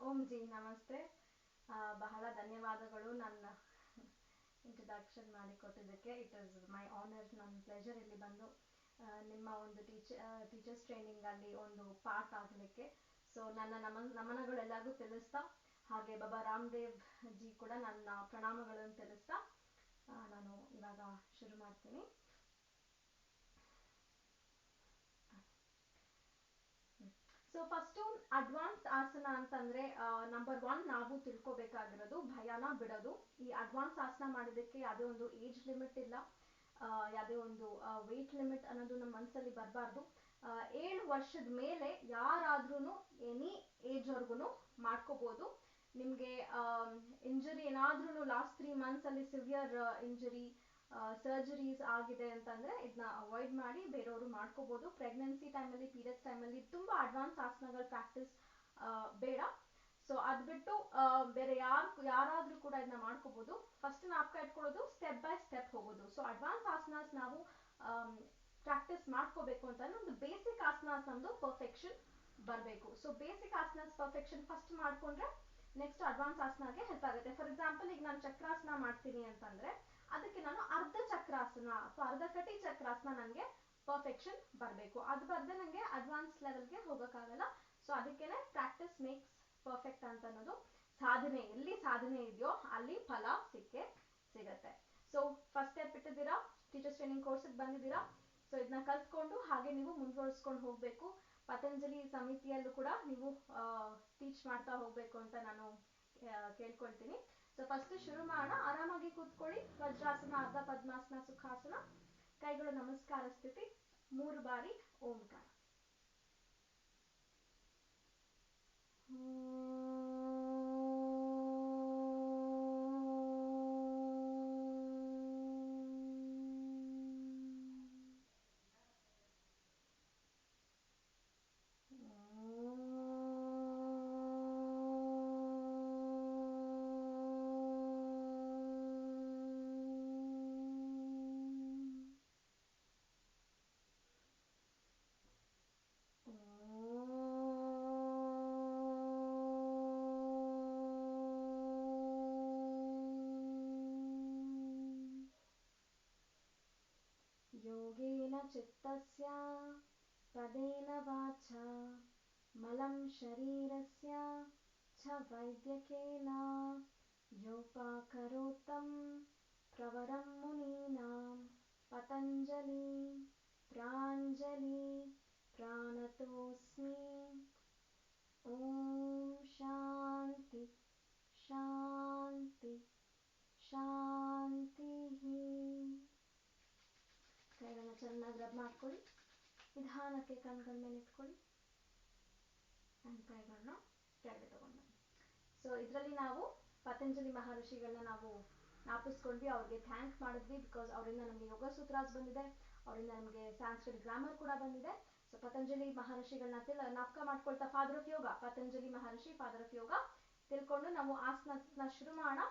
ಓಂ G ನಮಸ್ತೆ. ಬಹಳ ಧನ್ಯವಾದಗಳು ನನ್ನ ಇಂಟ್ರಡಕ್ಷನ್ ಮಾಡಿಕೊಟ್ಟಿದ್ದಕ್ಕೆ. ಇಟ್ ಇಸ್ ಮೈ ಆನರ್, ನನ್ನ ಪ್ಲೆಜರ್ ಇಲ್ಲಿ ಬಂದು ನಿಮ್ಮ ಒಂದು ಟೀಚರ್ಸ್ ಟ್ರೈನಿಂಗಲ್ಲಿ ಒಂದು ಪಾರ್ಟ್ ಆಗಲಿಕ್ಕೆ. ಸೊ ನನ್ನ ನಮನಗಳೆಲ್ಲರಿಗೂ ತಿಳಿಸ್ತಾ, ಹಾಗೆ ಬಾಬಾ ರಾಮದೇವ್ ಜಿ ಕೂಡ ನನ್ನ ಪ್ರಣಾಮಗಳನ್ನು ತಿಳಿಸ್ತಾ ನಾನು ಇವಾಗ ಶುರು ಮಾಡ್ತೀನಿ. ಸೊ ಫಸ್ಟು ಅಡ್ವಾನ್ಸ್ ಆಸನ ಅಂತಂದರೆ ನಂಬರ್ 1 ನಾವು ತಿಳ್ಕೊಬೇಕಾಗಿರೋದು ಭಯನ ಬಿಡೋದು. ಈ ಅಡ್ವಾನ್ಸ್ ಆಸನ ಮಾಡೋದಕ್ಕೆ ಯಾವುದೇ ಒಂದು ಏಜ್ ಲಿಮಿಟ್ ಇಲ್ಲ, ಯಾವುದೇ ಒಂದು ವೆಯ್ಟ್ ಲಿಮಿಟ್ ಅನ್ನೋದು ನಮ್ಮ ಮನಸ್ಸಲ್ಲಿ ಬರಬಾರ್ದು. 7 ವರ್ಷದ ಮೇಲೆ ಯಾರಾದ್ರೂ ಎನಿ ಏಜ್ವರೆಗೂ ಮಾಡ್ಕೋಬೋದು. ನಿಮಗೆ ಇಂಜರಿ ಏನಾದ್ರೂ ಲಾಸ್ಟ್ 3 ಮಂತ್ಸಲ್ಲಿ ಸಿವಿಯರ್ ಇಂಜರಿ, ಸರ್ಜರೀಸ್ ಆಗಿದೆ ಅಂತಂದರೆ ಇದನ್ನ ಅವಾಯ್ಡ್ ಮಾಡಿ ಬೇರೆಯವರು ಮಾಡ್ಕೋಬೋದು. ಪ್ರೆಗ್ನೆನ್ಸಿ ಟೈಮಲ್ಲಿ, ಪೀರಿಯಡ್ಸ್ ಟೈಮಲ್ಲಿ ತುಂಬ ಅಡ್ವಾನ್ಸ್ ಆಸನಗಳು ಪ್ರಾಕ್ಟೀಸ್ ಬೇಡ. ಸೊ ಅದು ಬಿಟ್ಟು ಬೇರೆ ಯಾರಾದರೂ ಕೂಡ ಇದನ್ನ ಮಾಡ್ಕೋಬೋದು. ಫಸ್ಟ್ ಜ್ಞಾಪಕ ಇಟ್ಕೊಳ್ಳೋದು ಸ್ಟೆಪ್ ಬೈ ಸ್ಟೆಪ್ ಹೋಗೋದು. ಸೊ ಅಡ್ವಾನ್ಸ್ ಆಸನಾಸ್ ನಾವು ಪ್ರಾಕ್ಟೀಸ್ ಮಾಡ್ಕೋಬೇಕು ಅಂತಂದ್ರೆ ಒಂದು ಬೇಸಿಕ್ ಆಸನಾಸ್ ನಮ್ಮದು ಪರ್ಫೆಕ್ಷನ್ ಬರಬೇಕು. So basic asanas perfection first ಮಾಡಿಕೊಂಡ್ರೆ ನೆಕ್ಸ್ಟ್ ಅಡ್ವಾನ್ಸ್ ಆಸನಾಗೆ ಹೆಲ್ಪ್ ಆಗುತ್ತೆ. ಫಾರ್ ಎಕ್ಸಾಂಪಲ್, ಈಗ ನಾನು ಚಕ್ರಾಸನ ಮಾಡ್ತೀನಿ ಅಂತಂದರೆ ಅದಕ್ಕೆ ನಾನು ಅರ್ಧ ಚಕ್ರಾಸನ ಅಥವಾ ಅರ್ಧ ಕಟಿ ಚಕ್ರಾಸನ ನನಗೆ ಪರ್ಫೆಕ್ಷನ್ ಬರಬೇಕು. ಅದು ಬರದೆ ನನಗೆ ಅಡ್ವಾನ್ಸ್ ಲೆವೆಲ್ಗೆ ಹೋಗೋಕ್ಕಾಗಲ್ಲ. ಸೊ ಅದಕ್ಕೇನೆ ಪ್ರಾಕ್ಟೀಸ್ ಮೇಕ್ಸ್ ಪರ್ಫೆಕ್ಟ್ ಅಂತ ಅನ್ನೋದು. ಸಾಧನೆ ಎಲ್ಲಿ ಸಾಧನೆ ಇದೆಯೋ ಅಲ್ಲಿ ಫಲ ಸಿಗತ್ತೆ. ಸೊ ಫಸ್ಟ್ ಸ್ಟೆಪ್ ಇಟ್ಟಿದ್ದೀರಾ, ಟೀಚರ್ಸ್ ಟ್ರೈನಿಂಗ್ ಕೋರ್ಸಿಗೆ ಬಂದಿದ್ದೀರಾ. ಸೊ ಇದನ್ನ ಕಲ್ತ್ಕೊಂಡು ಹಾಗೆ ನೀವು ಮುಂದುವರಿಸ್ಕೊಂಡು ಹೋಗಬೇಕು. ಪತಂಜಲಿ ಸಮಿತಿಯಲ್ಲೂ ಕೂಡ ನೀವು ಟೀಚ್ ಮಾಡ್ತಾ ಹೋಗಬೇಕು ಅಂತ ನಾನು ಕೇಳ್ಕೊಳ್ತೀನಿ. ಸೊ ಫಸ್ಟ್ ಶುರು ಮಾಡೋಣ. ಆರಾಮಾಗಿ ಕೂತ್ಕೊಳ್ಳಿ. ವಜ್ರಾಸನ, ಅರ್ಧ ಪದ್ಮಾಸನ, ಸುಖಾಸನ, ಕೈಗಳು ನಮಸ್ಕಾರ ಸ್ಥಿತಿ, 3 ಬಾರಿ ಓಂಕಾರ. ಯೋಗೇನ ಚಿತ್ತಸ್ಯ ಪದೇನ ವಾಚಾ ಮಲಂ ಶರೀರಸ್ಯ ಛ ವೈದ್ಯಕೇನ ಯೋಪಾಕರೋತ್ತಂ ಪ್ರವರಂ ಮುನೀನಾಂ ಪತಂಜಲಿ ಪ್ರಾಂಜಲಿ ಪ್ರಾಣತೋಸ್ಮಿ. ಓಂ ಶಾಂತಿ ಶಾಂತಿ ಶಾಂತಿ. ಕೈಗಳನ್ನ ಚೆನ್ನಾಗಿ ರಬ್ ಮಾಡ್ಕೊಳ್ಳಿ. ನಿಧಾನಕ್ಕೆ ಕಣ್ಗಳ ಮೇಲೆ ಇಟ್ಕೊಳ್ಳಿ. ಆ್ಯಂಡ್ ಕೈಗಳನ್ನ ಕೆಳಗೆ ತಗೊಂಡು ಬನ್ನಿ. ಸೊ ಇದರಲ್ಲಿ ನಾವು ಪತಂಜಲಿ ಮಹರ್ಷಿಗಳನ್ನ ನಾವು ಜ್ಞಾಪಿಸ್ಕೊಂಡ್ವಿ, ಅವ್ರಿಗೆ ಥ್ಯಾಂಕ್ ಮಾಡಿದ್ವಿ. ಬಿಕಾಸ್ ಅವರಿಂದ ನಮಗೆ ಯೋಗ ಸೂತ್ರಾಸ್ ಬಂದಿದೆ, ಅವರಿಂದ ನಮಗೆ ಸಾಂಸ್ಕ್ರಿಟ್ ಗ್ರಾಮರ್ ಕೂಡ ಬಂದಿದೆ. ಸೊ ಪತಂಜಲಿ ಮಹರ್ಷಿಗಳನ್ನ ಜ್ಞಾಪಕ ಮಾಡ್ಕೊಳ್ತಾ, father of yoga Patanjali Maharshi, father of yoga ತಿಳ್ಕೊಂಡು ನಾವು ಆಸನ ಶುರು ಮಾಡೋಣ.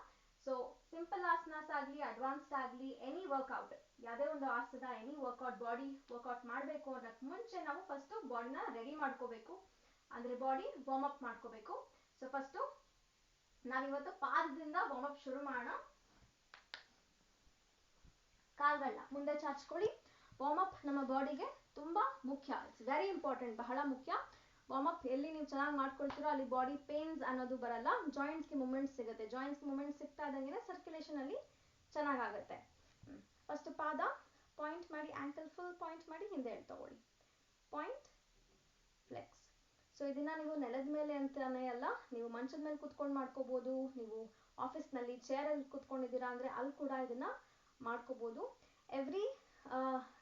ಸೊ ಸಿಂಪಲ್ ಆಸನಾಸ್ ಆಗಲಿ, ಅಡ್ವಾನ್ಸ್ಡ್ ಆಗಲಿ, ಎನಿ ವರ್ಕೌಟ್, ಯಾವುದೇ ಒಂದು ಆಸನ, ಎನಿ ವರ್ಕೌಟ್, ಬಾಡಿ ವರ್ಕೌಟ್ ಮಾಡಬೇಕು ಅನ್ನೋಕ್ಕೆ ಮುಂಚೆ ನಾವು ಫಸ್ಟು ಬಾಡಿನ ರೆಡಿ ಮಾಡ್ಕೋಬೇಕು. ಅಂದರೆ ಬಾಡಿ ವಾರ್ಮ್ ಅಪ್ ಮಾಡ್ಕೋಬೇಕು. ಸೊ ಫಸ್ಟು ನಾವಿವತ್ತು ಪಾದದಿಂದ ವಾರ್ಮ್ ಅಪ್ ಶುರು ಮಾಡೋಣ. ಕಾಲ್ಗಳನ್ನ ಮುಂದೆ ಚಾಚ್ಕೊಳ್ಳಿ. ವಾರ್ಮ್ ಅಪ್ ನಮ್ಮ ಬಾಡಿಗೆ ತುಂಬ ಮುಖ್ಯ. ಇಟ್ಸ್ ವೆರಿ ಇಂಪಾರ್ಟೆಂಟ್, ಬಹಳ ಮುಖ್ಯ. ವಾರ್ಮ್ ಅಪ್ ಎಲ್ಲಿ ನೀವು ಚೆನ್ನಾಗಿ ಮಾಡ್ಕೊಳ್ತೀರೋ ಅಲ್ಲಿ ಬಾಡಿ ಪೇನ್ಸ್ ಅನ್ನೋದು ಬರಲ್ಲ, ಜಾಯಿಂಟ್ಸ್ಗೆ ಮೂಮೆಂಟ್ಸ್ ಸಿಗುತ್ತೆ. ಜಾಯಿಂಟ್ಸ್ಗೆ ಮೂಮೆಂಟ್ಸ್ ಸಿಗ್ತಾ ಇದ್ದಂಗೆ ಸರ್ಕ್ಯುಲೇಷನ್ ಅಲ್ಲಿ ಚೆನ್ನಾಗಾಗತ್ತೆ. ಫಸ್ಟ್ ಪಾದ ಪಾಯಿಂಟ್ ಮಾಡಿ, ಆಂಕಲ್ ಫುಲ್ ಪಾಯಿಂಟ್ ಮಾಡಿ ಹಿಂದೆ ಎಳ್ ತಗೊಳ್ಳಿ. Point, flex. ಸೊ ಇದನ್ನ ನೀವು ನೆಲದ ಮೇಲೆ ಅಂತಾನೆ ಅಲ್ಲ, ನೀವು ಮಂಚದ ಮೇಲೆ ಕೂತ್ಕೊಂಡು ಮಾಡ್ಕೋಬಹುದು. ನೀವು ಆಫೀಸ್ನಲ್ಲಿ ಚೇರಲ್ಲಿ ಕೂತ್ಕೊಂಡಿದ್ದೀರಾ ಅಂದರೆ ಅಲ್ಲಿ ಕೂಡ ಇದನ್ನ ಮಾಡ್ಕೋಬಹುದು. ಎವ್ರಿ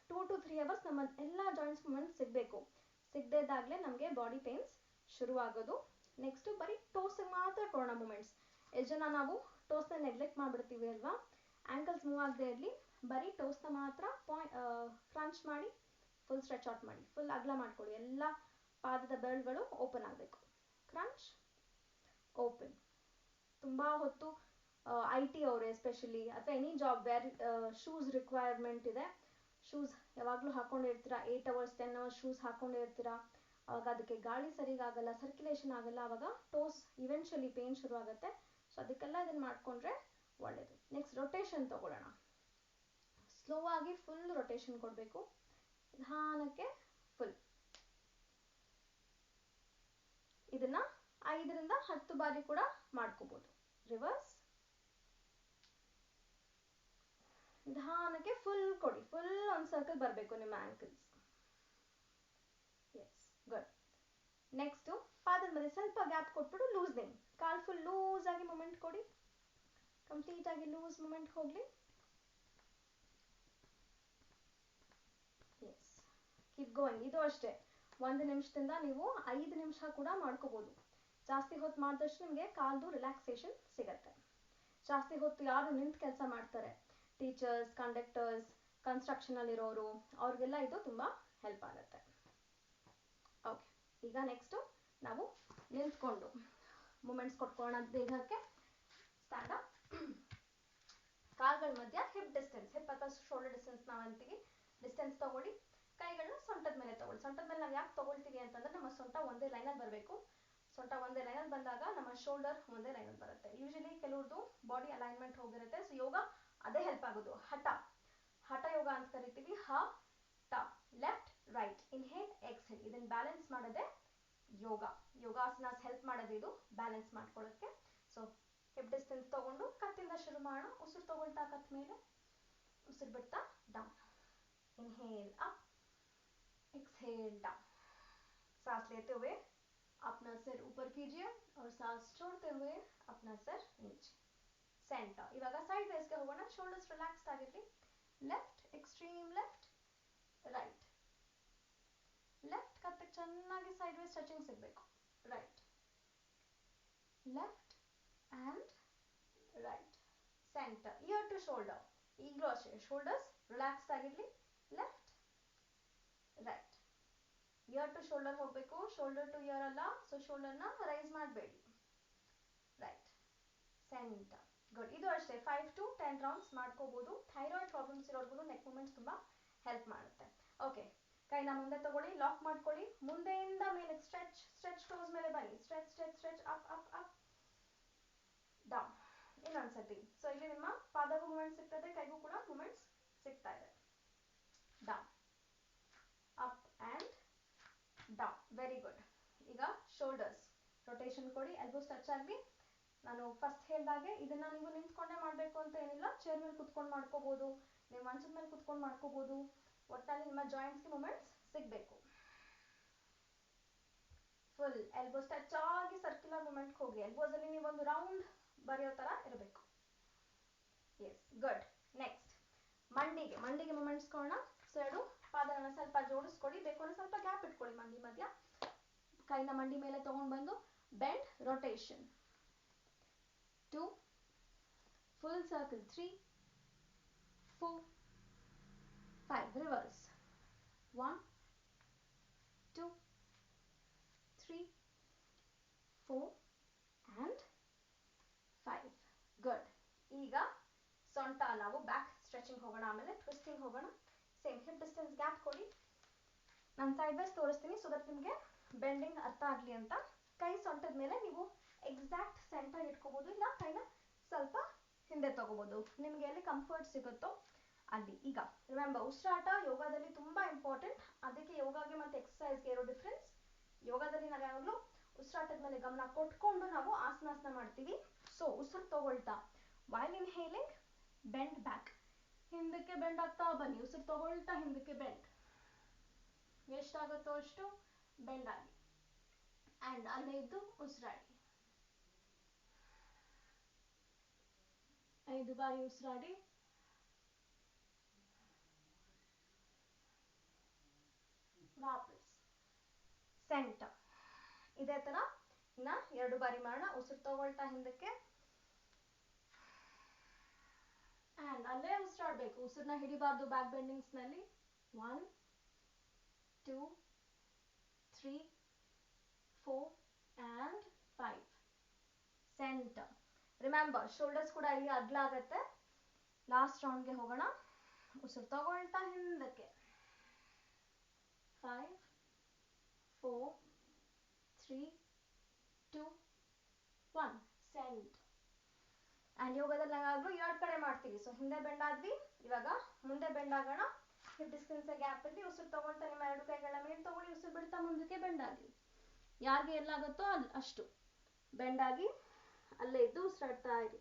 2 to 3 hours ನಮ್ಮ ಎಲ್ಲ ಜಾಯಿಂಟ್ಸ್ ಮೂಮೆಂಟ್ಸ್ ಸಿಗಬೇಕು. ಸಿಗದೇ ಇದ್ದಾಗಲೇ ನಮಗೆ ಬಾಡಿ ಪೇನ್ಸ್ ಶುರುವಾಗೋದು. ನೆಕ್ಸ್ಟು ಬರೀ ಟೋಸ್ಗೆ ಮಾತ್ರ ಕೊಡೋಣ ಮೂಮೆಂಟ್ಸ್. ಎಷ್ಟು ಜನ ನಾವು ಟೋಸ್ನ ನೆಗ್ಲೆಕ್ಟ್ ಮಾಡಿಬಿಡ್ತೀವಿ ಅಲ್ವಾ? ಆ್ಯಂಕಲ್ಸ್ ಮೂವ್ ಆಗದೆ ಇರಲಿ, ಬರೀ ಟೋಸ್ನ ಮಾತ್ರ ಕ್ರಂಚ್ ಮಾಡಿ ಫುಲ್ ಸ್ಟ್ರೆಚ್ ಔಟ್ ಮಾಡಿ, ಫುಲ್ ಅಗಲ ಮಾಡ್ಕೊಳ್ಳಿ. ಎಲ್ಲ ಪಾದದ ಬೆರಳುಗಳು ಓಪನ್ ಆಗಬೇಕು. Crunch, open. ತುಂಬ ಹೊತ್ತು IT ಅವರು ಎಸ್ಪೆಷಲಿ, ಅಥವಾ any job wear shoes requirement ಇದೆ, ಶೂಸ್ ಯಾವಾಗಲೂ ಹಾಕ್ಕೊಂಡಿರ್ತೀರಾ, 8 hours 10 hours ಶೂಸ್ ಹಾಕ್ಕೊಂಡಿರ್ತೀರಾ, ಅವಾಗ ಅದಕ್ಕೆ ಗಾಳಿ ಸರಿಗಾಗಲ್ಲ, ಸರ್ಕ್ಯುಲೇಷನ್ ಆಗಲ್ಲ, ಅವಾಗ ಟೋಸ್ ಇವೆನ್ಚುಲಿ ಪೇನ್ ಶುರು ಆಗುತ್ತೆ. ಸೊ ಅದಕ್ಕೆಲ್ಲ ಇದನ್ನು ಮಾಡಿಕೊಂಡ್ರೆ ಒಳ್ಳೆಯದು. ನೆಕ್ಸ್ಟ್ ರೊಟೇಷನ್ ತಗೊಳ್ಳೋಣ. ಸ್ಲೋ ಆಗಿ ಫುಲ್ ರೊಟೇಷನ್ ಕೊಡಬೇಕು, ನಿಧಾನಕ್ಕೆ ಫುಲ್. ಇದನ್ನ 5ರಿಂದ 10 ಬಾರಿ ಕೂಡ ಮಾಡ್ಕೋಬಹುದು. ರಿವರ್ಸ್, ನಿಧಾನಕ್ಕೆ ಫುಲ್ ಕೊಡಿ, ಫುಲ್ ಒಂದು ಸರ್ಕಲ್ ಬರಬೇಕು ನಿಮ್ಮ ಆಂಕಲ್ಸ್. S, good. ನೆಕ್ಸ್ಟು ಪಾದದ ಮಧ್ಯೆ ಸ್ವಲ್ಪ ಗ್ಯಾಪ್ ಕೊಟ್ಬಿಟ್ಟು ಲೂಸ್ನಿಂಗ್, ಕಾಲು ಫುಲ್ ಲೂಸ್ ಆಗಿ ಮೂಮೆಂಟ್ ಕೊಡಿ, ಕಂಪ್ಲೀಟ್ ಆಗಿ ಲೂಸ್ ಮೂಮೆಂಟ್ ಹೋಗ್ಲಿ. Yes, keep going. ಇದು ಅಷ್ಟೇ, 1 ನಿಮಿಷದಿಂದ ನೀವು 5 ನಿಮಿಷ ಕೂಡ ಮಾಡ್ಕೋಬಹುದು. ಜಾಸ್ತಿ ಹೊತ್ತು ಮಾಡಿದಷ್ಟು ನಿಮಗೆ ಕಾಲ್ದು ರಿಲ್ಯಾಕ್ಸೇಷನ್ ಸಿಗತ್ತೆ. ಜಾಸ್ತಿ ಹೊತ್ತು ಯಾರು ನಿಂತು ಕೆಲಸ ಮಾಡ್ತಾರೆ, ಟೀಚರ್ಸ್, ಕಂಡಕ್ಟರ್ಸ್, ಕನ್ಸ್ಟ್ರಕ್ಷನಲ್ಲಿರೋರು, ಅವ್ರಿಗೆಲ್ಲ ಇದು ತುಂಬ ಹೆಲ್ಪ್ ಆಗುತ್ತೆ. ಓಕೆ, ಈಗ ನೆಕ್ಸ್ಟು ನಾವು ನಿಂತ್ಕೊಂಡು ಮೂಮೆಂಟ್ಸ್ ಕೊಟ್ಕೊಳ್ಳೋಣ ದೇಹಕ್ಕೆ. ಸ್ಟ್ಯಾಂಡ್ ಅಪ್, ಕಾಲ್ಗಳ ಮಧ್ಯ ಹಿಪ್ ಡಿಸ್ಟೆನ್ಸ್, ಹಿಪ್ ಅಥವಾ ಶೋಲ್ಡರ್ ಡಿಸ್ಟೆನ್ಸ್ ನಾವು ಅಂತೀವಿ, ಡಿಸ್ಟೆನ್ಸ್ ತಗೊಳ್ಳಿ. ಕೈಗಳನ್ನ ಸೊಂಟದ ಮೇಲೆ ತಗೊಳ್ಳಿ. ಸೊಂಟದ ಮೇಲೆ ನಾವು ಯಾಕೆ ತಗೊಳ್ತೀವಿ ಅಂತಂದ್ರೆ ನಮ್ಮ ಸೊಂಟ ಒಂದೇ ಲೈನಲ್ಲಿ ಬರಬೇಕು. ಸೊಂಟ ಒಂದೇ ಲೈನಲ್ಲಿ ಬಂದಾಗ ನಮ್ಮ ಶೋಲ್ಡರ್ ಒಂದೇ ಲೈನಲ್ಲಿ ಬರುತ್ತೆ. ಯೂಶಲಿ ಕೆಲವ್ರದ್ದು ಬಾಡಿ ಅಲೈನ್ಮೆಂಟ್ ಹೋಗಿರುತ್ತೆ. ಸೊ ಯೋಗ ಅದೇ ಹೆಲ್ಪ್ ಆಗೋದು. ಹಠ, ಹಠ ಯೋಗ ಅಂತ ಕರಿತೀವಿ. ಹ ಟ, ಲೆಫ್ಟ್ ರೈಟ್, ಇನ್ಹೇಲ್ ಎಕ್ಸ್ಹೇಲ್, ಇದನ್ನ ಬ್ಯಾಲೆನ್ಸ್ ಮಾಡೋದೇ ಯೋಗ. ಯೋಗಾಸನಾಸ್ ಹೆಲ್ಪ್ ಮಾಡೋದು ಇದು ಬ್ಯಾಲೆನ್ಸ್ ಮಾಡ್ಕೊಳ್ಳೋಕ್ಕೆ. ಸೊ ಹಿಪ್ ಡಿಸ್ಟೆನ್ಸ್ ತಗೊಂಡು ಕತ್ತಿಂದ ಶುರು ಮಾಡೋಣ. ಉಸಿರು ತಗೊಳ್ತಾ ಕತ್ ಮೇಲೆ, ಉಸಿರು ಬಿಡ್ತಾ down. Inhale up, exhale down. सांस लेते हुए अपना सिर ऊपर कीजिए और सांस छोड़ते हुए अपना सिर नीचे. सेंटर. इवाग साइड वेज ಗೆ ಹೋಗೋಣ. ಶೋಲ್ಡರ್ಸ್ ರಿಲ್ಯಾಕ್ಸ್ಡ್ ಆಗಿರಲಿ. Left, extreme left, right. Left ಕತ್ತಿಗೆ ಚೆನ್ನಾಗಿ ಸೈಡ್ ವೇಸ್ ಟಚಿಂಗ್ ಸಿಗಬೇಕು. Right, left and right. Centre, ear to shoulder. ಈಗಲೂ ಅಷ್ಟೇ, ಶೋಲ್ಡರ್ಸ್ ರಿಲ್ಯಾಕ್ಸ್ಡ್ ಆಗಿರಲಿ. Left, right. Ear to shoulder ಹೋಗಬೇಕು, ಶೋಲ್ಡರ್ ಟು ಇಯರ್ ಅಲ್ಲ. ಸೊ ಶೋಲ್ಡರ್ನ ರೈಸ್ ಮಾಡಬೇಡಿ. Right, centre. ಗುಡ್. ಇದು ಅಷ್ಟೇ 5 to 10 ರೌಂಡ್ಸ್ ಮಾಡ್ಕೋಬಹುದು. ಥೈರಾಯ್ಡ್ ಪ್ರಾಬ್ಲಮ್ಸ್ ಇರೋರ್ಗು ನೆಕ್ ಮೂಮೆಂಟ್ಸ್ ತುಂಬ ಹೆಲ್ಪ್ ಮಾಡುತ್ತೆ. ಓಕೆ, ಕೈನ ಮುಂದೆ ತಗೊಳ್ಳಿ, ಲಾಕ್ ಮಾಡ್ಕೊಳ್ಳಿ. ಮುಂದೆಯಿಂದ ಮೇಲೆ ಸ್ಟ್ರೆಚ್, ಸ್ಟ್ರೆಚ್ ಟೋಸ್ ಮೇಲೆ ಬನ್ನಿ. Stretch stretch stretch, up up up, down. ಇನ್ನೊಂದ್ಸತಿ. ಸೊ ಇಲ್ಲಿ ನಿಮ್ಮ ಪಾದಗೂ ಮೂಮೆಂಟ್ ಸಿಗ್ತದೆ, ಕೈಗೂ ಕೂಡ ಮೂಮೆಂಟ್ಸ್ ಸಿಗ್ತಾ ಇದೆ. Down, up and down. Very good. ಈಗ ಶೋಲ್ಡರ್ಸ್ ರೊಟೇಷನ್ ಕೊಡಿ, ಎಲ್ಬೋಸ್ ಟಚ್ ಆಗಲಿ. ನಾನು ಫಸ್ಟ್ ಹೇಳಿದಾಗೆ ಇದನ್ನ ನೀವು ನಿಂತ್ಕೊಂಡೇ ಮಾಡಬೇಕು ಅಂತ ಏನಿಲ್ಲ. ಚೇರ್ ಮೇಲೆ ಕುತ್ಕೊಂಡು ಮಾಡ್ಕೋಬಹುದು, ನೀವು ಮಂಚದ ಮೇಲೆ ಕುತ್ಕೊಂಡು ಮಾಡ್ಕೋಬಹುದು. ಒಟ್ಟಿನಲ್ಲಿ ನಿಮ್ಮ ಜಾಯಿಂಟ್ಸ್ಗೆ ಮೂಮೆಂಟ್ಸ್ ಸಿಗಬೇಕು. ಫುಲ್ ಎಲ್ಬೋಸ್ ಟಚ್ ಆಗಿ ಸರ್ಕ್ಯುಲರ್ ಮೂಮೆಂಟ್ ಹೋಗಿ, ಎಲ್ಬೋಸ್ ಅಲ್ಲಿ ನೀವು ಒಂದು ರೌಂಡ್ ಬರೆಯೋ ತರ ಇರಬೇಕು. Yes, good. ನೆಕ್ಸ್ಟ್ ಮಂಡಿಗೆ ಮೂಮೆಂಟ್ಸ್ ಕೊಡೋಣ. ಸೊ ಎರಡು ಪಾದಗಳನ್ನ ಸ್ವಲ್ಪ ಜೋಡಿಸ್ಕೊಡಿ, ಬೇಕು ಅಂದ್ರೆ ಸ್ವಲ್ಪ ಗ್ಯಾಪ್ ಇಟ್ಕೊಳ್ಳಿ ಮಂಡಿ ಮಧ್ಯ. ಕೈನ ಮಂಡಿ ಮೇಲೆ ತಗೊಂಡು ಬಂದು bend, rotation 2, full circle 3, 4, 5, reverse 1, 2, 3, 4 and 5. Good. ಈಗ ಸೊಂಟ ನಾವು ಬ್ಯಾಕ್ ಸ್ಟ್ರೆಚಿಂಗ್ ಹೋಗೋಣ, ಆಮೇಲೆ ಟ್ವಿಸ್ಟಿಂಗ್ ಹೋಗೋಣ. ಸೇಮ್ ಹಿಪ್ ಡಿಸ್ಟೆನ್ಸ್ ಗ್ಯಾಪ್ ಕೊಡಿ. ನಾನು ಸೈಡ್ ವೈಸ್ ತೋರಿಸ್ತೀನಿ ಸೊ ದಟ್ ನಿಮಗೆ ಬೆಂಡಿಂಗ್ ಅರ್ಥ ಆಗಲಿ ಅಂತ. ಕೈ ಸೊಂಟದ ಮೇಲೆ ನೀವು ಎಕ್ಸಾಕ್ಟ್ ಸೆಂಟರ್ ಇಟ್ಕೋಬಹುದು, ಇಲ್ಲ ಕೈನ ಸ್ವಲ್ಪ ಹಿಂದೆ ತಗೋಬಹುದು, ನಿಮಗೆ ಎಲ್ಲಿ ಕಂಫರ್ಟ್ ಸಿಗುತ್ತೋ ಅಲ್ಲಿ. ಈಗ ರಿಮೆಂಬರ್, ಉಸಿರಾಟ ಯೋಗದಲ್ಲಿ ತುಂಬಾ ಇಂಪಾರ್ಟೆಂಟ್. ಅದಕ್ಕೆ ಯೋಗಾಗೆ ಮತ್ತು ಎಕ್ಸಸೈಸ್ಗೆ ಇರೋ ಡಿಫ್ರೆನ್ಸ್, ಯೋಗದಲ್ಲಿ ನಾವು ಯಾವಾಗಲೂ ಉಸಿರಾಟದ ಮೇಲೆ ಗಮನ ಕೊಟ್ಕೊಂಡು ನಾವು ಆಸನಾಸನ ಮಾಡ್ತೀವಿ. ಸೊ ಉಸಿರು ತಗೊಳ್ತಾ ವೈಲ್ ಇನ್ಹೇಲಿಂಗ್ ಬೆಂಡ್ ಬ್ಯಾಕ್, ಹಿಂದಕ್ಕೆ ಬೆಂಡ್ ಆಗ್ತಾ ಬನ್ನಿ. ಉಸಿರು ತಗೊಳ್ತಾ ಹಿಂದಕ್ಕೆ ಬೆಂಡ್, ಎಷ್ಟಾಗುತ್ತೋ ಅಷ್ಟು ಬೆಂಡ್ ಆಗಿ ಆ್ಯಂಡ್ ಅಲ್ಲೇ ಇದ್ದು ಉಸಿರಾಡಿ. 5 ಬಾರಿ ಉಸಿರಾಡಿ. ವಾಪಸ್ ಸೆಂಟರ್. ಇದೇ ತರ ಇನ್ನ 2 ಬಾರಿ ಮಾಡೋಣ. ಉಸಿರು ತಗೊಳ್ತಾ ಹಿಂದಕ್ಕೆ ಆ್ಯಂಡ್ ಅಲ್ಲೇ ಉಸಿರಾಡಬೇಕು. ಉಸಿರನ್ನ ಹಿಡಿಬಾರ್ದು ಬ್ಯಾಕ್ ಬೆಂಡಿಂಗ್ಸ್ ನಲ್ಲಿ. 1, 2, 3, 4 and 5. ಸೆಂಟರ್. ರಿಮೆಂಬರ್, ಶೋಲ್ಡರ್ಸ್ ಕೂಡ ಇಲ್ಲಿ ಅಗ್ಲ ಆಗತ್ತೆ. ಲಾಸ್ಟ್ ರೌಂಡ್ಗೆ ಹೋಗೋಣ. ಉಸಿರು ತಗೊಳ್ತಾ ಹಿಂದಕ್ಕೆ 5, 4 3 2 1 ಸೆಂಡ್. ಆ್ಯಂಡ್ ಯೋಗದಲ್ಲಿ ನಾವಾಗಲೂ 2 ಕಡೆ ಮಾಡ್ತೀವಿ. ಸೊ ಹಿಂದೆ ಬೆಂಡ್ ಆದ್ವಿ, ಇವಾಗ ಮುಂದೆ ಬೆಂಡ್ ಆಗೋಣ. ಹಿಪ್ ಡಿಸ್ಟೆನ್ಸ್ ಗ್ಯಾಪ್ ಇರಲಿ. ಉಸಿರು ತಗೊಳ್ತಾ ನಿಮ್ಮ 2 ಕೈಗಳ ಮೇಲೆ ತಗೊಳ್ಳಿ. ಉಸಿರು ಬಿಡ್ತಾ ಮುಂದಕ್ಕೆ ಬೆಂಡ್ ಆಗಿ, ಯಾರಿಗೆ ಎಲ್ಲಾಗುತ್ತೋ ಅಷ್ಟು ಬೆಂಡ್ ಆಗಿ ಅಲ್ಲೇ ಇದ್ದು ಉಸಿರಾಡ್ತಾ ಇರಿ.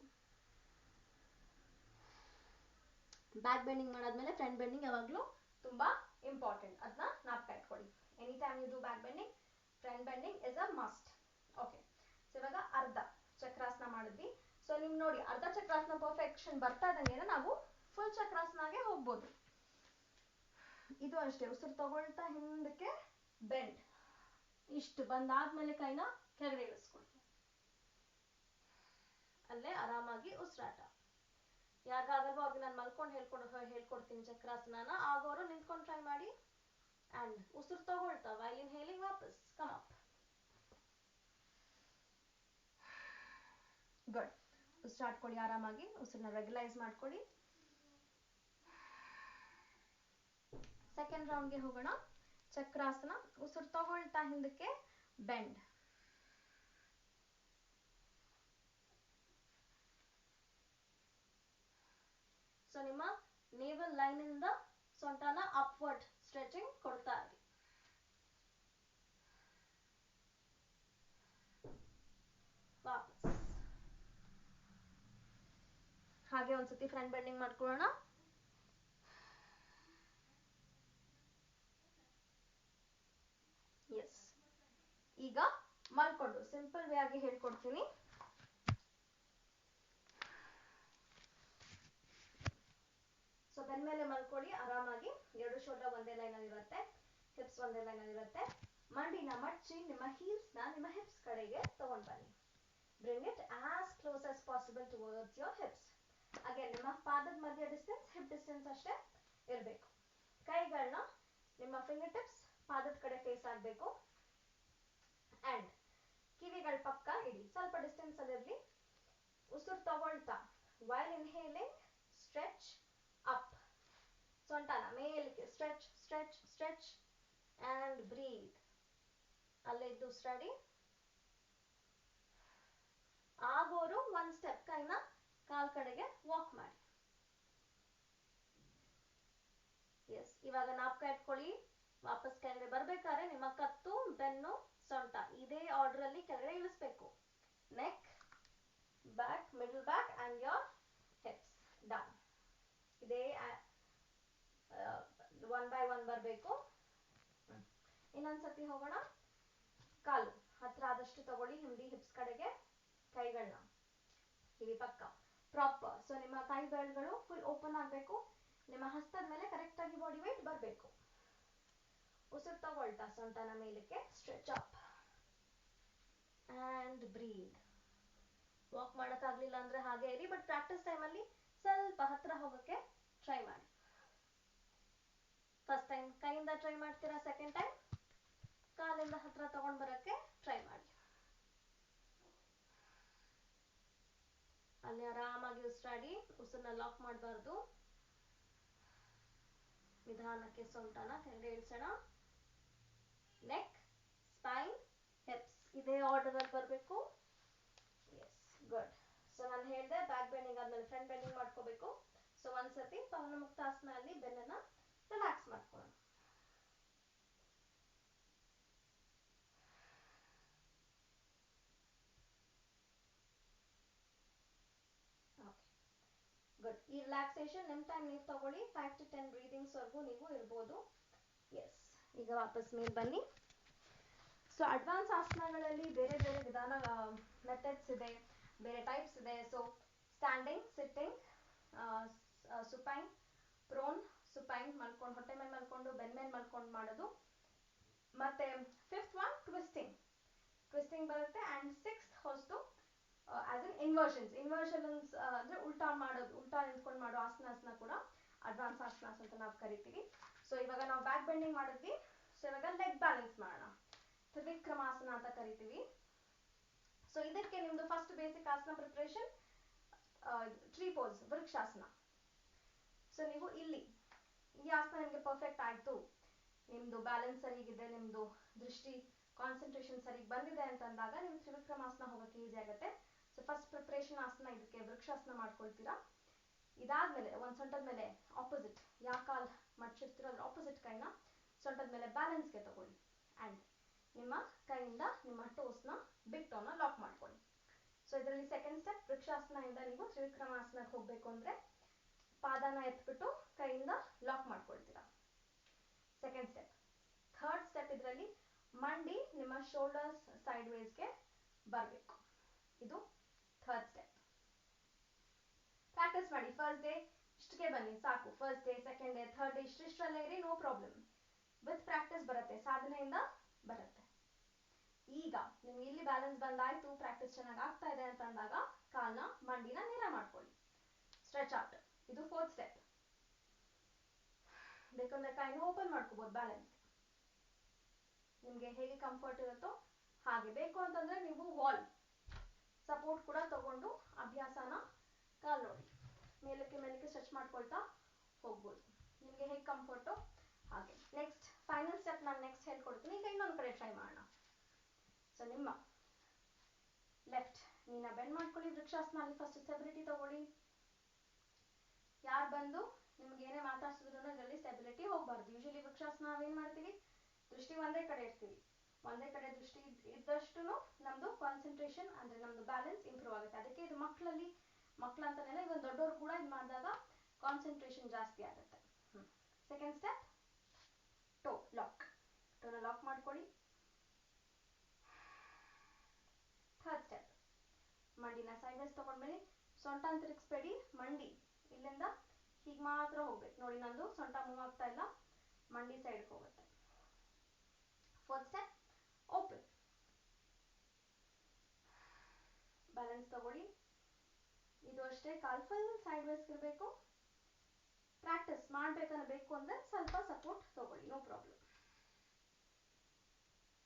ಬ್ಯಾಕ್ ಬೆಂಡಿಂಗ್ ಮಾಡಾದ್ಮೇಲೆ ಫ್ರಂಟ್ ಬೆಂಡಿಂಗ್ ಯಾವಾಗಲೂ ತುಂಬಾ ಇಂಪಾರ್ಟೆಂಟ್, ಅದನ್ನ ಜ್ಞಾಪಕ ಇಟ್ಕೊಳ್ಳಿ. Any time you do back bending, front bending is a must. Okay, so ಇವಾಗ ಅರ್ಧ ಚಕ್ರಾಸನ ಮಾಡಿದ್ವಿ. ಸೊ ನಿಮ್ಗೆ ನೋಡಿ ಅರ್ಧ ಚಕ್ರಾಸನ ಪರ್ಫೆಕ್ಷನ್ ಬರ್ತಾ ಇದ್ದಂಗೆ ನಾವು ಫುಲ್ ಚಕ್ರಾಸನಾಗೆ ಹೋಗ್ಬೋದು. ಇದು ಅಷ್ಟೇ, ಉಸಿರು ತಗೊಳ್ತಾ ಹಿಂದಕ್ಕೆ ಬೆಂಡ್, ಇಷ್ಟು ಬಂದಾದ್ಮೇಲೆ ಕೈನ ಕೆಳಗಡೆ ಇಳಿಸ್ಕೊಳ್ಳಿ. ಅಲ್ಲೇ ಆರಾಮಾಗಿ ಉಸಿರಾಟ. ಯಾರಿಗಾಗಲ್ವೋ ಅವ್ರಿಗೆ ನಾನು ಮಲ್ಕೊಂಡು ಹೇಳ್ಕೊಡ್ತೀನಿ ಚಕ್ರಾಸನ. ಆಗೋರು ನಿಂತ್ಕೊಂಡು ಟ್ರೈ ಮಾಡಿ. ಆ್ಯಂಡ್ ಉಸಿರು ತಗೊಳ್ತಾ ವೈಲ್ ಇನ್ಹೇಲಿಂಗ್ ವಾಪಸ್ ಕಮ್ ಅಪ್. ಗುಡ್. ಉಸಿರಾಡ್ಕೊಳ್ಳಿ ಆರಾಮಾಗಿ, ಉಸಿರನ್ನ ರೆಗ್ಯುಲೈಸ್ ಮಾಡ್ಕೊಳ್ಳಿ. ಸೆಕೆಂಡ್ ರೌಂಡ್ಗೆ ಹೋಗೋಣ. ಚಕ್ರಾಸನ, ಉಸಿರು ತಗೊಳ್ತಾ ಹಿಂದಕ್ಕೆ ಬೆಂಡ್. ಸೊ ನಿಮ್ಮ ನೇವಲ್ ಲೈನ್ ಇಂದ ಸೊಂಟನ ಅಪ್ವರ್ಡ್ ಸ್ಟ್ರೆಚಿಂಗ್ ಕೊಡ್ತಾ ಇರಿ. ವಾಪಸ್ ಹಾಗೆ ಒಂದ್ಸತಿ ಫ್ರಂಟ್ ಬೆಂಡಿಂಗ್ ಮಾಡ್ಕೊಳ್ಳೋಣ. ಎಸ್, ಈಗ ಮಲ್ಕೊಂಡು ಸಿಂಪಲ್ ವೇ ಆಗಿ ಹೇಳ್ಕೊಡ್ತೀನಿ. ಸೊ ಬೆನ್ ಮೇಲೆ ಮಲ್ಕೊಳ್ಳಿ ಆರಾಮಾಗಿ. 2 ಶೋಲ್ಡರ್ ಒಂದೇ ಲೈನ್ ಅಲ್ಲಿ ಇರುತ್ತೆ, ಹಿಪ್ಸ್ ಒಂದೇ ಲೈನ್ ಅಲ್ಲಿ ಇರುತ್ತೆ. ಮಂಡಿನ ಮಡ್ಚಿ ನಿಮ್ಮ ಹೀಲ್ಸ್ ನ ನಿಮ್ಮ ಹಿಪ್ಸ್ ಕಡೆಗೆ ತಗೊಂಡ್ ಬನ್ನಿ. Bring it as close as possible towards your hips. Again ನಿಮ್ಮ ಪಾದದ ಮಧ್ಯ ಡಿಸ್ಟೆನ್ಸ್ ಹಿಪ್ ಡಿಸ್ಟೆನ್ಸ್ ಅಷ್ಟೇ ಇರಬೇಕು. ಕೈಗಳನ್ನ ನಿಮ್ಮ ಫಿಂಗರ್ ಟಿಪ್ಸ್ ಪಾದದ ಕಡೆ ಫೇಸ್ ಆಗಬೇಕು. ಅಂಡ್ ಕಿವಿಗಳ ಪಕ್ಕ ಇಡಿ, ಸ್ವಲ್ಪ ಡಿಸ್ಟೆನ್ಸ್ ಅಲ್ಲಿ ಇರಲಿ. ಉಸಿರು ತಗೊಳ್ತಾ ವೈಲ್ ಇನ್ಹೇಲಿಂಗ್ ಸ್ಟ್ರೆಚ್ ಅಪ್. ಸೊಂಟನ ಮೇಲಕ್ಕೆ stretch stretch stretch and breathe. ಅಲ್ಲೇ ಇದ್ದು ಉಸಿರಾಡಿ. ಆಗೋರು 1 ಸ್ಟೆಪ್ ಕೈನ ಕಾಲ್ ಕಡೆಗೆ ವಾಕ್ ಮಾಡಿ. ಎಸ್, ಇವಾಗ ಜ್ಞಾಪಕ ಇಟ್ಕೊಳ್ಳಿ, ವಾಪಸ್ ಕೆಳಗಡೆ ಬರ್ಬೇಕಾದ್ರೆ ನಿಮ್ಮ ಕತ್ತು, ಬೆನ್ನು, ಸೊಂಟ ಇದೇ ಆರ್ಡರ್ ಅಲ್ಲಿ ಕೆಳಗಡೆ ಇಳಿಸ್ಬೇಕು. Neck, back, middle back and your hips down. ಇದೇ 1 by 1 ಬರಬೇಕು. ಇನ್ನೊಂದ್ಸತಿ ಹೋಗೋಣ. ಕಾಲು ಹತ್ರ ಆದಷ್ಟು ತಗೊಳ್ಳಿ ಹಿಂದಿ ಹಿಪ್ಸ್ ಕಡೆಗೆ. ಕೈಗಳನ್ನ ಕಿವಿ ಪಕ್ಕ ಪ್ರಾಪರ್. ಸೊ ನಿಮ್ಮ ಕೈ ಬೆರಳುಗಳು ಫುಲ್ ಓಪನ್ ಆಗಬೇಕು. ನಿಮ್ಮ ಹಸ್ತದ ಮೇಲೆ ಕರೆಕ್ಟ್ ಆಗಿ ಬಾಡಿ ವೇಟ್ ಬರಬೇಕು. ಉಸಿರು ತಗೊಳ್ತಾ ಸೊಂಟನ ಮೇಲಕ್ಕೆ stretch up and breathe. Walk ಮಾಡೋಕ್ಕಾಗಲಿಲ್ಲ ಅಂದ್ರೆ ಹಾಗೆ ಇರಿ, ಬಟ್ ಪ್ರಾಕ್ಟೀಸ್ ಟೈಮಲ್ಲಿ ಸ್ವಲ್ಪ ಹತ್ರ ಹೋಗೋಕ್ಕೆ ಟ್ರೈ ಮಾಡಿ. ಫಸ್ಟ್ ಟೈಮ್ ಕೈಯಿಂದ ಟ್ರೈ ಮಾಡ್ತೀರಾ, ಸೆಕೆಂಡ್ ಟೈಮ್ ಕಾಲಿಂದ ಹತ್ರ ತಗೊಂಡ್ ಬರೋಕ್ಕೆ ಟ್ರೈ ಮಾಡಿ. ಅಲ್ಲಿ ಆರಾಮಾಗಿ ಉಸಿರಾಡಿ. ಉಸಿರನ್ನ ಲಾಕ್ ಮಾಡಬಾರ್ದು. ನಿಧಾನಕ್ಕೆ ಸೊಂಟನ ಕೆಳಗಡೆ ಇಳಿಸೋಣ. ನೆಕ್, ಸ್ಪೈನ್, ಹಿಪ್ಸ್ ಇದೇ ಆರ್ಡರ್ ಅಲ್ಲಿ ಬರಬೇಕು. Yes, good. ಸೊ ನಾನು ಹೇಳಿದೆ ಬ್ಯಾಕ್ ಬೆಂಡಿಂಗ್ ಆದ್ಮೇಲೆ ಫ್ರಂಟ್ ಬೆಂಡಿಂಗ್ ಮಾಡ್ಕೋಬೇಕು. ಸೊ ಒಂದ್ಸತಿ ಪವನ ಮುಕ್ತಾಸನ ಅಲ್ಲಿ ಬೆನ್ನನ್ನ ರಿಲ್ಯಾಕ್ಸ್ ಮಾಡ್ಕೊಳ್ಳೋಣ. ಗುಡ್. ಈ ರಿಲ್ಯಾಕ್ಸೇಷನ್ ನಿಮ್ಮ ಟೈಮ್ ನೀವು ತಗೊಳ್ಳಿ. 5 to 10 ಬ್ರೀದಿಂಗ್ಸ್ ವರೆಗೂ ನೀವು ಇರ್ಬೋದು. ಎಸ್, ಈಗ ವಾಪಸ್ ಮೇಲೆ ಬನ್ನಿ. ಸೊ ಅಡ್ವಾನ್ಸ್ ಆಸನಗಳಲ್ಲಿ ಬೇರೆ ಬೇರೆ ವಿಧಾನ ಮೆಥಡ್ಸ್ ಇದೆ, ಬೇರೆ ಟೈಪ್ಸ್ ಇದೆ. So standing, sitting, supine, prone, supine ಮಲ್ಕೊಂಡು ಹೊಟ್ಟೆ ಮೇಲೆ ಮಲ್ಕೊಂಡು ಬೆನ್ನ ಮೇಲೆ ಮಲ್ಕೊಂಡು ಮಾಡೋದು. ಮತ್ತೆ 5th ಒನ್ ಟ್ವಿಸ್ಟಿಂಗ್. ಟ್ವಿಸ್ಟಿಂಗ್ ಬರುತ್ತೆ. ಅಂಡ್ 6th ಹೊಸ್ತು ಆಸ್ ಇನ್ ಇನ್ವರ್ಷನ್ಸ್ ಅಂದ್ರೆ ಉಲ್ಟಾ ಮಾಡೋದು, ಉಲ್ಟಾ ನಿಂತ್ಕೊಂಡು ಮಾಡೋ ಆಸನಾಸ್ನ ಕೂಡ ಅಡ್ವಾನ್ಸ್ ಆಸನಾಸ್ ಅಂತ ನಾವು ಕರಿತೀವಿ. ಸೊ ಇವಾಗ ನಾವು ಬ್ಯಾಕ್ ಬೆಂಡಿಂಗ್ ಮಾಡಿದ್ವಿ. ಸೊ ಇವಾಗ ಲೆಗ್ ಬ್ಯಾಲೆನ್ಸ್ ಮಾಡೋಣ. ತ್ರಿವಿಕ್ರಮಾಸನ ಅಂತ ಕರಿತೀವಿ. ಸೊ ಇದಕ್ಕೆ ನಿಮ್ದು ಫಸ್ಟ್ ಬೇಸಿಕ್ ಆಸನ preparation tree pose, Vrikshasana. So ನೀವು ಇಲ್ಲಿ ಈ ಆಸನ ನಿಮಗೆ ಪರ್ಫೆಕ್ಟ್ ಆಯ್ತು, ನಿಮ್ಮದು ಬ್ಯಾಲೆನ್ಸ್ ಸರಿಗಿದೆ, ನಿಮ್ಮದು ದೃಷ್ಟಿ ಕಾನ್ಸಂಟ್ರೇಷನ್ ಸರಿಗೆ ಬಂದಿದೆ ಅಂತಂದಾಗ ನೀವು ತ್ರಿವಿಕ್ರಮಾಸನ ಹೋಗೋಕ್ಕೆ ಈಸಿ ಆಗುತ್ತೆ. ಸೊ ಫಸ್ಟ್ ಪ್ರಿಪ್ರೇಷನ್ ಆಸನ ಇದಕ್ಕೆ ವೃಕ್ಷಾಸನ ಮಾಡ್ಕೊಳ್ತೀರಾ. ಇದಾದ್ಮೇಲೆ ಒಂದು ಸೊಂಟದ ಮೇಲೆ ಆಪೋಸಿಟ್ ಯಾವ ಕಾಲ್ ಮಡ್ಚಿರ್ತೀರೋ ಅದ್ರ ಆಪೋಸಿಟ್ ಕೈನ ಸೊಂಟದ ಮೇಲೆ ಬ್ಯಾಲೆನ್ಸ್ಗೆ ತಗೊಳ್ಳಿ ಆ್ಯಂಡ್ ನಿಮ್ಮ ಕೈಯಿಂದ ನಿಮ್ಮ ಟೋಸ್ನ ಬಿಗ್ ಟೋನ ಲಾಕ್ ಮಾಡ್ಕೊಳ್ಳಿ. ಸೊ ಇದರಲ್ಲಿ ಸೆಕೆಂಡ್ ಸ್ಟೆಪ್ ವೃಕ್ಷಾಸನದಿಂದ ನೀವು ತ್ರಿವಿಕ್ರಮಾಸನಕ್ಕೆ ಹೋಗಬೇಕು ಅಂದರೆ ಪಾದನ ಎತ್ಬಿಟ್ಟು ಕೈಯಿಂದ ಲಾಕ್ ಮಾಡ್ಕೊಳ್ತೀರಾ. Second step. ಥರ್ಡ್ ಸ್ಟೆಪ್ ಇದರಲ್ಲಿ ಮಂಡಿ ನಿಮ್ಮ ಶೋಲ್ಡರ್ಸ್ ಸೈಡ್ ವೇಸ್ಗೆ ಬರಬೇಕು. ಇದು ಥರ್ಡ್ ಸ್ಟೆಪ್. ಪ್ರಾಕ್ಟೀಸ್ ಮಾಡಿ. ಫಸ್ಟ್ ಡೇ ಇಷ್ಟಕ್ಕೆ ಬನ್ನಿ ಸಾಕು. First day, second day, third day ಇಷ್ಟರಲ್ಲೇ ಇರಿ, ನೋ ಪ್ರಾಬ್ಲಮ್. ವಿತ್ ಪ್ರಾಕ್ಟೀಸ್ ಬರುತ್ತೆ, ಸಾಧನೆಯಿಂದ ಬರುತ್ತೆ. ಈಗ ನಿಮ್ಗೆ ಇಲ್ಲಿ ಬ್ಯಾಲೆನ್ಸ್ ಬಂದಾಯ್ತು, ಪ್ರಾಕ್ಟೀಸ್ ಚೆನ್ನಾಗಿ ಆಗ್ತಾ ಇದೆ ಅಂತ ಅಂದಾಗ ಕಾಲ್ನ ಮಂಡಿನ ನೇರ ಮಾಡ್ಕೊಳ್ಳಿ. Stretch out. ಇದು ಫೋರ್ತ್ ಸ್ಟೆಪ್. ಬೇಕಂದ್ರೆ ಕೈನ ಓಪನ್ ಮಾಡ್ಕೋಬಹುದು ಬ್ಯಾಲೆನ್ಸ್. ನಿಮ್ಗೆ ಹೇಗೆ ಕಂಫರ್ಟ್ ಇರುತ್ತೋ ಹಾಗೆ. ಬೇಕು ಅಂತಂದ್ರೆ ನೀವು ವಾಲ್ ಸಪೋರ್ಟ್ ಕೂಡ ತಗೊಂಡು ಅಭ್ಯಾಸನ ಕಾಲ್ ನೋಡಿ ಮೇಲಕ್ಕೆ ಮೇಲಕ್ಕೆ ಸ್ಟ್ರೆಚ್ ಮಾಡ್ಕೊಳ್ತಾ ಹೋಗ್ಬೋದು. ನಿಮ್ಗೆ ಹೇಗೆ ಕಂಫರ್ಟು ಹಾಗೆ. ನೆಕ್ಸ್ಟ್ ಫೈನಲ್ ಸ್ಟೆಪ್ ನಾನು ನೆಕ್ಸ್ಟ್ ಹೇಳ್ಕೊಡ್ತೀನಿ. ಈಗ ಇನ್ನೊಂದು ಕಡೆ ಟ್ರೈ ಮಾಡೋಣ. ಸೊ ನಿಮ್ಮ ಲೆಫ್ಟ್ ನೀನ ಬೆಂಡ್ ಮಾಡ್ಕೊಳ್ಳಿ. ವೃಕ್ಷಾಸನಲ್ಲಿ ಫಸ್ಟ್ ಸ್ಟೆಬಿಲಿಟಿ ತಗೊಳ್ಳಿ. ಯಾರು ಬಂದು ನಿಮ್ಗೆ ಏನೇ ಮಾತಾಡ್ಸಿದ್ರು ಇದರಲ್ಲಿ ಸ್ಟೆಬಿಲಿಟಿ ಹೋಗಬಾರ್ದು. ಯೂಶಲಿ ವೃಕ್ಷಾಸನ ನಾವೇನ್ ಮಾಡ್ತೀವಿ, ದೃಷ್ಟಿ ಒಂದೇ ಕಡೆ ಇರ್ತೀವಿ. ಒಂದೇ ಕಡೆ ದೃಷ್ಟಿ ಇದ್ದಷ್ಟು ನಮ್ದು ಕಾನ್ಸಂಟ್ರೇಷನ್ ಅಂದ್ರೆ ನಮ್ದು ಬ್ಯಾಲೆನ್ಸ್ ಇಂಪ್ರೂವ್ ಆಗುತ್ತೆ. ಅದಕ್ಕೆ ಇದು ಮಕ್ಕಳಂತಾನೆಲ್ಲ ಇವನ್ ದೊಡ್ಡವರು ಕೂಡ ಇದು ಮಾಡಿದಾಗ ಕಾನ್ಸಂಟ್ರೇಷನ್ ಜಾಸ್ತಿ ಆಗುತ್ತೆ. ಸೆಕೆಂಡ್ ಸ್ಟೆಪ್ ಟೋ ಲಾಕ್. ಟೋನ ಲಾಕ್ ಮಾಡ್ಕೊಳ್ಳಿ. ಥರ್ಡ್ ಸ್ಟೆಪ್ ಮಂಡಿನ ಸೈಡ್ ವೇಸ್ ತಗೊಂಡ್ಮೇಲೆ ಸೊಂಟ ತಿರುಗಿಸ್ಬೇಡಿ. ಮಂಡಿ ಇಲ್ಲಿಂದ ಹೀಗೆ ಮಾತ್ರ ಹೋಗ್ಬೇಕು. ನೋಡಿ ನಂದು ಸೊಂಟ ಮೂವ್ ಆಗ್ತಾ ಇಲ್ಲ, ಮಂಡಿ ಸೈಡ್ಗೆ ಹೋಗುತ್ತೆ. Fourth step open. ಬ್ಯಾಲೆನ್ಸ್ ತಗೊಳ್ಳಿ. ಇದು ಅಷ್ಟೇ, ಕಾಲ್ ಫುಲ್ ಸೈಡ್ ವೇಸ್ ಇರಬೇಕು. ಪ್ರಾಕ್ಟೀಸ್ ಮಾಡ್ಬೇಕನ್ನಬೇಕು ಅಂದ್ರೆ ಸ್ವಲ್ಪ ಸಪೋರ್ಟ್ ತಗೊಳ್ಳಿ, ನೋ ಪ್ರಾಬ್ಲಮ್.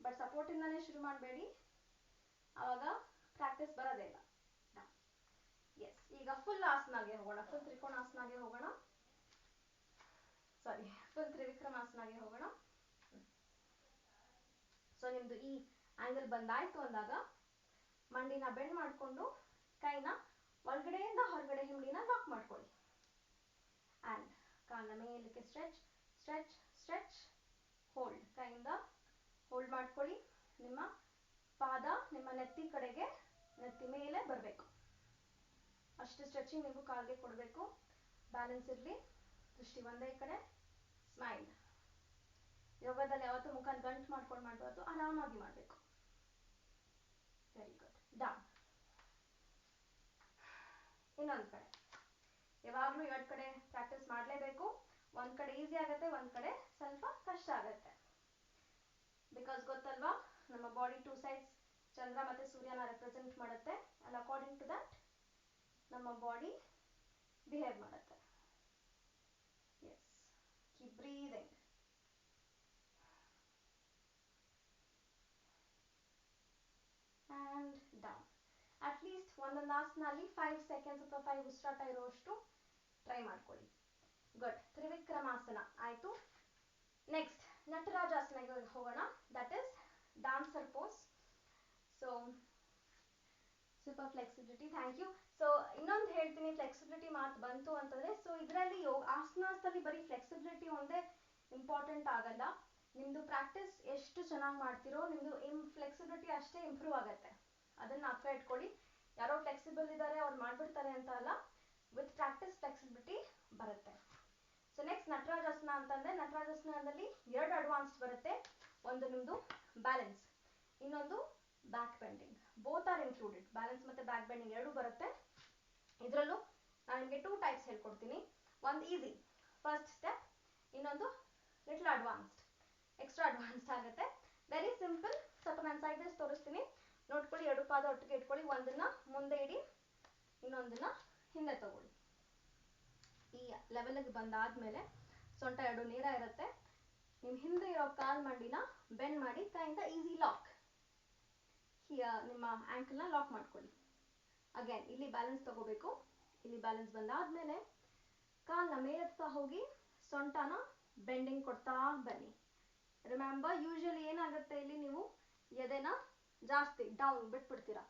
ಬಟ್ ಸಪೋರ್ಟ್ ಇಂದಾನೇ ಶುರು ಮಾಡಬೇಡಿ, ಆವಾಗ ಪ್ರಾಕ್ಟೀಸ್ ಬರೋದೇ ಇಲ್ಲ. ಎಸ್, ಈಗ ಫುಲ್ ಆಸನಾಗೆ ಹೋಗೋಣ. ಫುಲ್ ತ್ರಿಕೋಣಾಸನಾಗೆ ಹೋಗೋಣ. ಸಾರಿ, ಫುಲ್ ತ್ರಿವಿಕ್ರಮಾಸನಾಗೆ ಹೋಗೋಣ. ಸೊ ನಿಮ್ದು ಈ ಆಂಗಲ್ ಬಂದಾಯ್ತು ಅಂದಾಗ ಮಂಡಿನ ಬೆಂಡ್ ಮಾಡಿಕೊಂಡು ಕೈನ ಒಳಗಡೆಯಿಂದ ಹೊರಗಡೆ ಹಿಂಬಡಿನ ಲಾಕ್ ಮಾಡ್ಕೊಳ್ಳಿ. ಆ್ಯಂಡ್ ಕಾಲ್ನ ಮೇಲಕ್ಕೆ ಸ್ಟ್ರೆಚ್ ಸ್ಟ್ರೆಚ್ ಸ್ಟ್ರೆಚ್ ಹೋಲ್ಡ್. ಕೈಯಿಂದ ಹೋಲ್ಡ್ ಮಾಡ್ಕೊಳ್ಳಿ. ನಿಮ್ಮ ಪಾದ ನಿಮ್ಮ ನೆತ್ತಿ ಕಡೆಗೆ, ನೆತ್ತಿ ಮೇಲೆ ಬರಬೇಕು. ಅಷ್ಟು ಸ್ಟ್ರೆಚಿಂಗ್ ನೀವು ಕಾಲ್ಗೆ ಕೊಡಬೇಕು. ಬ್ಯಾಲೆನ್ಸ್ ಇರಲಿ. ದೃಷ್ಟಿ ಒಂದೇ ಕಡೆ. ಸ್ಮೈಲ್. ಯೋಗದಲ್ಲಿ ಯಾವತ್ತೂ ಮುಖ ಗಂಟು ಮಾಡ್ಕೊಂಡು ಮಾಡಬಾರ್ದು, ಆರಾಮಾಗಿ ಮಾಡಬೇಕು. Very good. ಡೌನ್. ಇನ್ನೊಂದು ಕಡೆ. ಯಾವಾಗಲೂ ಎರಡು ಕಡೆ ಪ್ರಾಕ್ಟೀಸ್ ಮಾಡಲೇಬೇಕು. ಒಂದು ಕಡೆ ಈಸಿ ಆಗುತ್ತೆ, ಒಂದು ಕಡೆ ಸ್ವಲ್ಪ ಕಷ್ಟ ಆಗುತ್ತೆ. ಬಿಕಾಸ್ ಗೊತ್ತಲ್ವಾ, ನಮ್ಮ ಬಾಡಿ ಟೂ ಸೈಡ್ಸ್ ಚಂದ್ರ ಮತ್ತು ಸೂರ್ಯನ ರೆಪ್ರೆಸೆಂಟ್ ಮಾಡುತ್ತೆ. ಅಂಡ್ ಅಕಾರ್ಡಿಂಗ್ ಟು ದಟ್ ನಮ್ಮ ಬಾಡಿ ಬಿಹೇವ್ ಮಾಡುತ್ತೆ. Yes, keep breathing. And down. At least ಒಂದೊಂದು ಆಸನಲ್ಲಿ 5 ಸೆಕೆಂಡ್ಸ್ ಅಥವಾ 5 ಉಸಿರಾಟ ಇರುವಷ್ಟು ಟ್ರೈ ಮಾಡ್ಕೊಳ್ಳಿ. ಗುಡ್. ತ್ರಿವಿಕ್ರಮಾಸನ ಆಯಿತು. ನೆಕ್ಸ್ಟ್ ನಟರಾಜಾಸನಗೆ ಹೋಗೋಣ. That is dancer pose. So super flexibility. Thank you. So ಇನ್ನೊಂದು ಹೇಳ್ತೀನಿ, ಫ್ಲೆಕ್ಸಿಬಿಲಿಟಿ ಮಾತು ಬಂತು ಅಂತಂದರೆ, ಸೊ ಇದರಲ್ಲಿ ಆಸನಾಸದಲ್ಲಿ ಬರೀ ಫ್ಲೆಕ್ಸಿಬಿಲಿಟಿ ಒಂದೇ ಇಂಪಾರ್ಟೆಂಟ್ ಆಗಲ್ಲ. ನಿಮ್ಮದು ಪ್ರಾಕ್ಟೀಸ್ ಎಷ್ಟು ಚೆನ್ನಾಗಿ ಮಾಡ್ತಿರೋ ನಿಮ್ಮದು ಫ್ಲೆಕ್ಸಿಬಿಲಿಟಿ ಅಷ್ಟೇ ಇಂಪ್ರೂವ್ ಆಗುತ್ತೆ. ಅದನ್ನು ಅರ್ಥ ಇಟ್ಕೊಳ್ಳಿ. ಯಾರೋ ಫ್ಲೆಕ್ಸಿಬಲ್ ಇದ್ದಾರೆ ಅವ್ರು ಮಾಡಿಬಿಡ್ತಾರೆ ಅಂತ ಅಲ್ಲ, ವಿತ್ ಪ್ರಾಕ್ಟೀಸ್ ಫ್ಲೆಕ್ಸಿಬಿಲಿಟಿ ಬರುತ್ತೆ. ಸೊ ನೆಕ್ಸ್ಟ್ ನಟರಾಜಾಸನ ಅಂತಂದರೆ, ನಟರಾಜಾಸನದಲ್ಲಿ 2 ಅಡ್ವಾನ್ಸ್ಡ್ ಬರುತ್ತೆ. ಒಂದು ನಿಮ್ಮದು ಬ್ಯಾಲೆನ್ಸ್, ಇನ್ನೊಂದು back bending. Both are included. Balance ಮತ್ತು ಬ್ಯಾಕ್ ಬೆಂಡಿಂಗ್ ಎರಡೂ ಬರುತ್ತೆ. ಇದರಲ್ಲೂ ನಾನು ನಿಮಗೆ 2 ಟೈಪ್ಸ್ ಹೇಳ್ಕೊಡ್ತೀನಿ. ಒಂದು ಈಸಿ ಫಸ್ಟ್ ಸ್ಟೆಪ್, ಇನ್ನೊಂದು ಲಿಟ್ಲ್ ಅಡ್ವಾನ್ಸ್ಡ್, ಎಕ್ಸ್ಟ್ರಾ ಅಡ್ವಾನ್ಸ್ಡ್ ಆಗುತ್ತೆ. Very simple. ಸ್ವಲ್ಪ ನಾನು ಸೈಡ್ ವೇಸ್ ತೋರಿಸ್ತೀನಿ, ನೋಡ್ಕೊಳ್ಳಿ. 2 ಪಾದ ಒಟ್ಟಿಗೆ ಇಟ್ಕೊಳ್ಳಿ. ಒಂದನ್ನು ಮುಂದೆ ಇಡಿ, ಇನ್ನೊಂದನ್ನು ಹಿಂದೆ ತಗೊಳ್ಳಿ. ಈ ಲೆವೆಲ್ಗೆ ಬಂದಾದ್ಮೇಲೆ ಸೊಂಟ 2 ನೇರ ಇರುತ್ತೆ. ನೀವು ಹಿಂದೆ ಇರೋ ಕಾಲ್ ಮಂಡಿನ ಬೆಂಡ್ ಮಾಡಿ ಕೈಯಿಂದ ಈಸಿ ಲಾಕ್. ನಿಮ್ಮ ಆಂಕಲ್ನ ಲಾಕ್ ಮಾಡ್ಕೊಳ್ಳಿ. ಅಗೇನ್ ಇಲ್ಲಿ ಬ್ಯಾಲೆನ್ಸ್ ತಗೋಬೇಕು. ಇಲ್ಲಿ ಬ್ಯಾಲೆನ್ಸ್ ಬಂದಾದ್ಮೇಲೆ ಕಾಲ್ನ ಮೇಲೆತ್ತಾ ಹೋಗಿ ಸೊಂಟನ ಬೆಂಡಿಂಗ್ ಕೊಡ್ತಾ ಬನ್ನಿ. ರಿಮೆಂಬರ್ ಯೂಶಲಿ ಏನಾಗುತ್ತೆ ಇಲ್ಲಿ ನೀವು ಎದೆನ ಜಾಸ್ತಿ ಡೌನ್ ಬಿಟ್ಬಿಡ್ತೀರಾ.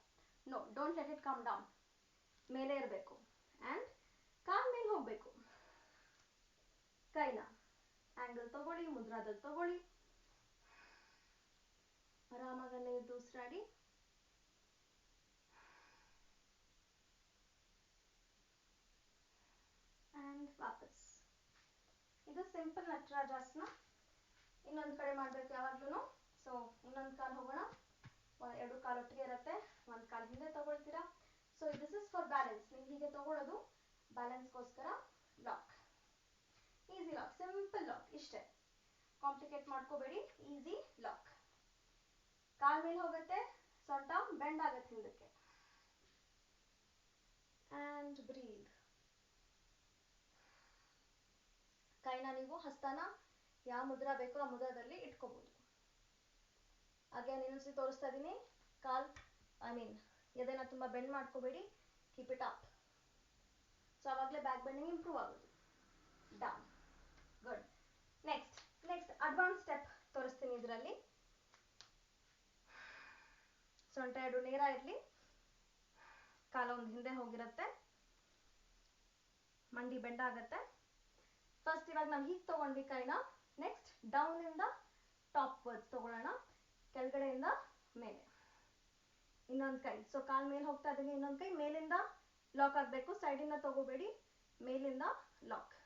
No, don't let it come down. ಮೇಲೆ ಇರಬೇಕು ಆ್ಯಂಡ್ ಕಾಲ್ ಮೇಲೆ ಹೋಗಬೇಕು. ಕೈನ ಆಂಗಲ್ ತಗೊಳ್ಳಿ, ಮುದ್ರಾದಲ್ಲಿ ತಗೊಳ್ಳಿ, ಆರಾಮಾಗಲ್ಲೇ ಇದ್ದು ಉಸಿರಾಡಿ. ಆ್ಯಂಡ್ ವಾಪಸ್. ಇದು ಸಿಂಪಲ್ ನಟರಾಜಾಸನ. ಇನ್ನೊಂದು ಕಡೆ ಮಾಡಬೇಕು ಯಾವಾಗ್ಲೂ. ಸೊ ಇನ್ನೊಂದು ಕಾಲು ಹೋಗೋಣ. ಎರಡು ಕಾಲು ಒಟ್ಟಿಗೆ ಇರುತ್ತೆ, ಒಂದು ಕಾಲು ಹಿಂದೆ ತಗೊಳ್ತೀರಾ. So this is for balance. ನೀವು ಹೀಗೆ ತಗೊಳ್ಳೋದು ಬ್ಯಾಲೆನ್ಸ್ಗೋಸ್ಕರ. Lock, easy lock, simple lock, ಇಷ್ಟೇ. ಕಾಂಪ್ಲಿಕೇಟ್ ಮಾಡ್ಕೋಬೇಡಿ, ಈಸಿ ಲಾಕ್. ಕಾಲ್ ಮೇಲೆ ಹೋಗುತ್ತೆ, ಸೊಂಟ ಬೆಂಡ್ ಆಗುತ್ತೆ ಹಿಂದಕ್ಕೆ. And breathe. ಕೈನ ನೀವು ಹಸ್ತಾನ ಯಾವ ಮುದ್ರಾ ಬೇಕೋ ಆ ಮುದ್ರಾದಲ್ಲಿ ಇಟ್ಕೋಬಹುದು. ಹಾಗೆ ಇನ್ನೊಂದ್ಸತಿ ತೋರಿಸ್ತಾ ಇದ್ದೀನಿ. ಕಾಲ್ ಎದೆನ ತುಂಬ ಬೆಂಡ್ ಮಾಡ್ಕೋಬೇಡಿ. Keep it up. ಸೊ ಆವಾಗಲೇ ಬ್ಯಾಕ್ ಬೆಂಡಿಂಗ್ ಇಂಪ್ರೂವ್ ಆಗೋದು. Down. Good. Next advance step ತೋರಿಸ್ತೀನಿ ಇದರಲ್ಲಿ. ಸೊಂಟ ಎರಡು ನೇರ ಇರಲಿ, ಕಾಲ ಒಂದು ಹಿಂದೆ ಹೋಗಿರುತ್ತೆ, ಮಂಡಿ ಬೆಂಡ ಆಗುತ್ತೆ. ಫಸ್ಟ್ ಇವಾಗ ನಾವು ಹೀಗೆ ತಗೊಂಡ್ವಿ ಕೈನ. ನೆಕ್ಸ್ಟ್ ಡೌನ್ ಇಂದ ಟಾಪ್ ವರ್ಡ್ಸ್ ತಗೊಳ್ಳೋಣ, ಕೆಳಗಡೆಯಿಂದ ಮೇಲೆ. ಇನ್ನೊಂದು ಕೈ. ಸೊ ಕಾಲ್ ಮೇಲೆ ಹೋಗ್ತಾ ಇದ್ದೀವಿ, ಇನ್ನೊಂದು ಕೈ ಮೇಲಿಂದ ಲಾಕ್ ಆಗಬೇಕು. ಸೈಡಿಂದ ತಗೋಬೇಡಿ, ಮೇಲಿಂದ ಲಾಕ್.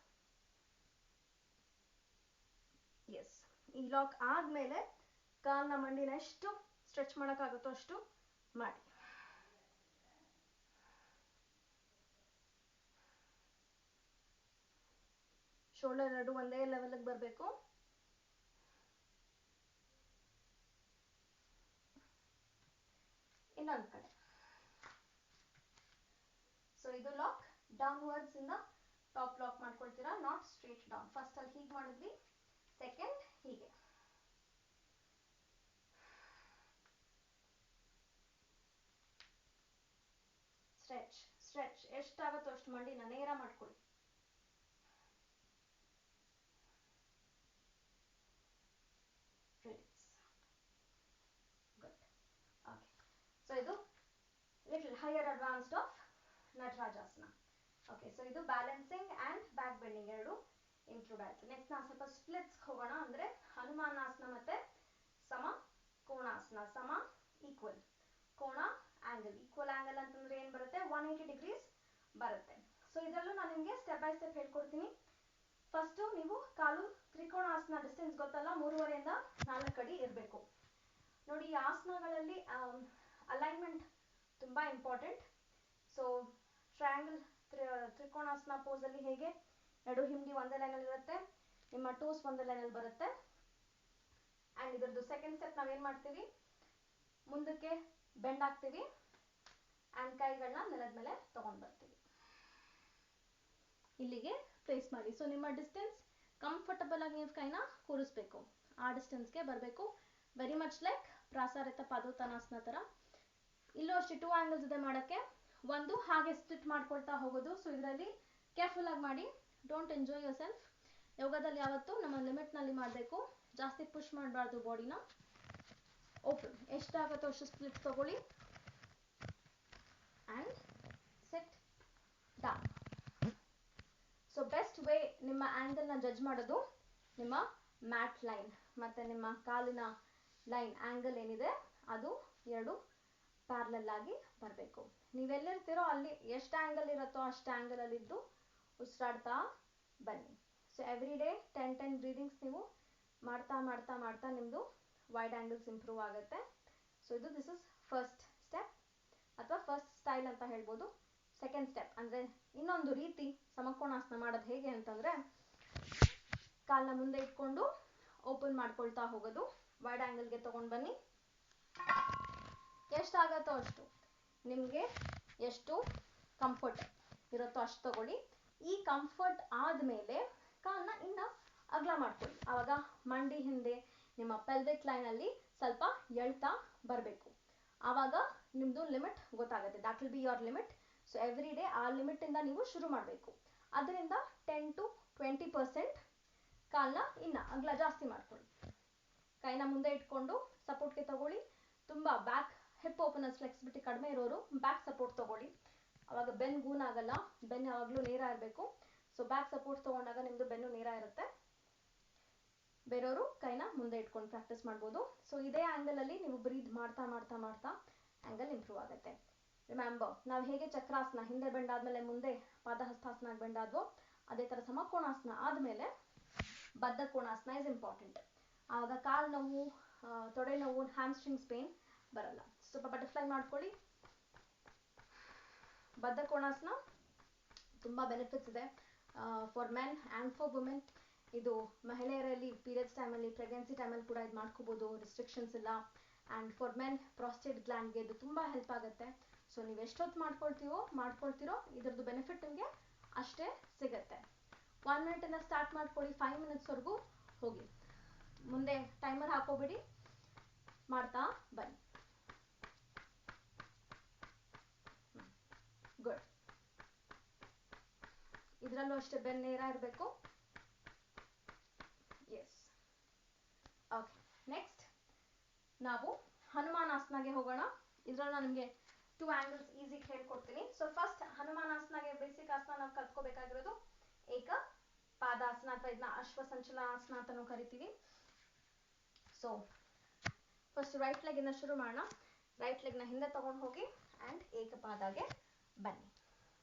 ಎಸ್. ಈ ಲಾಕ್ ಆದ್ಮೇಲೆ ಕಾಲ್ನ ಮಂಡಿನ ಎಷ್ಟು ಸ್ಟ್ರೆಚ್ ಮಾಡೋಕ್ಕಾಗುತ್ತೋ ಅಷ್ಟು ಮಾಡಿ. ಶೋಲ್ಡರ್ ಎರಡು ಒಂದೇ ಲೆವೆಲ್ಗೆ ಬರಬೇಕು. ಇನ್ನೊಂದು ಕಡೆ. ಸೊ ಇದು ಲಾಕ್. ಡೌನ್ವರ್ಡ್ಸ್ ಇಂದ ಟಾಪ್ ಲಾಕ್ ಮಾಡ್ಕೊಳ್ತೀರಾ, ನಾಟ್ ಸ್ಟ್ರೇಟ್ ಡೌನ್. ಫಸ್ಟ್ ಅಲ್ಲಿ ಹೀಗೆ ಮಾಡಿದ್ವಿ, ಸೆಕೆಂಡ್ ಹೀಗೆ. ಸ್ಟ್ರೆಚ್ ಎಷ್ಟಾಗುತ್ತೋ ಅಷ್ಟು ಮಂಡಿನ ನೇರ ಮಾಡ್ಕೊಳ್ಳಿ. ಗುಡ್. ಓಕೆ. ಸೊ ಇದು little higher advanced of Natarajasana. Okay. So ಇದು ಬ್ಯಾಲೆನ್ಸಿಂಗ್ ಆ್ಯಂಡ್ ಬ್ಯಾಕ್ ಬೆಂಡಿಂಗ್ ಎರಡು ಇನ್ಕ್ಲೂಡ್ ಆಯಿತು. ನೆಕ್ಸ್ಟ್ ನಾವು ಸ್ವಲ್ಪ ಸ್ಪ್ಲಿಟ್ಸ್ ಹೋಗೋಣ. ಅಂದರೆ ಹನುಮಾನಾಸನ ಮತ್ತು ಸಮ ಕೋಣಾಸನ. ಸಮ ಈಕ್ವಲ್, ಕೋಣ ಆಂಗಲ್. ಈಕ್ವಲ್ ಆಂಗಲ್ ಅಂತಂದ್ರೆ ಏನು ಬರುತ್ತೆ? 180 ಡಿಗ್ರೀಸ್ ಬರುತ್ತೆ. ಸೊ ಇದರಲ್ಲೂ ನಾನು ನಿಮಗೆ ಸ್ಟೆಪ್ ಬೈ ಸ್ಟೆಪ್ ಹೇಳ್ಕೊಡ್ತೀನಿ. ಫಸ್ಟು ನೀವು ಕಾಲು ತ್ರಿಕೋಣಾಸನ ಡಿಸ್ಟೆನ್ಸ್ ಗೊತ್ತಲ್ಲ, 3.5 4 ಅಡಿ ಇರಬೇಕು. ನೋಡಿ, ಈ ಆಸನಗಳಲ್ಲಿ ಅಲೈನ್ಮೆಂಟ್ ತುಂಬ ಇಂಪಾರ್ಟೆಂಟ್. ಸೊ ಟ್ರಯಾಂಗಲ್ ತ್ರಿಕೋಣಾಸನ ಪೋಸಲ್ಲಿ ಹೇಗೆ ಎರಡು ಹಿಂಡಿ ಒಂದೇ ಲೈನಲ್ಲಿ ಇರುತ್ತೆ, ನಿಮ್ಮ ಟೋಸ್ ಒಂದೇ ಲೈನಲ್ಲಿ ಬರುತ್ತೆ. ಆ್ಯಂಡ್ ಇದರದ್ದು ಸೆಕೆಂಡ್ ಸ್ಟೆಪ್ ನಾವೇನು ಮಾಡ್ತೀವಿ, ಮುಂದಕ್ಕೆ ಬೆಂಡ್ ಆಗ್ತೀವಿ ಆ್ಯಂಡ್ ಕೈಗಳನ್ನ ನೆಲದ ಮೇಲೆ ತಗೊಂಡು ಬರ್ತೀವಿ. ಇಲ್ಲಿಗೆ ಪ್ಲೇಸ್ ಮಾಡಿ. ಸೊ ನಿಮ್ಮ ಡಿಸ್ಟೆನ್ಸ್ ಕಂಫರ್ಟಬಲ್ ಆಗಿ ನೀವು ಕೈನ ಕೂರಿಸ್ಬೇಕು, ಆ ಡಿಸ್ಟೆನ್ಸ್ಗೆ ಬರಬೇಕು. ವೆರಿ ಮಚ್ ಲೈಕ್ ಪ್ರಾಸಾರಿತ ಪಾದೋತ್ತಾನಾಸನ ಥರ. ಇಲ್ಲೂ ಅಷ್ಟೇ 2 ಆಂಗಲ್ಸ್ ಇದೆ ಮಾಡೋಕ್ಕೆ. ಒಂದು ಹಾಗೆ ಸ್ಪ್ಲಿಟ್ ಮಾಡ್ಕೊಳ್ತಾ ಹೋಗೋದು. ಸೊ ಇದರಲ್ಲಿ ಕೇರ್ಫುಲ್ ಆಗಿ ಮಾಡಿ, ಡೋಂಟ್ ಎಂಜಾಯ್ ಯೋರ್ ಸೆಲ್ಫ್. ಯೋಗದಲ್ಲಿ ಯಾವತ್ತೂ ನಮ್ಮ ಲಿಮಿಟ್ನಲ್ಲಿ ಮಾಡಬೇಕು, ಜಾಸ್ತಿ ಪುಷ್ ಮಾಡಬಾರ್ದು ಬಾಡಿನ. ಓಪನ್, ಎಷ್ಟಾಗುತ್ತೋ ಅಷ್ಟು ಸ್ಪ್ಲಿಟ್ ತಗೊಳ್ಳಿ and set down. So best way ನಿಮ್ಮ ಆ್ಯಂಗಲ್ನ ಜಡ್ಜ್ ಮಾಡೋದು ನಿಮ್ಮ ಮ್ಯಾಟ್ ಲೈನ್ ಮತ್ತು ನಿಮ್ಮ ಕಾಲಿನ ಲೈನ್ ಆ್ಯಂಗಲ್ ಏನಿದೆ ಅದು ಎರಡು ಪ್ಯಾರಲಲ್ ಆಗಿ ಬರಬೇಕು. ನೀವೆಲ್ಲಿರ್ತೀರೋ ಅಲ್ಲಿ ಎಷ್ಟು ಆ್ಯಂಗಲ್ ಇರುತ್ತೋ ಅಷ್ಟು ಆ್ಯಂಗಲಲ್ಲಿದ್ದು ಉಸಿರಾಡ್ತಾ ಬನ್ನಿ. ಸೊ ಎವ್ರಿ ಡೇ 10 ಬ್ರೀದಿಂಗ್ಸ್ ನೀವು ಮಾಡ್ತಾ ಮಾಡ್ತಾ ಮಾಡ್ತಾ ನಿಮ್ಮದು ವೈಡ್ ಆ್ಯಂಗಲ್ಸ್ ಇಂಪ್ರೂವ್ ಆಗುತ್ತೆ. So this is first step ಅಥವಾ ಫಸ್ಟ್ ಸ್ಟೈಲ್ ಅಂತ ಹೇಳ್ಬೋದು. ಸೆಕೆಂಡ್ ಸ್ಟೆಪ್ ಅಂದರೆ ಇನ್ನೊಂದು ರೀತಿ ಸಮಕೋಣಾಸನ ಮಾಡೋದು ಹೇಗೆ ಅಂತಂದರೆ, ಕಾಲನ್ನ ಮುಂದೆ ಇಟ್ಕೊಂಡು ಓಪನ್ ಮಾಡ್ಕೊಳ್ತಾ ಹೋಗೋದು. ವೈಡ್ ಆ್ಯಂಗಲ್ಗೆ ತೊಗೊಂಡು ಬನ್ನಿ. ಎಷ್ಟಾಗತ್ತೋ ಅಷ್ಟು, ನಿಮಗೆ ಎಷ್ಟು ಕಂಫರ್ಟ್ ಇರುತ್ತೋ ಅಷ್ಟು ತಗೊಳ್ಳಿ. ಈ ಕಂಫರ್ಟ್ ಆದಮೇಲೆ ಕಾಲನ್ನ ಇನ್ನು ಅಗಲ ಮಾಡ್ಕೊಳ್ಳಿ. ಆವಾಗ ಮಂಡಿ ಹಿಂದೆ ನಿಮ್ಮ ಪೆಲ್ವಿಕ್ ಲೈನಲ್ಲಿ ಸ್ವಲ್ಪ ಎಳ್ತಾ ಬರಬೇಕು. ಆವಾಗ ನಿಮ್ಮದು ಲಿಮಿಟ್ ಗೊತ್ತಾಗುತ್ತೆ. That will be your limit. So every day ಆ ಲಿಮಿಟಿಂದ ನೀವು ಶುರು ಮಾಡಬೇಕು. ಅದರಿಂದ 10 to 20% ಕಾಲನ್ನ ಇನ್ನು ಅಗಲ ಜಾಸ್ತಿ ಮಾಡ್ಕೊಳ್ಳಿ. ಕೈನ ಮುಂದೆ ಇಟ್ಕೊಂಡು ಸಪೋರ್ಟ್ಗೆ ತಗೊಳ್ಳಿ. ತುಂಬ ಬ್ಯಾಕ್ ಹಿಪ್ ಓಪನರ್ಸ್ ಫ್ಲೆಕ್ಸಿಬಿಲಿಟಿ ಕಡಿಮೆ ಇರೋರು ಬ್ಯಾಕ್ ಸಪೋರ್ಟ್ ತಗೊಳ್ಳಿ. ಅವಾಗ ಬೆನ್ ಗೂನ್ ಆಗಲ್ಲ, ಬೆನ್ ಯಾವಾಗಲೂ ನೇರ ಇರಬೇಕು. ಸೊ ಬ್ಯಾಕ್ ಸಪೋರ್ಟ್ ತೊಗೊಂಡಾಗ ನಿಮ್ಮದು ಬೆನ್ನು ನೇರ ಇರುತ್ತೆ. ಬೇರೆಯವರು ಕೈನ ಮುಂದೆ ಇಟ್ಕೊಂಡು ಪ್ರಾಕ್ಟೀಸ್ ಮಾಡ್ಬೋದು. ಸೊ ಇದೇ ಆ್ಯಂಗಲಲ್ಲಿ ನೀವು ಬ್ರೀದ್ ಮಾಡ್ತಾ ಮಾಡ್ತಾ ಮಾಡ್ತಾ ಆ್ಯಂಗಲ್ ಇಂಪ್ರೂವ್ ಆಗುತ್ತೆ. ರಿಮೆಂಬರ್, ನಾವು ಹೇಗೆ ಚಕ್ರಾಸನ ಹಿಂದೆ ಬೆಂಡಾದ್ಮೇಲೆ ಮುಂದೆ ಪಾದಹಸ್ತಾಸನ ಬೆಂಡಾದ್ವೋ ಅದೇ ಥರ ಸಮಕೋಣಾಸನ ಆದಮೇಲೆ ಬದ್ಧ ಕೋಣಾಸನ ಇಸ್ ಇಂಪಾರ್ಟೆಂಟ್. ಆವಾಗ ಕಾಲು ನೋವು, ತೊಡೆ ನೋವು, ಹ್ಯಾಮ್ಸ್ಟ್ರಿಂಗ್ಸ್ ಪೇನ್ ಬರಲ್ಲ. ಸ್ವಲ್ಪ ಬಟರ್ಫ್ಲೈ ಮಾಡ್ಕೊಳ್ಳಿ. ಬದ್ಧ ಕೋಣಾಸನ ತುಂಬ ಬೆನಿಫಿಟ್ಸ್ ಇದೆ for men and for women. ಇದು ಮಹಿಳೆಯರಲ್ಲಿ ಪೀರಿಯಡ್ಸ್ ಟೈಮಲ್ಲಿ, ಪ್ರೆಗ್ನೆನ್ಸಿ ಟೈಮಲ್ಲಿ ಕೂಡ ಇದು ಮಾಡ್ಕೋಬೋದು, ರಿಸ್ಟ್ರಿಕ್ಷನ್ಸ್ ಇಲ್ಲ. ಆ್ಯಂಡ್ ಫಾರ್ ಮೆನ್ ಪ್ರಾಸ್ಟೇಟ್ ಗ್ಲ್ಯಾಂಡ್ಗೆ ಇದು ತುಂಬ ಹೆಲ್ಪ್ ಆಗುತ್ತೆ. ಸೊ ನೀವು ಎಷ್ಟೊತ್ತು ಮಾಡ್ಕೊಳ್ತಿರೋ ಇದ್ರದ್ದು ಬೆನಿಫಿಟ್ ನಿಮಗೆ ಅಷ್ಟೇ ಸಿಗುತ್ತೆ. 1 ಮಿನಿಟಿಂದ ಸ್ಟಾರ್ಟ್ ಮಾಡ್ಕೊಳ್ಳಿ, 5 ಮಿನಿಟ್ಸ್ವರೆಗೂ ಹೋಗಿ. ಮುಂದೆ ಟೈಮರ್ ಹಾಕೋಬಿಡಿ, ಮಾಡ್ತಾ ಬನ್ನಿ. ಗುಡ್. ಇದರಲ್ಲೂ ಅಷ್ಟೇ ಬೆನ್ನು ನೇರ ಇರಬೇಕು. ಎಸ್. ಓಕೆ, ನೆಕ್ಸ್ಟ್ ನಾವು ಹನುಮಾನಾಸನಗೆ ಹೋಗೋಣ. ಇದರಲ್ಲಿ ನಾನು ನಿಮಗೆ 2 ಆ್ಯಂಗಲ್ಸ್ ಈಸಿ ಹೇಳ್ಕೊಡ್ತೀನಿ. ಸೊ ಫಸ್ಟ್ ಹನುಮಾನಾಸನಗೆ ಬೇಸಿಕ್ ಆಸನ ನಾವು ಕಲ್ತ್ಕೋಬೇಕಾಗಿರೋದು ಏಕ ಪಾದಾಸನ, ಅಥವಾ ಇದನ್ನ ಅಶ್ವಸಂಚಲನಾಸನ ಅಂತಲೂ ಕರಿತೀವಿ. ಸೊ ಫಸ್ಟ್ ರೈಟ್ ಲೆಗ್ಗಿಂದ ಶುರು ಮಾಡೋಣ. ರೈಟ್ ಲೆಗ್ನ ಹಿಂದೆ ತಗೊಂಡು ಹೋಗಿ ಆ್ಯಂಡ್ ಏಕಪಾದಾಗೆ ಬನ್ನಿ.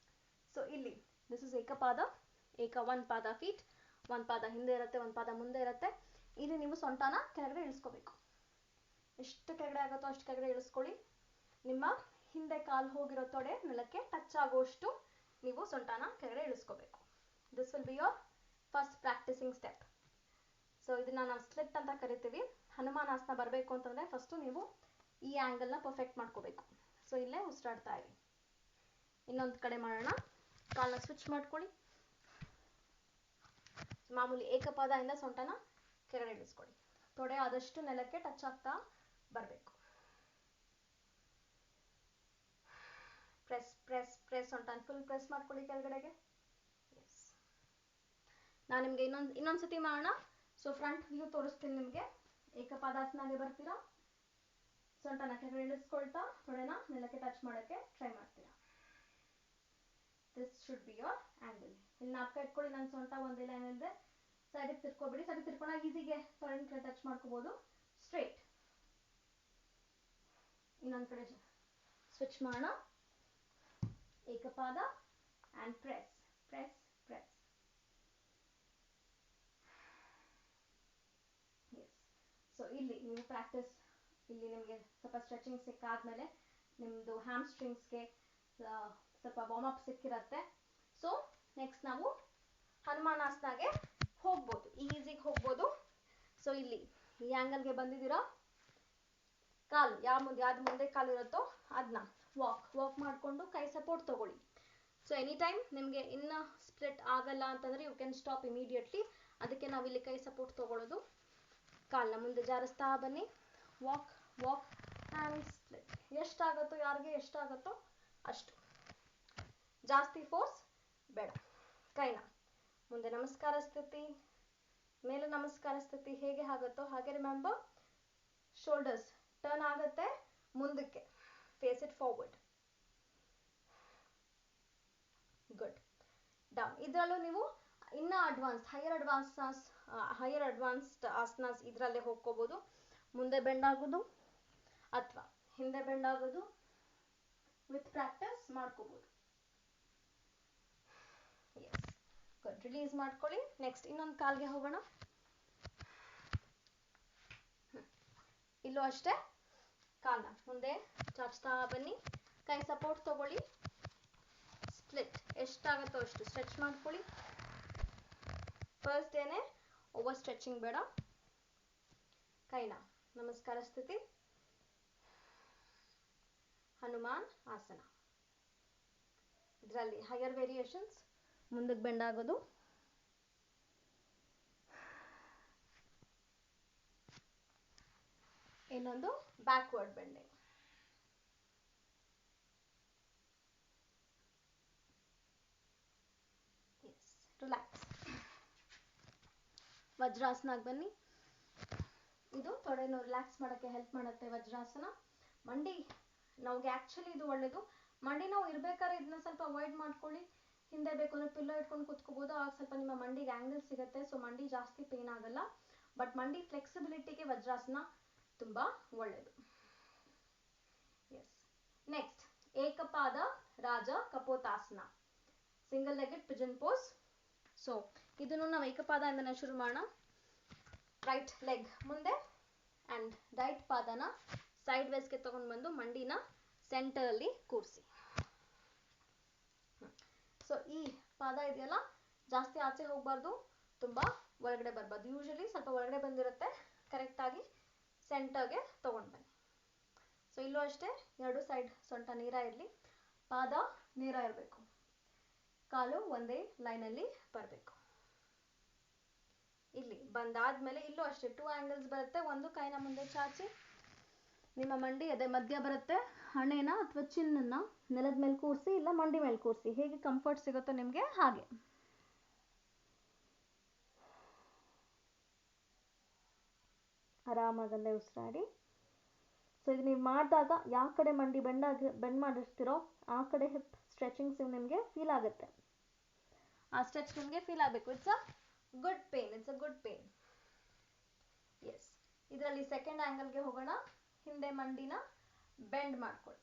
ಸೊ ಇಲ್ಲಿ ದಿಸ್ ಇಸ್ ಏಕಪಾದ. ಒಂದು ಪಾದ ಫೀಟ್, ಒಂದು ಪಾದ ಹಿಂದೆ ಇರುತ್ತೆ, ಒಂದು ಪಾದ ಮುಂದೆ ಇರುತ್ತೆ. ಇಲ್ಲಿ ನೀವು ಸೊಂಟನ ಕೆಳಗಡೆ ಇಳಿಸ್ಕೋಬೇಕು. ಎಷ್ಟು ಕೆಳಗಡೆ ಆಗುತ್ತೋ ಅಷ್ಟು ಕೆಳಗಡೆ ಇಳಿಸ್ಕೊಳ್ಳಿ. ನಿಮ್ಮ ಹಿಂದೆ ಕಾಲು ಹೋಗಿರೋ ತೊಡೆ ನೆಲಕ್ಕೆ ಟಚ್ ಆಗೋಷ್ಟು ನೀವು ಸೊಂಟನ ಕೆಳಗಡೆ ಇಳಿಸ್ಕೋಬೇಕು. This will be your first practicing step. So ಇದನ್ನ ನಾವು ಸ್ಲಿಟ್ ಅಂತ ಕರಿತೀವಿ. ಹನುಮಾನಾಸನ ಬರಬೇಕು ಅಂತಂದರೆ ಫಸ್ಟು ನೀವು ಈ ಆ್ಯಂಗಲ್ನ ಪರ್ಫೆಕ್ಟ್ ಮಾಡ್ಕೋಬೇಕು. ಸೊ ಇಲ್ಲೇ ಉಸಿರಾಡ್ತಾ ಇರಿ. ಇನ್ನೊಂದು ಕಡೆ ಮಾಡೋಣ. ಕಾಲನ್ನ ಸ್ವಿಚ್ ಮಾಡ್ಕೊಳ್ಳಿ. ಮಾಮೂಲಿ ಏಕಪಾದದಿಂದ ಸೊಂಟನ ಕೆಳಗಡೆ ಇಳಿಸ್ಕೊಳ್ಳಿ. ತೊಡೆ ಆದಷ್ಟು ನೆಲಕ್ಕೆ ಟಚ್ ಆಗ್ತಾ ಬರಬೇಕು. ಪ್ರೆಸ್ ಪ್ರೆಸ್ ಪ್ರೆಸ್, ಸೊಂಟನ ಫುಲ್ ಪ್ರೆಸ್ ಮಾಡ್ಕೊಳ್ಳಿ ಕೆಳಗಡೆಗೆ. ಎಸ್. ನಾನು ನಿಮಗೆ ಇನ್ನೊಂದು ಸತಿ ಮಾಡೋಣ. ಸೊ ಫ್ರಂಟ್ ವ್ಯೂ ತೋರಿಸ್ತೀನಿ ನಿಮಗೆ. ಏಕಪಾದಾಸನಾಗೆ ಬರ್ತೀರಾ, ಸೊಂಟನ ಕೆಳಗಡೆ ಇಳಿಸ್ಕೊಳ್ತಾ ತೊಡೆನ ನೆಲಕ್ಕೆ ಟಚ್ ಮಾಡೋಕ್ಕೆ ಟ್ರೈ ಮಾಡ್ತೀರಾ. This should be your angle. ಇಲ್ಲಿ ನಾಲ್ಕು ಇಟ್ಕೊಳ್ಳಿ. ನನ್ನ ಸೊಂಟ ಒಂದೇ ಲೈನ್ ಇದೆ. ಸೈಡಿಗೆ ತಿರ್ಕೊಬಿಡಿ. ಸೈಡಿಗೆ ತಿರ್ಕೊಂಡಾಗ ಈಸಿಗೆ ತೊಡೆನ ಕಡೆ ಟಚ್ ಮಾಡ್ಕೋಬೋದು. ಸ್ಟ್ರೇಟ್. ಇನ್ನೊಂದು ಕಡೆ ಸ್ವಿಚ್ ಮಾಡೋಣ. ಏಕಪಾದ and press press press. Yes. So ಇಲ್ಲಿ ನೀವು ಪ್ರಾಕ್ಟೀಸ್, ಇಲ್ಲಿ ನಿಮಗೆ ಸ್ವಲ್ಪ ಸ್ಟ್ರೆಚಿಂಗ್ ಸಿಕ್ಕಾದ್ಮೇಲೆ ನಿಮ್ಮದು ಹ್ಯಾಮ್ಸ್ಟ್ರಿಂಗ್ಸ್ಗೆ ಸ್ವಲ್ಪ ವಾರ್ಮ್ ಅಪ್ ಸಿಕ್ಕಿರತ್ತೆ. ಸೊ ನೆಕ್ಸ್ಟ್ ನಾವು ಹನುಮಾನಾಸನಾಗೆ ಹೋಗ್ಬೋದು, ಈಸಿಗೆ ಹೋಗ್ಬೋದು. ಸೊ ಇಲ್ಲಿ ಈ ಆ್ಯಂಗಲ್ಗೆ ಬಂದಿದ್ದೀರಾ. ಕಾಲು ಯಾವ್ದು ಮುಂದೆ ಕಾಲು ಇರುತ್ತೋ ಅದನ್ನ ವಾಕ್ ಮಾಡಿಕೊಂಡು ಕೈ ಸಪೋರ್ಟ್ ತಗೊಳ್ಳಿ. ಸೊ ಎನಿ ಟೈಮ್ ನಿಮಗೆ ಇನ್ನು ಸ್ಪ್ಲಿಟ್ ಆಗಲ್ಲ ಅಂತಂದರೆ ಯು ಕ್ಯಾನ್ ಸ್ಟಾಪ್ ಇಮಿಡಿಯೇಟ್ಲಿ. ಅದಕ್ಕೆ ನಾವಿಲ್ಲಿ ಕೈ ಸಪೋರ್ಟ್ ತಗೊಳ್ಳೋದು. ಕಾಲನ್ನ ಮುಂದೆ ಜಾರಿಸ್ತಾ ಬನ್ನಿ. Walk walk and split. ಎಷ್ಟಾಗುತ್ತೋ, ಯಾರಿಗೆ ಎಷ್ಟಾಗುತ್ತೋ ಅಷ್ಟು, ಜಾಸ್ತಿ ಫೋರ್ಸ್ ಬೇಡ. ಕೈನ ಮುಂದೆ ನಮಸ್ಕಾರ ಸ್ಥಿತಿ, ಮೇಲೆ ನಮಸ್ಕಾರ ಸ್ಥಿತಿ ಹೇಗೆ ಆಗುತ್ತೋ ಹಾಗೆ. ರಿಮೆಂಬರ್, ಶೋಲ್ಡರ್ಸ್ ಟರ್ನ್ ಆಗುತ್ತೆ ಮುಂದಕ್ಕೆ. Face it forward. Good. Down. ಇದರಲ್ಲೂ ನೀವು ಇನ್ನೂ ಹೈಯರ್ ಅಡ್ವಾನ್ಸ್ಡ್ ಆಸನಾಸ್ ಇದರಲ್ಲೇ ಹೋಗ್ಕೋಬೋದು. ಮುಂದೆ ಬೆಂಡಾಗೋದು ಅಥವಾ ಹಿಂದೆ ಬೆಂಡಾಗೋದು ವಿತ್ ಪ್ರಾಕ್ಟೀಸ್ ಮಾಡ್ಕೋಬೋದು. ಎಸ್. ಗುಡ್. ರಿಲೀಸ್ ಮಾಡ್ಕೊಳ್ಳಿ. ನೆಕ್ಸ್ಟ್ ಇನ್ನೊಂದು ಕಾಲ್ಗೆ ಹೋಗೋಣ. ಇಲ್ಲೂ ಅಷ್ಟೇ ಕಾಲನ್ನ ಮುಂದೆ ಚಾಚ್ತಾ ಬನ್ನಿ. ಕೈ ಸಪೋರ್ಟ್ ತಗೊಳ್ಳಿ. ಸ್ಪ್ಲಿಟ್ ಎಷ್ಟಾಗುತ್ತೋ ಅಷ್ಟು ಸ್ಟ್ರೆಚ್ ಮಾಡ್ಕೊಳ್ಳಿ. ಫಸ್ಟ್ ಡೇನೆ ಓವರ್ ಸ್ಟ್ರೆಚಿಂಗ್ ಬೇಡ. ಕೈನ ನಮಸ್ಕಾರ ಸ್ಥಿತಿ. ಹನುಮಾನ್ ಆಸನ. ಇದರಲ್ಲಿ ಹೈಯರ್ ವೇರಿಯೇಷನ್ಸ್, ಮುಂದಕ್ಕೆ ಬೆಂಡಾಗೋದು, ಇನ್ನೊಂದು ಬ್ಯಾಕ್ವರ್ಡ್ ಬೆಂಡಿಂಗ್. ಎಸ್. ರಿಲ್ಯಾಕ್ಸ್. ವಜ್ರಾಸನಾಗಿ ಬನ್ನಿ. ಇದು ತೊಡೆಯನ್ನು ರಿಲ್ಯಾಕ್ಸ್ ಮಾಡೋಕ್ಕೆ ಹೆಲ್ಪ್ ಮಾಡುತ್ತೆ ವಜ್ರಾಸನ. ಮಂಡಿ ನೋವಿಗೆ ಆ್ಯಕ್ಚುಲಿ ಇದು ಒಳ್ಳೆಯದು. ಮಂಡಿ ನೋವು ಇರ್ಬೇಕಾದ್ರೆ ಇದನ್ನ ಸ್ವಲ್ಪ ಅವಾಯ್ಡ್ ಮಾಡ್ಕೊಳ್ಳಿ. ಹಿಂದೆ ಬೇಕು ಅಂದರೆ ಪಿಲ್ಲೋ ಇಟ್ಕೊಂಡು ಕೂತ್ಕೋಬೋದು, ಆಗ ಸ್ವಲ್ಪ ನಿಮ್ಮ ಮಂಡಿಗೆ ಆ್ಯಂಗಲ್ ಸಿಗುತ್ತೆ, ಸೊ ಮಂಡಿ ಜಾಸ್ತಿ ಪೇನ್ ಆಗಲ್ಲ. ಬಟ್ ಮಂಡಿ ಫ್ಲೆಕ್ಸಿಬಿಲಿಟಿಗೆ ವಜ್ರಾಸನ ತುಂಬ ಒಳ್ಳೆಯದು. ಎಸ್, ನೆಕ್ಸ್ಟ್ ಏಕಪಾದ ರಾಜ ಕಪೋತಾಸನ, single legged pigeon pose. So ಇದನ್ನು ನಾವು ಏಕಪಾದದಿಂದನೇ ಶುರು ಮಾಡೋಣ. ರೈಟ್ ಲೆಗ್ ಮುಂದೆ ಆ್ಯಂಡ್ ರೈಟ್ ಪಾದನ ಸೈಡ್ ವೇಸ್ಗೆ ತೊಗೊಂಡು ಬಂದು ಮಂಡಿನ ಸೆಂಟರಲ್ಲಿ ಕೂರಿಸಿ. ಸೊ ಈ ಪಾದ ಇದೆಯಲ್ಲ ಜಾಸ್ತಿ ಆಚೆ ಹೋಗಬಾರ್ದು, ತುಂಬ ಒಳಗಡೆ ಬರಬಾರ್ದು. ಯೂಶಲಿ ಸ್ವಲ್ಪ ಒಳಗಡೆ ಬಂದಿರುತ್ತೆ, ಕರೆಕ್ಟಾಗಿ ಸೆಂಟರ್ಗೆ ತೊಗೊಂಡು ಬನ್ನಿ. ಸೊ ಇಲ್ಲೂ ಅಷ್ಟೇ, ಎರಡು ಸೈಡ್ ಸೊಂಟ ನೇರ ಇರಲಿ, ಪಾದ ನೇರ ಇರಬೇಕು, ಕಾಲು ಒಂದೇ ಲೈನಲ್ಲಿ ಬರಬೇಕು. ಇಲ್ಲಿ ಬಂದಾದ್ಮೇಲೆ ಇಲ್ಲೂ ಅಷ್ಟೇ 2 ಆ್ಯಂಗಲ್ಸ್ ಬರುತ್ತೆ. ಒಂದು ಕೈನ ಮುಂದೆ ಚಾಚಿ, ನಿಮ್ಮ ಮಂಡಿ ಅದೇ ಮಧ್ಯ ಬರುತ್ತೆ, ಹಣೆನ ಅಥವಾ ಚಿನ್ನನ್ನ ನೆಲದ ಮೇಲೆ ಕೂರಿಸಿ, ಇಲ್ಲ ಮಂಡಿ ಮೇಲೆ ಕೂರಿಸಿ, ಹೇಗೆ ಕಂಫರ್ಟ್ ಸಿಗುತ್ತೋ ನಿಮಗೆ ಹಾಗೆ. ಆರಾಮಾಗಲ್ಲೇ ಉಸಿರಾಡಿ. ಸೊ ಇದು ನೀವು ಮಾಡಿದಾಗ ಯಾವ ಕಡೆ ಮಂಡಿ ಬೆಂಡ್ ಮಾಡಿರ್ತೀರೋ ಆ ಕಡೆ ಹಿಪ್ ಸ್ಟ್ರೆಚಿಂಗ್ಸ್ ನಿಮಗೆ ಫೀಲ್ ಆಗುತ್ತೆ. ಆ ಸ್ಟ್ರೆಚ್ ನಿಮಗೆ ಫೀಲ್ ಆಗಬೇಕು. It's a good pain, it's a good pain. Yes, ಇದರಲ್ಲಿ ಸೆಕೆಂಡ್ ಆ್ಯಂಗಲ್ಗೆ ಹೋಗೋಣ. ಹಿಂದೆ ಮಂಡಿನ ಬೆಂಡ್ ಮಾಡ್ಕೊಳ್ಳಿ.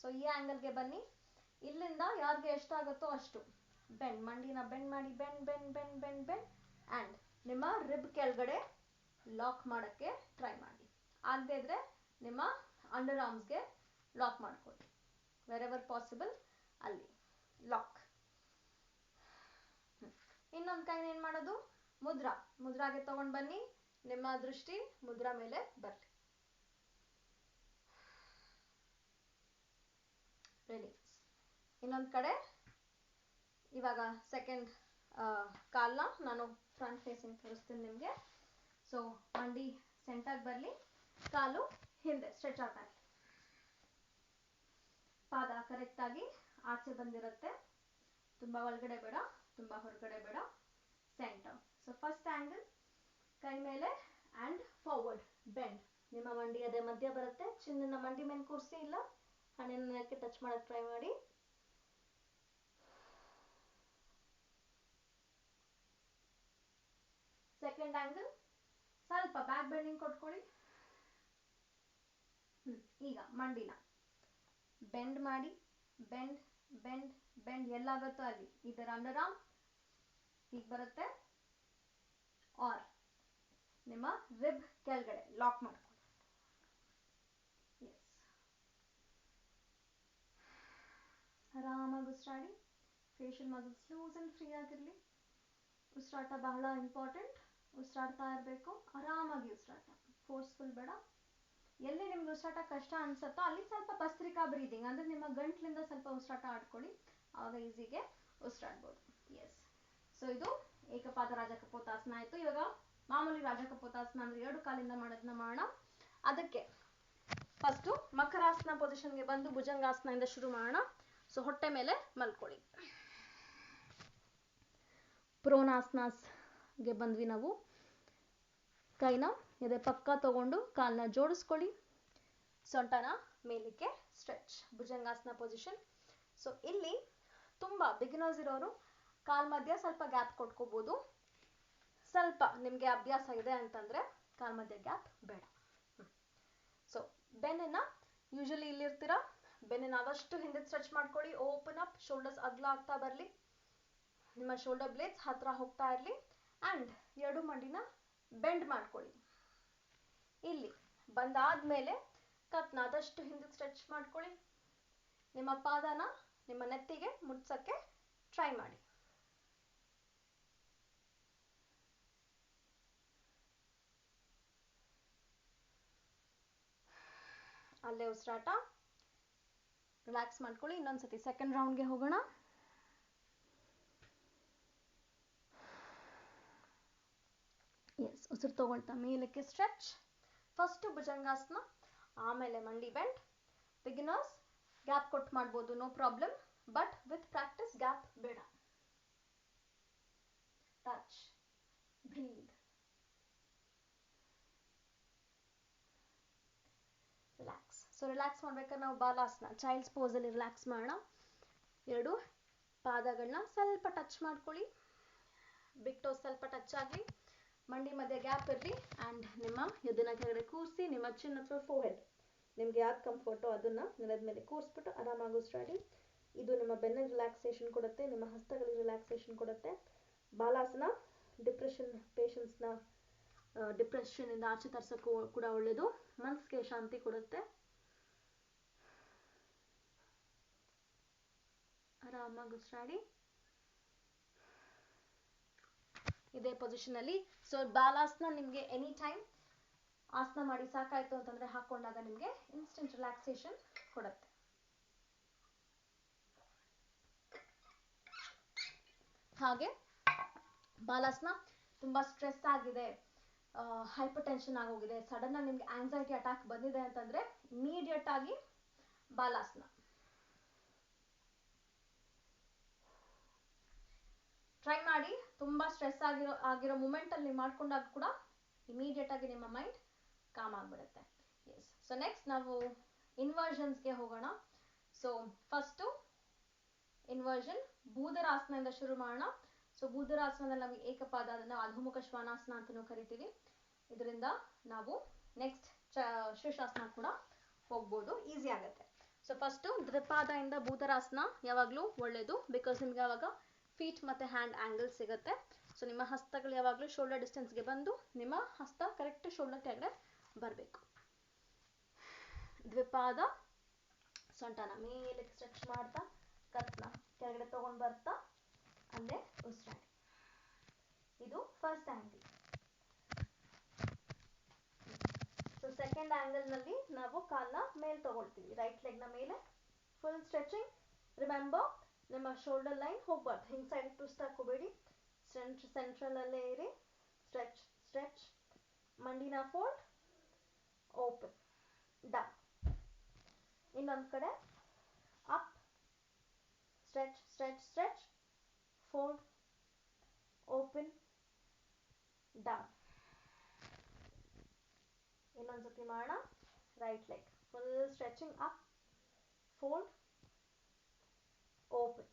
ಸೊ ಈ ಆ್ಯಂಗಲ್ಗೆ ಬನ್ನಿ. ಇಲ್ಲಿಂದ ಯಾರಿಗೆ ಎಷ್ಟಾಗುತ್ತೋ ಅಷ್ಟು ಬೆಂಡ್, ಮಂಡಿನ ಬೆಂಡ್ ಮಾಡಿ, bend bend bend bend bend and ನಿಮ್ಮ ರಿಬ್ ಕೆಳಗಡೆ ಲಾಕ್ ಮಾಡೋಕ್ಕೆ ಟ್ರೈ ಮಾಡಿ. ಆಗದೇ ಇದ್ರೆ ನಿಮ್ಮ ಅಂಡರ್ ಆರ್ಮ್ಸ್ಗೆ ಲಾಕ್ ಮಾಡ್ಕೊಳ್ಳಿ, ವೆರೆವರ್ ಪಾಸಿಬಲ್ ಅಲ್ಲಿ ಲಾಕ್. ಇನ್ನೊಂದು ಕೈನ ಏನು ಮಾಡೋದು, ಮುದ್ರಾಗೆ ತಗೊಂಡು ಬನ್ನಿ. ನಿಮ್ಮ ದೃಷ್ಟಿ ಮುದ್ರಾ ಮೇಲೆ ಬರಲಿ. ರಿಲೀಸ್. ಇನ್ನೊಂದು ಕಡೆ ಇವಾಗ ಸೆಕೆಂಡ್ ಕಾಲ್ನ ನಾನು ಫ್ರಂಟ್ ಫೇಸಿಂಗ್ ತೋರಿಸ್ತೀನಿ ನಿಮಗೆ. ಸೊ ಮಂಡಿ ಸೆಂಟರ್ಗೆ ಬರಲಿ, ಕಾಲು ಹಿಂದೆ ಸ್ಟ್ರೆಚ್ ಆಗ್ತಾ ಇರಲಿ, ಪಾದ ಕರೆಕ್ಟಾಗಿ ಆಚೆ ಬಂದಿರುತ್ತೆ, ತುಂಬ ಒಳಗಡೆ ಬೇಡ, ತುಂಬ ಹೊರಗಡೆ ಬೇಡ, ಸೆಂಟರ್. ಸೊ ಫಸ್ಟ್ ಆ್ಯಂಗಲ್ ಕೈ ಮೇಲೆ ಆ್ಯಂಡ್ ಫಾರ್ವರ್ಡ್ ಬೆಂಡ್. ನಿಮ್ಮ ಮಂಡಿ ಅದೇ ಮಧ್ಯ ಬರುತ್ತೆ, ಚಿನ್ನನ ಮಂಡಿ ಮೇಲೆ ಕೂರಿಸಿ, ಇಲ್ಲ ಹಣೆನ ನೆಲಕ್ಕೆ ಟಚ್ ಮಾಡೋಕ್ಕೆ ಟ್ರೈ ಮಾಡಿ. ಸೆಕೆಂಡ್ ಆ್ಯಂಗಲ್ ಸ್ವಲ್ಪ ಬ್ಯಾಕ್ ಬೆಂಡಿಂಗ್ ಕೊಟ್ಕೊಳ್ಳಿ. ಈಗ ಮಂಡಿನ ಬೆಂಡ್ ಮಾಡಿ, ಬೆಂಡ್ ಬೆಂಡ್ ಬೆಂಡ್ ಎಲ್ಲಾಗುತ್ತೋ ಅಲ್ಲಿ. ಇದರ ಅಂಡರ್ ಆರ್ಮ್ ಹೀಗೆ ಬರುತ್ತೆ, ಆರ್ ನಿಮ್ಮ ರಿಬ್ ಕೆಳಗಡೆ ಲಾಕ್ ಮಾಡ್ಕೊಳ್ಳಿ. ಎಸ್, ಆರಾಮಾಗಿ ಉಸಿರಾಡಿ. Facial muscles loose and free ಆಗಿರಲಿ. ಉಸಿರಾಟ ಬಹಳ ಇಂಪಾರ್ಟೆಂಟ್. ಉಸಿರಾಡ್ತಾ ಇರಬೇಕು, ಆರಾಮಾಗಿ ಉಸಿರಾಟ, ಫೋರ್ಸ್ಫುಲ್ ಬೇಡ. ಎಲ್ಲಿ ನಿಮ್ಗೆ ಉಸಿರಾಟ ಕಷ್ಟ ಅನ್ಸುತ್ತೋ ಅಲ್ಲಿ ಸ್ವಲ್ಪ ಭಸ್ತ್ರಿಕಾ ಬ್ರೀದಿಂಗ್, ಅಂದರೆ ನಿಮ್ಮ ಗಂಟ್ಲಿಂದ ಸ್ವಲ್ಪ ಉಸಿರಾಟ ಆಡ್ಕೊಳ್ಳಿ, ಆವಾಗ ಈಸಿಗೆ ಉಸಿರಾಡ್ಬೋದು. ಎಸ್, ಸೊ ಇದು ಏಕಪಾದ ರಾಜ ಕಪೋತಾಸನ ಆಯಿತು. ಇವಾಗ ಮಾಮೂಲಿ ರಾಜ ಕಪೋತಾಸನ ಅಂದರೆ 2 ಕಾಲಿಂದ ಮಾಡೋದನ್ನ ಮಾಡೋಣ. ಅದಕ್ಕೆ ಫಸ್ಟು ಮಕರಾಸನ ಪೊಸಿಷನ್ಗೆ ಬಂದು ಭುಜಂಗಾಸನದಿಂದ ಶುರು ಮಾಡೋಣ. ಸೊ ಹೊಟ್ಟೆ ಮೇಲೆ ಮಲ್ಕೊಳ್ಳಿ. ಪ್ರೋನಾಸನಾಸ್ಗೆ ಬಂದ್ವಿ ನಾವು. ಕೈನ ಎದೆ ಪಕ್ಕ ತಗೊಂಡು ಕಾಲನ್ನ ಜೋಡಿಸ್ಕೊಳ್ಳಿ, ಸೊಂಟನ ಮೇಲಕ್ಕೆ ಸ್ಟ್ರೆಚ್, ಭುಜಂಗಾಸನ ಪೊಸಿಷನ್. ಸೊ ಇಲ್ಲಿ ತುಂಬ ಬಿಗಿನರ್ಸ್ ಇರೋರು ಕಾಲ್ ಮಧ್ಯ ಸ್ವಲ್ಪ ಗ್ಯಾಪ್ ಕೊಟ್ಕೋಬೋದು. ಸ್ವಲ್ಪ ನಿಮಗೆ ಅಭ್ಯಾಸ ಇದೆ ಅಂತಂದರೆ ಕಾಲ್ ಮಧ್ಯ ಗ್ಯಾಪ್ ಬೇಡ. ಸೊ ಬೆನ್ನನ್ನು ಯೂಶಲಿ ಇಲ್ಲಿರ್ತೀರ, ಬೆನ್ನನ್ನು ಆದಷ್ಟು ಹಿಂದೆ ಸ್ಟ್ರೆಚ್ ಮಾಡ್ಕೊಳ್ಳಿ. ಓಪನ್ ಅಪ್, ಶೋಲ್ಡರ್ಸ್ ಅಗಲ ಆಗ್ತಾ ಬರಲಿ, ನಿಮ್ಮ ಶೋಲ್ಡರ್ ಬ್ಲೇಡ್ಸ್ ಹತ್ರ ಹೋಗ್ತಾ ಇರಲಿ ಆ್ಯಂಡ್ ಎರಡು ಮಂಡಿನ ಬೆಂಡ್ ಮಾಡ್ಕೊಳ್ಳಿ. ಇಲ್ಲಿ ಬಂದಾದ್ಮೇಲೆ ಕತ್ನ ಆದಷ್ಟು ಹಿಂದೆ ಸ್ಟ್ರೆಚ್ ಮಾಡ್ಕೊಳ್ಳಿ. ನಿಮ್ಮ ಪಾದನ ನಿಮ್ಮ ನೆತ್ತಿಗೆ ಮುಟ್ಸಕ್ಕೆ ಟ್ರೈ ಮಾಡಿ. ಅಲ್ಲೇ ಉಸಿರಾಟ, ರಿಲ್ಯಾಕ್ಸ್ ಮಾಡ್ಕೊಳ್ಳಿ. ಇನ್ನೊಂದ್ಸತಿ ಸೆಕೆಂಡ್ ರೌಂಡ್ಗೆ ಹೋಗೋಣ. ಎಸ್, ಉಸಿರು ತಗೊಳ್ತಾ ಮೇಲಕ್ಕೆ ಸ್ಟ್ರೆಚ್. ಫಸ್ಟು ಭುಜಂಗಾಸನ, ಆಮೇಲೆ ಮಂಡಿ ಬೆಂಡ್. ಬಿಗಿನರ್ಸ್ ಗ್ಯಾಪ್ ಕೊಟ್ಟು ಮಾಡ್ಬೋದು, no problem. But with practice gap ಬೇಡ. Touch, breathe. ಸೊ ರಿಲ್ಯಾಕ್ಸ್ ಮಾಡ್ಬೇಕಾದ್ರೆ ನಾವು ಬಾಲಾಸನ ಚೈಲ್ಡ್ಸ್ ಪೋಸಲ್ಲಿ ರಿಲ್ಯಾಕ್ಸ್ ಮಾಡೋಣ. ಎರಡು ಪಾದಗಳನ್ನ ಸ್ವಲ್ಪ ಟಚ್ ಮಾಡ್ಕೊಳ್ಳಿ, ಬಿಗ್ ಟೋಸ್ ಸ್ವಲ್ಪ ಟಚ್ ಆಗಲಿ, ಮಂಡಿ ಮಧ್ಯೆ ಗ್ಯಾಪ್ ಇರಲಿ, ಆ್ಯಂಡ್ ನಿಮ್ಮ ಎದನ್ನ ಕೆಳಗಡೆ ಕೂರಿಸಿ ನಿಮ್ಮ ಚಿನ್ ಅಥವಾ ಫೋರ್ಹೆಡ್ ನಿಮ್ಗೆ ಯಾವ್ದು ಕಂಫರ್ಟೋ ಅದನ್ನ ನೆಲದ ಮೇಲೆ ಕೂರಿಸ್ಬಿಟ್ಟು ಆರಾಮಾಗಿ ಉಸಿರಾಡಿ. ಇದು ನಿಮ್ಮ ಬೆನ್ನಿಗೆ ರಿಲ್ಯಾಕ್ಸೇಷನ್ ಕೊಡುತ್ತೆ, ನಿಮ್ಮ ಹಸ್ತಗಳಿಗೆ ರಿಲ್ಯಾಕ್ಸೇಷನ್ ಕೊಡುತ್ತೆ. ಬಾಲಾಸನ ಡಿಪ್ರೆಷನ್ ಪೇಷಂಟ್ಸ್ನ ಡಿಪ್ರೆಷನಿಂದ ಆಚೆ ತರ್ಸೋಕ್ಕೂ ಕೂಡ ಒಳ್ಳೆಯದು, ಮನಸ್ಸಿಗೆ ಶಾಂತಿ ಕೊಡುತ್ತೆ. ಆರಾಮಾಗಿ ಉಸಿರಾಡಿ ಇದೇ ಪೊಸಿಷನಲ್ಲಿ. ಸೊ ಬಾಲಾಸನ ನಿಮಗೆ ಎನಿ ಟೈಮ್ ಆಸನ ಮಾಡಿ ಸಾಕಾಯ್ತು ಅಂತಂದ್ರೆ ಹಾಕೊಂಡಾಗ ನಿಮಗೆ ಇನ್ಸ್ಟೆಂಟ್ ರಿಲ್ಯಾಕ್ಸೇಷನ್ ಕೊಡುತ್ತೆ. ಹಾಗೆ ಬಾಲಾಸನ ತುಂಬಾ ಸ್ಟ್ರೆಸ್ ಆಗಿದೆ, ಹೈಪರ್ ಟೆನ್ಷನ್ ಆಗೋಗಿದೆ, ಸಡನ್ ಆಗಿ ನಿಮ್ಗೆ ಆಂಗ್ಸೈಟಿ ಅಟ್ಯಾಕ್ ಬಂದಿದೆ ಅಂತಂದ್ರೆ ಇಮಿಡಿಯೇಟ್ ಆಗಿ ಬಾಲಾಸನ. ಟ್ರೈ ಮಾಡಿ, ತುಂಬಾ ಸ್ಟ್ರೆಸ್ ಆಗಿರೋ ಮೂಮೆಂಟ್ ಅಲ್ಲಿ ನೀವು ಮಾಡ್ಕೊಂಡಾಗ ಕೂಡ ಇಮಿಡಿಯೇಟ್ ಆಗಿ ನಿಮ್ಮ ಮೈಂಡ್ ಕಾಮ್ ಆಗ್ಬಿಡುತ್ತೆ. ಎಸ್, ಸೊ ನೆಕ್ಸ್ಟ್ ನಾವು ಇನ್ವರ್ಷನ್ಸ್ಗೆ ಹೋಗೋಣ. ಸೊ ಫಸ್ಟು ಇನ್ವರ್ಷನ್ ಭೂಧರಾಸನದಿಂದ ಶುರು ಮಾಡೋಣ. ಸೊ ಭೂಧರಾಸನದಲ್ಲಿ ನಮಗೆ ಏಕಪಾದ, ಅದನ್ನ ಅಧೋಮುಖ ಶ್ವಾನಾಸನ ಅಂತಲೂ ಕರಿತೀವಿ. ಇದರಿಂದ ನಾವು ನೆಕ್ಸ್ಟ್ ಶೀರ್ಷಾಸನ ಕೂಡ ಹೋಗ್ಬೋದು, ಈಸಿ ಆಗುತ್ತೆ. ಸೊ ಫಸ್ಟು ದ್ವಿಪಾದದಿಂದ ಭೂಧರಾಸನ ಯಾವಾಗಲೂ ಒಳ್ಳೇದು, ಬಿಕಾಸ್ ನಿಮ್ಗೆ ಯಾವಾಗ ಫೀಟ್ ಮತ್ತು ಹ್ಯಾಂಡ್ ಆ್ಯಂಗಲ್ ಸಿಗುತ್ತೆ. ಸೊ ನಿಮ್ಮ ಹಸ್ತಗಳು ಯಾವಾಗಲೂ ಶೋಲ್ಡರ್ ಡಿಸ್ಟೆನ್ಸ್ಗೆ ಬಂದು ನಿಮ್ಮ ಹಸ್ತ ಕರೆಕ್ಟ್ ಶೋಲ್ಡರ್ ಕೆಳಗಡೆ ಬರಬೇಕು. ದ್ವಿಪಾದ, ಸೊಂಟನ ಮೇಲೆ ಸ್ಟ್ರೆಚ್ ಮಾಡ್ತಾ ಕತ್ನ ಕೆಳಗಡೆ ತಗೊಂಡು ಬರ್ತಾ ಅಲ್ಲೇ ಉಸಿರಾಡಿ. ಇದು first angle. So second angle ನಲ್ಲಿ ನಾವು ಕಾಲನ್ನ ಮೇಲೆ ತಗೊಳ್ತೀವಿ, ರೈಟ್ ಲೆಗ್ನ ಮೇಲೆ ಫುಲ್ ಸ್ಟ್ರೆಚಿಂಗ್. ರಿಮೆಂಬರ್, ನಿಮ್ಮ ಶೋಲ್ಡರ್ ಲೈನ್ ಹೋಗ್ಬಾರ್ದು, ಹಿಂಗ್ ಸೈಡ್ ಟ್ವಿಸ್ಟ್ ಹಾಕೋಬೇಡಿ, ಸೆಂಟ್ರಲ್ ಅಲ್ಲೇ ಇರಿ. ಸ್ಟ್ರೆಚ್ ಸ್ಟ್ರೆಚ್, ಮಂಡಿನ ಫೋಲ್ಡ್, ಓಪನ್, ಡೌನ್. ಇನ್ನೊಂದು ಕಡೆ up, stretch stretch stretch, fold, open, down. ಇನ್ನೊಂದ್ಸತಿ ಮಾಡೋಣ. Right leg full stretching, up, fold, open,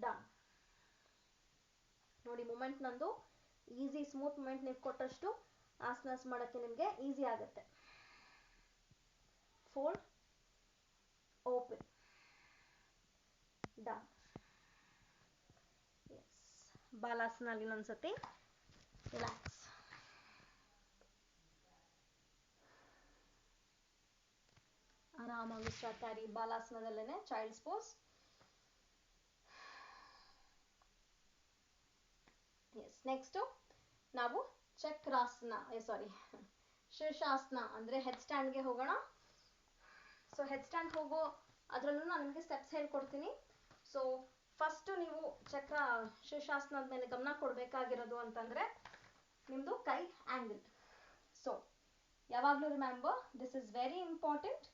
down. ನೋಡಿ ಮೂಮೆಂಟ್ ನಂದು ಈಸಿ ಸ್ಮೂತ್ ಮೂಮೆಂಟ್ ನೀವು ಕೊಟ್ಟಷ್ಟು ಆಸನಾಸ್ ಮಾಡೋಕ್ಕೆ ನಿಮಗೆ ಈಸಿ ಆಗುತ್ತೆ. Fold, open, down. ಬಾಲಾಸನಲ್ಲಿ ಇನ್ನೊಂದ್ಸತಿ ರಿಲ್ಯಾಕ್ಸ್. ಆರಾಮಾಗಿ ಸ್ಟಾರ್ಟ್ ಆಗಿ ಬಾಲಾಸನದಲ್ಲೇನೆ ಚೈಲ್ಡ್ಸ್ ಪೋಸ್. ಎಸ್, ನೆಕ್ಸ್ಟು ನಾವು ಚಕ್ರಾಸನ, ಶೀರ್ಷಾಸನ ಅಂದರೆ ಹೆಡ್ ಸ್ಟ್ಯಾಂಡ್ಗೆ ಹೋಗೋಣ. ಸೊ ಹೆಡ್ ಸ್ಟ್ಯಾಂಡ್ ಹೋಗೋ ಅದರಲ್ಲೂ ನಾನು ನಿಮಗೆ ಸ್ಟೆಪ್ಸ್ ಹೇಳ್ಕೊಡ್ತೀನಿ. ಸೊ ಫಸ್ಟು ನೀವು ಶೀರ್ಷಾಸನದ ಮೇಲೆ ಗಮನ ಕೊಡಬೇಕಾಗಿರೋದು ಅಂತಂದರೆ ನಿಮ್ಮದು ಕೈ ಆ್ಯಂಗಲ್. ಸೊ ಯಾವಾಗಲೂ remember, this is very important.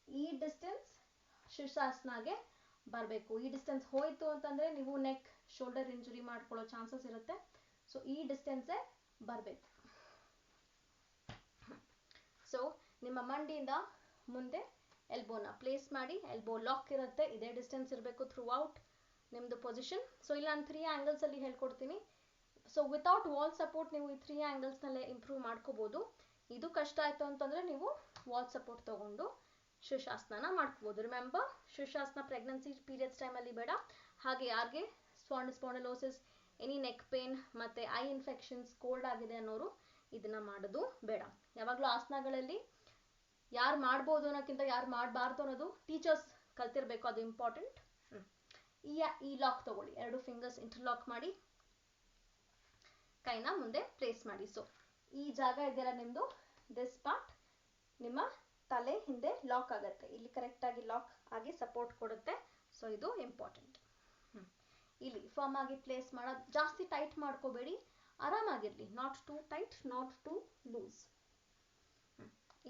ಈ ಡಿಸ್ಟೆನ್ಸ್ ಶೀರ್ಷಾಸನಾಗೆ ಬರಬೇಕು. ಈ ಡಿಸ್ಟೆನ್ಸ್ ಹೋಯಿತು ಅಂತಂದರೆ ನೀವು ನೆಕ್ ಶೋಲ್ಡರ್ ಇಂಜುರಿ ಮಾಡ್ಕೊಳ್ಳೋ ಚಾನ್ಸಸ್ ಇರುತ್ತೆ. ಸೊ ಈ ಡಿಸ್ಟೆನ್ಸೇ ಬರಬೇಕು. ಸೊ ನಿಮ್ಮ ಮಂಡಿಯಿಂದ ಮುಂದೆ ಎಲ್ಬೋನ ಪ್ಲೇಸ್ ಮಾಡಿ, ಎಲ್ಬೋ ಲಾಕ್ ಇರುತ್ತೆ, ಇದೇ ಡಿಸ್ಟೆನ್ಸ್ ಇರಬೇಕು ಥ್ರೂ ಔಟ್ ನಿಮ್ಮದು ಪೊಸಿಷನ್. ಸೊ ಇಲ್ಲ ನಾನು 3 ಆ್ಯಂಗಲ್ಸಲ್ಲಿ ಹೇಳ್ಕೊಡ್ತೀನಿ. ಸೊ ವಿತೌಟ್ ವಾಲ್ ಸಪೋರ್ಟ್ ನೀವು ಈ 3 ಆ್ಯಂಗಲ್ಸ್ನಲ್ಲೇ ಇಂಪ್ರೂವ್ ಮಾಡ್ಕೋಬೋದು. ಇದು ಕಷ್ಟ ಆಯಿತು ಅಂತಂದರೆ ನೀವು ವಾಲ್ ಸಪೋರ್ಟ್ ತೊಗೊಂಡು ಶೀರ್ಷಾಸನ ಮಾಡ್ಕೋಬೋದು. ರಿಮೆಂಬರ್, ಶೀರ್ಷಾಸನ ಪ್ರೆಗ್ನೆನ್ಸಿ ಪೀರಿಯಡ್ಸ್ ಟೈಮಲ್ಲಿ ಬೇಡ. ಹಾಗೆ ಯಾರಿಗೆ ಸ್ಪಾಂಡಿಲೋಸಿಸ್, ಎನಿ ನೆಕ್ ಪೇನ್ ಮತ್ತು ಐ ಇನ್ಫೆಕ್ಷನ್ಸ್, ಕೋಲ್ಡ್ ಆಗಿದೆ ಅನ್ನೋರು ಇದನ್ನು ಮಾಡೋದು ಬೇಡ. ಯಾವಾಗಲೂ ಆಸನಗಳಲ್ಲಿ ಯಾರು ಮಾಡ್ಬೋದು ಅನ್ನೋಕ್ಕಿಂತ ಯಾರು ಮಾಡಬಾರ್ದು ಅನ್ನೋದು ಟೀಚರ್ಸ್ ಕಲ್ತಿರ್ಬೇಕು, ಅದು ಇಂಪಾರ್ಟೆಂಟ್. ಈ ಲಾಕ್ ತಗೊಳ್ಳಿ, 2 ಫಿಂಗರ್ಸ್ ಇಂಟರ್ಲಾಕ್ ಮಾಡಿ ಕೈನ ಮುಂದೆ ಪ್ಲೇಸ್ ಮಾಡಿ. ಸೊ ಈ ಜಾಗ ಇದೆಯಲ್ಲ ನಿಮ್ಮದು, ದಿಸ್ ಪಾರ್ಟ್ ನಿಮ್ಮ ತಲೆ ಹಿಂದೆ ಲಾಕ್ ಆಗುತ್ತೆ, ಇಲ್ಲಿ ಕರೆಕ್ಟಾಗಿ ಲಾಕ್ ಆಗಿ ಸಪೋರ್ಟ್ ಕೊಡುತ್ತೆ. ಸೊ ಇದು ಇಂಪಾರ್ಟೆಂಟ್. ಇಲ್ಲಿ ಫರ್ಮ್ ಆಗಿ ಪ್ಲೇಸ್ ಮಾಡೋದು, ಜಾಸ್ತಿ ಟೈಟ್ ಮಾಡ್ಕೋಬೇಡಿ, ಆರಾಮಾಗಿರಲಿ, not too tight, not too loose.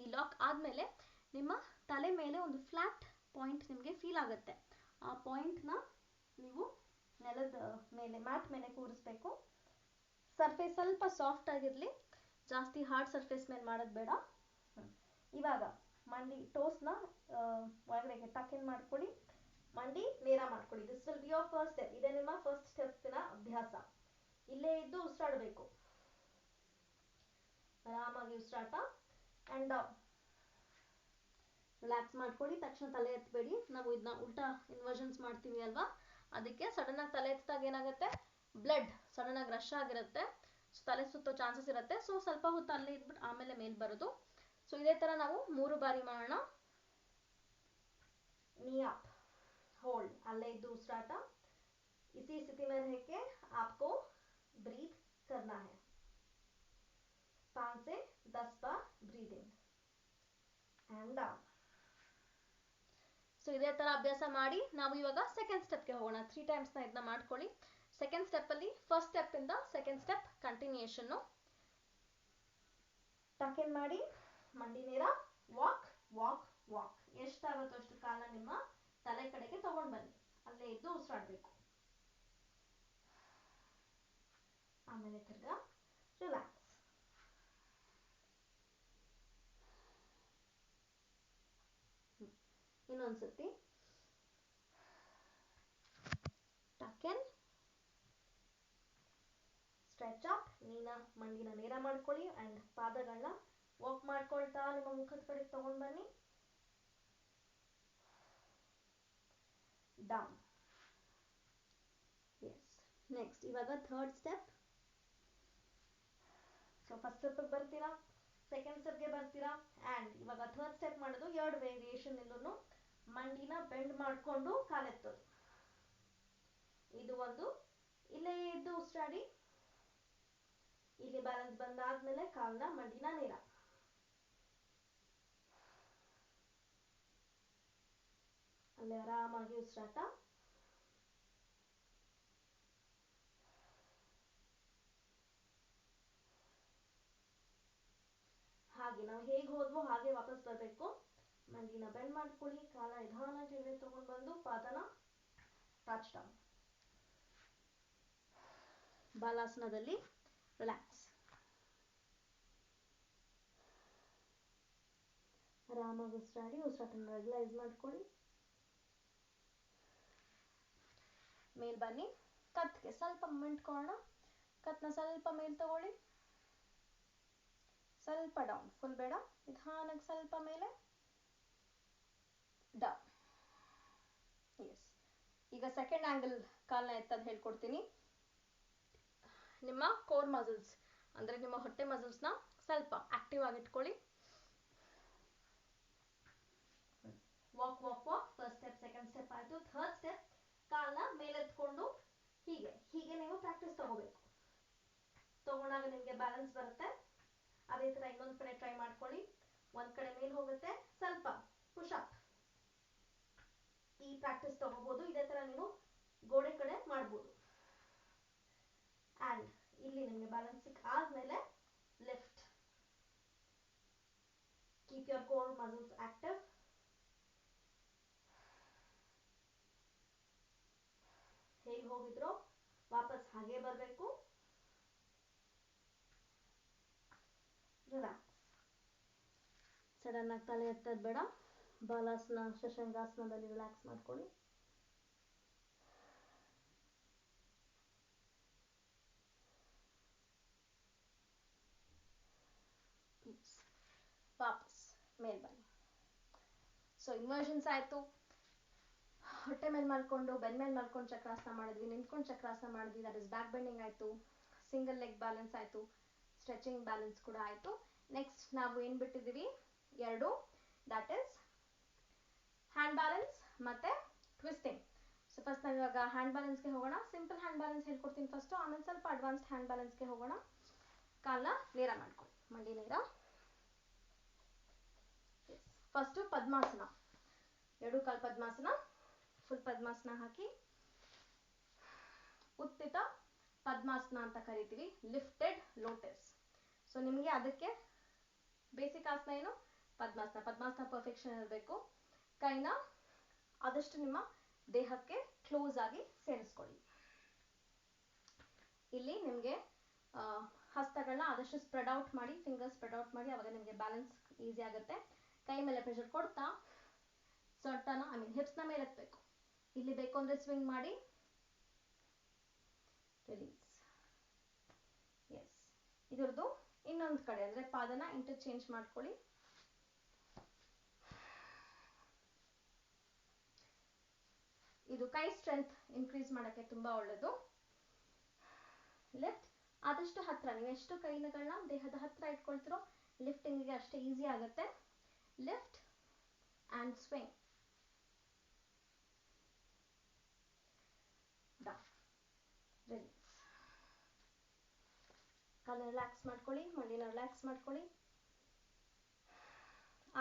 ಈ ಲಾಕ್ ಆದಮೇಲೆ ನಿಮ್ಮ ತಲೆ ಮೇಲೆ ಒಂದು ಫ್ಲ್ಯಾಟ್ ಪಾಯಿಂಟ್ ನಿಮಗೆ ಫೀಲ್ ಆಗುತ್ತೆ. ಆ ಪಾಯಿಂಟ್ನ ನೀವು ನೆಲದ ಮೇಲೆ ಮ್ಯಾಟ್ ಮೇಲೆ ಕೂರಿಸ್ಬೇಕು. ಸರ್ಫೇಸ್ ಸ್ವಲ್ಪ ಸಾಫ್ಟ್ ಆಗಿರಲಿ, ಜಾಸ್ತಿ ಹಾರ್ಡ್ ಸರ್ಫೇಸ್ ಮೇಲೆ ಮಾಡೋದು ಬೇಡ. ಇವಾಗ ಮಂಡಿ ಟೋಸ್ನ ಒಳಗಡೆಗೆ ಟಕ್ ಇನ್ ಮಾಡ್ಕೊಳ್ಳಿ, ಮಂಡಿ ನೇರ ಮಾಡ್ಕೊಳ್ಳಿ. This will be your first step. ಇದೆ ನಿಮ್ಮ ಫಸ್ಟ್ ಸ್ಟೆಪ್ನ ಅಭ್ಯಾಸ. ಇಲ್ಲೇ ಇದ್ದು ಉಸಿರಾಡಬೇಕು. ಆರಾಮಾಗಿ ಉಸಿರಾಟ ಅಂಡ್ ಡೌನ್. ರಿಲ್ಯಾಕ್ಸ್ ಮಾಡ್ಕೊಳ್ಳಿ. ತಕ್ಷಣ ತಲೆ ಎತ್ತಬೇಡಿ. ನಾವು ಇದನ್ನ ಉಲ್ಟಾ ಇನ್ವರ್ಷನ್ಸ್ ಮಾಡ್ತೀವಿ ಅಲ್ವಾ, ಅದಕ್ಕೆ ಸಡನ್ ಆಗಿ ತಲೆ ಎತ್ತಿದಾಗ ಏನಾಗುತ್ತೆ, ಬ್ಲಡ್ ಸಡನ್ ಆಗಿ ರಶ್ ಆಗಿರುತ್ತೆ, ಸೊ ತಲೆ ಸುತ್ತೋ ಚಾನ್ಸಸ್ ಇರುತ್ತೆ. ಸೊ ಸ್ವಲ್ಪ ಹೊತ್ತು ಅಲ್ಲೇ ಇದ್ಬಿಟ್ಟು ಆಮೇಲೆ ಮೇಲ್ ಬರೋದು. ಸೊ ಇದೇ ತರ ನಾವು 3 ಬಾರಿ ಮಾಡೋಣ. ನೀ ಅಪ್, होल्ड, अल्ले इद्दु उसिराट. इसी स्थिति में रह के आपको ब्रीथ करना है. 5 से 10 बार ब्रीदिंग एंड डाउन. ಸೊ ಇದೇ ತರ ಅಭ್ಯಾಸ ಮಾಡಿ ನಾವು ಇವಾಗ ಸೆಕೆಂಡ್ ಸ್ಟೆಪ್ಗೆ ಹೋಗೋಣ. 3 ಟೈಮ್ಸ್ ನ ಇದನ್ನ ಮಾಡ್ಕೊಳ್ಳಿ. ಸೆಕೆಂಡ್ ಸ್ಟೆಪ್ ಅಲ್ಲಿ ಫಸ್ಟ್ ಸ್ಟೆಪ್ ಇಂದ ಸೆಕೆಂಡ್ ಸ್ಟೆಪ್ ಕಂಟಿನ್ಯೂಯೇಷನ್. ಟಕ್ ಇನ್ ಮಾಡಿ, ಮಂಡಿ ನೇರ, ವಾಕ್ ವಾಕ್ ವಾಕ್. ಎಷ್ಟಾಗುತ್ತೋ ಅಷ್ಟು ಕಾಲ ನಿಮ್ಮ ತಲೆ ಕಡೆಗೆ ತಗೊಂಡು ಬನ್ನಿ. ಅಲ್ಲೇ ಇದ್ದು ಉಸಿರಾಡಬೇಕು. ಆಮೇಲೆ ತಿರ್ಗಾ ರಿಲ್ಯಾಕ್ಸ್. ಇನ್ನೊಂದ್ಸತಿ ಟಕ್ ಇನ್, ಸ್ಟ್ರೆಚ್ ಅಪ್, ಮಂಡಿನ ನೇರ ಮಾಡ್ಕೊಳ್ಳಿ ಅಂಡ್ ಪಾದಗಳನ್ನ ವಾಕ್ ಮಾಡ್ಕೊಳ್ತಾ ನಿಮ್ಮ ಮುಖದ ಕಡೆಗೆ ತಗೊಂಡು ಬನ್ನಿ. ಡೌನ್. ಎಸ್. ನೆಕ್ಸ್ಟ್ ಇವಾಗ third step. So first step ಬರ್ತೀರಾ, ಸೆಕೆಂಡ್ ಸ್ಟೆಪ್ಗೆ ಬರ್ತೀರಾ ಅಂಡ್ ಇವಾಗ ಥರ್ಡ್ ಸ್ಟೆಪ್ ಮಾಡೋದು 2 ವೇರಿಯೇಷನ್ ಇಲ್ಲೂ ಮಂಡಿನ ಬೆಂಡ್ ಮಾಡಿಕೊಂಡು ಕಾಲೆತ್ತೋದು. ಇದು ಒಂದು. ಇಲ್ಲೇ ಇದ್ದು ಉಸಿರಾಡಿ. ಇಲ್ಲಿ ಬ್ಯಾಲೆನ್ಸ್ ಬಂದಾದ್ಮೇಲೆ ಕಾಲನ್ನ ಮಂಡಿನ ನೇರ. ಅಲ್ಲೇ ಆರಾಮಾಗಿ ಉಸಿರಾಟ. ಹಾಗೆ ನಾವು ಹೇಗೆ ಹೋದ್ವೋ ಹಾಗೆ ವಾಪಸ್ ಬರಬೇಕು. ಮಂಡಿನ ಬೆಂಡ್ ಮಾಡ್ಕೊಳ್ಳಿ, ಕಾಲ ನಿಧಾನ ಕೆಳಗೆ ತಗೊಂಡು ಬಂದು ಪಾದನ ಟಚ್ ಡೌನ್. ಬಾಲಾಸನದಲ್ಲಿ ರಿಲ್ಯಾಕ್ಸ್. ಆರಾಮಾಗಿ ಉಸಿರಾಡಿ, ಉಸಿರಾಟನ ರೆಗ್ಯುಲೈಸ್ ಮಾಡ್ಕೊಳ್ಳಿ. ಮೇಲ್ ಬನ್ನಿ. ಕತ್ಗೆ ಸ್ವಲ್ಪ ಮೂಮೆಂಟ್ ಕೊಡೋಣ. ಕತ್ನ ಸ್ವಲ್ಪ ಮೇಲ್ ತಗೊಳ್ಳಿ, ಸ್ವಲ್ಪ ಡೌನ್. ಫುಲ್ ಬೇಡ, ನಿಧಾನಕ್ಕೆ ಸ್ವಲ್ಪ ಮೇಲೆ, ಡೌನ್. ಎಸ್. ಈಗ ಸೆಕೆಂಡ್ ಆಂಗಲ್ ಕಾಲ್ನ ಎತ್ತದ್ ಹೇಳ್ಕೊಡ್ತೀನಿ. ನಿಮ್ಮ ಕೋರ್ ಮಸಲ್ಸ್ ಅಂದ್ರೆ ನಿಮ್ಮ ಹೊಟ್ಟೆ ಮಸಲ್ಸ್ನ ಸ್ವಲ್ಪ ಆಕ್ಟಿವ್ ಆಗಿ ಇಟ್ಕೊಳ್ಳಿ. Walk walk walk. First step, second step ಆಯ್ತು. ಥರ್ಡ್ ಸ್ಟೆಪ್, ಕಾಲ್ನ ಮೇಲೆತ್ಕೊಂಡು ಹೀಗೆ ಹೀಗೆ ನೀವು ಪ್ರಾಕ್ಟೀಸ್ ತಗೋಬೇಕು. ತಗೊಂಡಾಗ ನಿಮಗೆ ಬ್ಯಾಲೆನ್ಸ್ ಬರುತ್ತೆ. ಅದೇ ತರ ಇನ್ನೊಂದ್ ಕಡೆ ಟ್ರೈ ಮಾಡ್ಕೊಳ್ಳಿ. ಒಂದ್ ಕಡೆ ಮೇಲ್ ಹೋಗುತ್ತೆ, ಸ್ವಲ್ಪ ಪುಷ್ ಅಪ್. ಈ ಪ್ರಾಕ್ಟೀಸ್ ತಗೋಬಹುದು. ಇದೇ ತರ ನೀವು ಗೋಡೆ ಕಡೆ ಮಾಡ್ಬೋದು. ಅಂಡ್ ಇಲ್ಲಿ ನಿಮಗೆ ಬ್ಯಾಲೆನ್ಸ್ ಆದ್ಮೇಲೆ lift. Keep your core muscles active. ಹೇಗೆ ಹೋಗಿದ್ರೋ ವಾಪಸ್ ಹಾಗೆ ಬರಬೇಕು. ರಿಲ್ಯಾಕ್ಸ್. ಸಡನ್ ಆಗಿ ತಲೆ ಎತ್ತದ್ ಬೇಡ. ಬಾಲಾಸನ, ಶಶಾಂಗಾಸನದಲ್ಲಿ ರಿಲ್ಯಾಕ್ಸ್ ಮಾಡ್ಕೊಳ್ಳಿ. ವಾಪಸ್ ಮೇಲ್ ಬನ್ನಿ. ಸೊ ಇನ್ವರ್ಷನ್ಸ್ ಆಯ್ತು. ಹೊಟ್ಟೆ ಮೇಲೆ ಮಲ್ಕೊಂಡು ಬೆನ್ ಮೇಲೆ ಮಲ್ಕೊಂಡು ಚಕ್ರಾಸನ ಮಾಡಿದ್ವಿ, ನಿಂತ್ಕೊಂಡು ಚಕ್ರಾಸನ ಮಾಡಿದ್ವಿ, ದಟ್ ಇಸ್ ಬ್ಯಾಕ್ ಬೆಂಡಿಂಗ್ ಆಯ್ತು. ಸಿಂಗಲ್ ಲೆಗ್ ಬ್ಯಾಲೆನ್ಸ್ ಆಯ್ತು, ಸ್ಟ್ರೆಚಿಂಗ್ ಬ್ಯಾಲೆನ್ಸ್ ಕೂಡ ಆಯ್ತು. ನೆಕ್ಸ್ಟ್ ನಾವು ಏನ್ ಬಿಟ್ಟಿದೀವಿ, 2, ದಟ್ ಇಸ್ ಹ್ಯಾಂಡ್ ಬ್ಯಾಲೆನ್ಸ್ ಮತ್ತೆ ಟ್ವಿಸ್ಟಿಂಗ್. ಸೊ ಫಸ್ಟ್ ನಾವು ಇವಾಗ ಹ್ಯಾಂಡ್ ಬ್ಯಾಲೆನ್ಸ್ಗೆ ಹೋಗೋಣ. ಸಿಂಪಲ್ ಹ್ಯಾಂಡ್ ಬ್ಯಾಲೆನ್ಸ್ ಹೇಳ್ಕೊಡ್ತೀನಿ ಫಸ್ಟ್, ಆಮೇಲೆ ಸ್ವಲ್ಪ ಅಡ್ವಾನ್ಸ್ಡ್ ಹ್ಯಾಂಡ್ ಬ್ಯಾಲೆನ್ಸ್ಗೆ ಹೋಗೋಣ. ಕಾಲನ್ನ ನೇರ ಮಾಡ್ಕೊಳ್ಳಿ, ಮಂಡಿ ನೇರ. ಫಸ್ಟ್ ಪದ್ಮಾಸನ, 2 ಕಾಲ್ ಪದ್ಮಾಸನ. ಫುಲ್ ಪದ್ಮಾಸನ ಹಾಕಿ, ಉತ್ತಿತ ಪದ್ಮಾಸನ ಅಂತ ಕರಿತೀವಿ, ಲಿಫ್ಟೆಡ್ ಲೋಟಸ್. ಸೊ ನಿಮಗೆ ಅದಕ್ಕೆ ಬೇಸಿಕ್ ಆಸನ ಏನು, ಪದ್ಮಾಸನ. ಪದ್ಮಾಸನ ಪರ್ಫೆಕ್ಷನ್ ಇರಬೇಕು. ಕೈನ ಆದಷ್ಟು ನಿಮ್ಮ ದೇಹಕ್ಕೆ ಕ್ಲೋಸ್ ಆಗಿ ಸೇರಿಸ್ಕೊಳ್ಳಿ. ಇಲ್ಲಿ ನಿಮಗೆ ಹಸ್ತಗಳನ್ನ ಆದಷ್ಟು ಸ್ಪ್ರೆಡ್ ಔಟ್ ಮಾಡಿ, ಫಿಂಗರ್ ಸ್ಪ್ರೆಡ್ ಔಟ್ ಮಾಡಿ, ಅವಾಗ ನಿಮಗೆ ಬ್ಯಾಲೆನ್ಸ್ ಈಸಿ ಆಗುತ್ತೆ. ಕೈ ಮೇಲೆ ಪ್ರೆಷರ್ ಕೊಡ್ತಾ ಸೊಂಟನ ಹಿಪ್ಸ್ನ ಮೇಲೆ ಎತ್ತಬೇಕು. ಇಲ್ಲಿ ಬೇಕು ಅಂದ್ರೆ ಸ್ವಿಂಗ್ ಮಾಡಿ, ರಿಲೀಸ್. ಎಸ್, ಇದ್ರದ್ದು ಇನ್ನೊಂದು ಕಡೆ ಅಂದ್ರೆ ಪಾದನ ಇಂಟರ್ಚೇಂಜ್ ಮಾಡ್ಕೊಳ್ಳಿ. ಇದು ಕೈ ಸ್ಟ್ರೆಂತ್ ಇನ್ಕ್ರೀಸ್ ಮಾಡಕ್ಕೆ ತುಂಬಾ ಒಳ್ಳೇದು. ಲಿಫ್ಟ್ ಆದಷ್ಟು ಹತ್ರ, ನೀವು ಎಷ್ಟು ಕೈಗಳನ್ನ ದೇಹದ ಹತ್ರ ಇಟ್ಕೊಳ್ತಿರೋ ಲಿಫ್ಟಿಂಗ್ಗೆ ಅಷ್ಟೇ ಈಸಿ ಆಗುತ್ತೆ. Lift and swing down, release. ಕಾಲನ್ನ ರಿಲ್ಯಾಕ್ಸ್ ಮಾಡ್ಕೊಳ್ಳಿ, ಮಂಡಿನ ರಿಲ್ಯಾಕ್ಸ್ ಮಾಡ್ಕೊಳ್ಳಿ.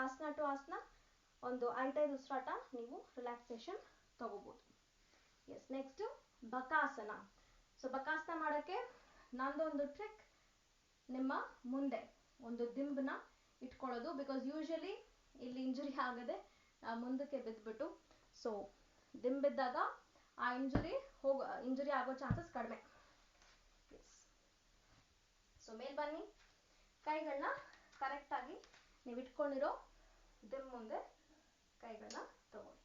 ಆಸನ ಟು ಆಸನ ಒಂದು 5 ಉಸಿರಾಟ ನೀವು ರಿಲ್ಯಾಕ್ಸೇಷನ್ ತಗೋಬಹುದು. ಎಸ್, ನೆಕ್ಸ್ಟ್ ಬಕಾಸನ. ಸೊ ಬಕಾಸನ ಮಾಡಕ್ಕೆ ನಂದೊಂದು ಟ್ರಿಕ್, ನಿಮ್ಮ ಮುಂದೆ ಒಂದು ದಿಂಬನ್ನ ಇಟ್ಕೊಳ್ಳೋದು. ಬಿಕಾಸ್ ಯೂಶಲಿ ಇಲ್ಲಿ ಇಂಜುರಿ ಆಗದೆ ಮುಂದಕ್ಕೆ ಬಿದ್ದುಬಿಟ್ಟು, ಸೊ ದಿಂಬಿದ್ದಾಗ ಆ ಇಂಜುರಿ ಆಗೋ ಚಾನ್ಸಸ್ ಕಡಿಮೆ. ಸೊ ಮೇಲ್ ಬನ್ನಿ, ಕೈಗಳನ್ನ ಕರೆಕ್ಟ್ ಆಗಿ ನೀವು ಇಟ್ಕೊಂಡಿರೋ ದಿಂಬ್ ಮುಂದೆ ಕೈಗಳನ್ನ ತಗೊಳ್ಳಿ.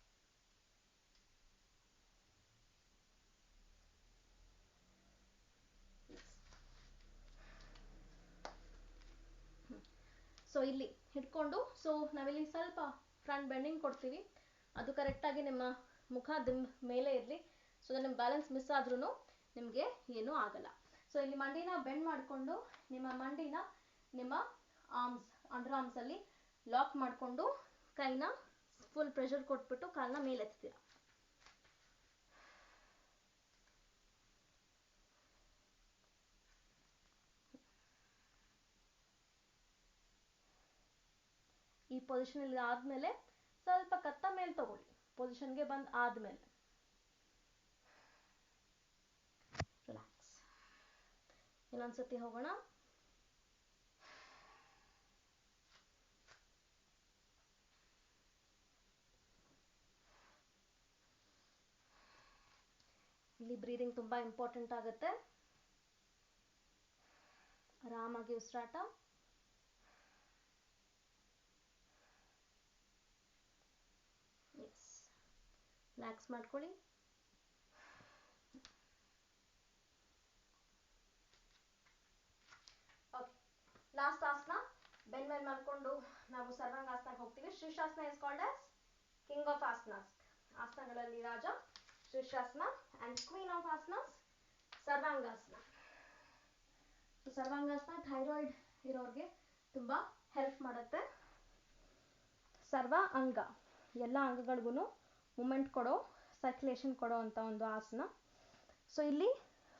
ಸೊ ಇಲ್ಲಿ ಹಿಡ್ಕೊಂಡು, ಸೊ ನಾವಿಲ್ಲಿ ಸ್ವಲ್ಪ ಫ್ರಂಟ್ ಬೆಂಡಿಂಗ್ ಕೊಡ್ತೀವಿ, ಅದು ಕರೆಕ್ಟಾಗಿ ನಿಮ್ಮ ಮುಖ ದಿಂಬ್ ಮೇಲೆ ಇರಲಿ. ಸೊ ನಿಮ್ಮ ಬ್ಯಾಲೆನ್ಸ್ ಮಿಸ್ ಆದ್ರೂ ನಿಮಗೆ ಏನೂ ಆಗಲ್ಲ. ಸೊ ಇಲ್ಲಿ ಮಂಡಿನ ಬೆಂಡ್ ಮಾಡಿಕೊಂಡು ನಿಮ್ಮ ಮಂಡಿನ ನಿಮ್ಮ ಅಂಡರ್ ಆರ್ಮ್ಸ್ ಅಲ್ಲಿ ಲಾಕ್ ಮಾಡಿಕೊಂಡು ಕೈನ ಫುಲ್ ಪ್ರೆಷರ್ ಕೊಟ್ಬಿಟ್ಟು ಕಾಲನ್ನ ಮೇಲೆ ಎತ್ತೀರಾ. ಈ ಪೊಸಿಷನ್ ಇಲ್ಲಿ ಆದ್ಮೇಲೆ ಸ್ವಲ್ಪ ಕತ್ತ ಮೇಲೆ ತಗೊಳ್ಳಿ. ಪೊಸಿಷನ್ಗೆ ಬಂದ್ ಆದ್ಮೇಲೆ ರಿಲ್ಯಾಕ್ಸ್. ಇನ್ನೊಂದ್ಸತಿ ಹೋಗೋಣ. ಇಲ್ಲಿ ಬ್ರೀದಿಂಗ್ ತುಂಬಾ ಇಂಪಾರ್ಟೆಂಟ್ ಆಗುತ್ತೆ. ಆರಾಮಾಗಿ ಉಸಿರಾಟ. ಎಸ್, ರಿಲ್ಯಾಕ್ಸ್ ಮಾಡ್ಕೊಳ್ಳಿ. ಓಕೆ, ಲಾಸ್ಟ್ ಆಸನ ಬೆನ್ ಮೇಲೆ ಮಾಡ್ಕೊಂಡು ನಾವು ಸರ್ವಾಂಗಾಸನಕ್ಕೆ ಹೋಗ್ತೀವಿ. Shirshasana is called as king of asanas. ಆಸನಗಳಲ್ಲಿ ರಾಜ shirshasana and queen of asanas sarvangasana. ಸರ್ವಾಂಗಾಸನ ಥೈರಾಯ್ಡ್ ಇರೋರಿಗೆ ತುಂಬಾ ಹೆಲ್ಪ್ ಮಾಡುತ್ತೆ. ಸರ್ವ ಅಂಗ, ಎಲ್ಲ ಅಂಗಗಳಿಗೂ ಮೂಮೆಂಟ್ ಕೊಡೋ, ಸರ್ಕ್ಯುಲೇಷನ್ ಕೊಡೋ ಅಂತ ಒಂದು ಆಸನ. ಸೊ ಇಲ್ಲಿ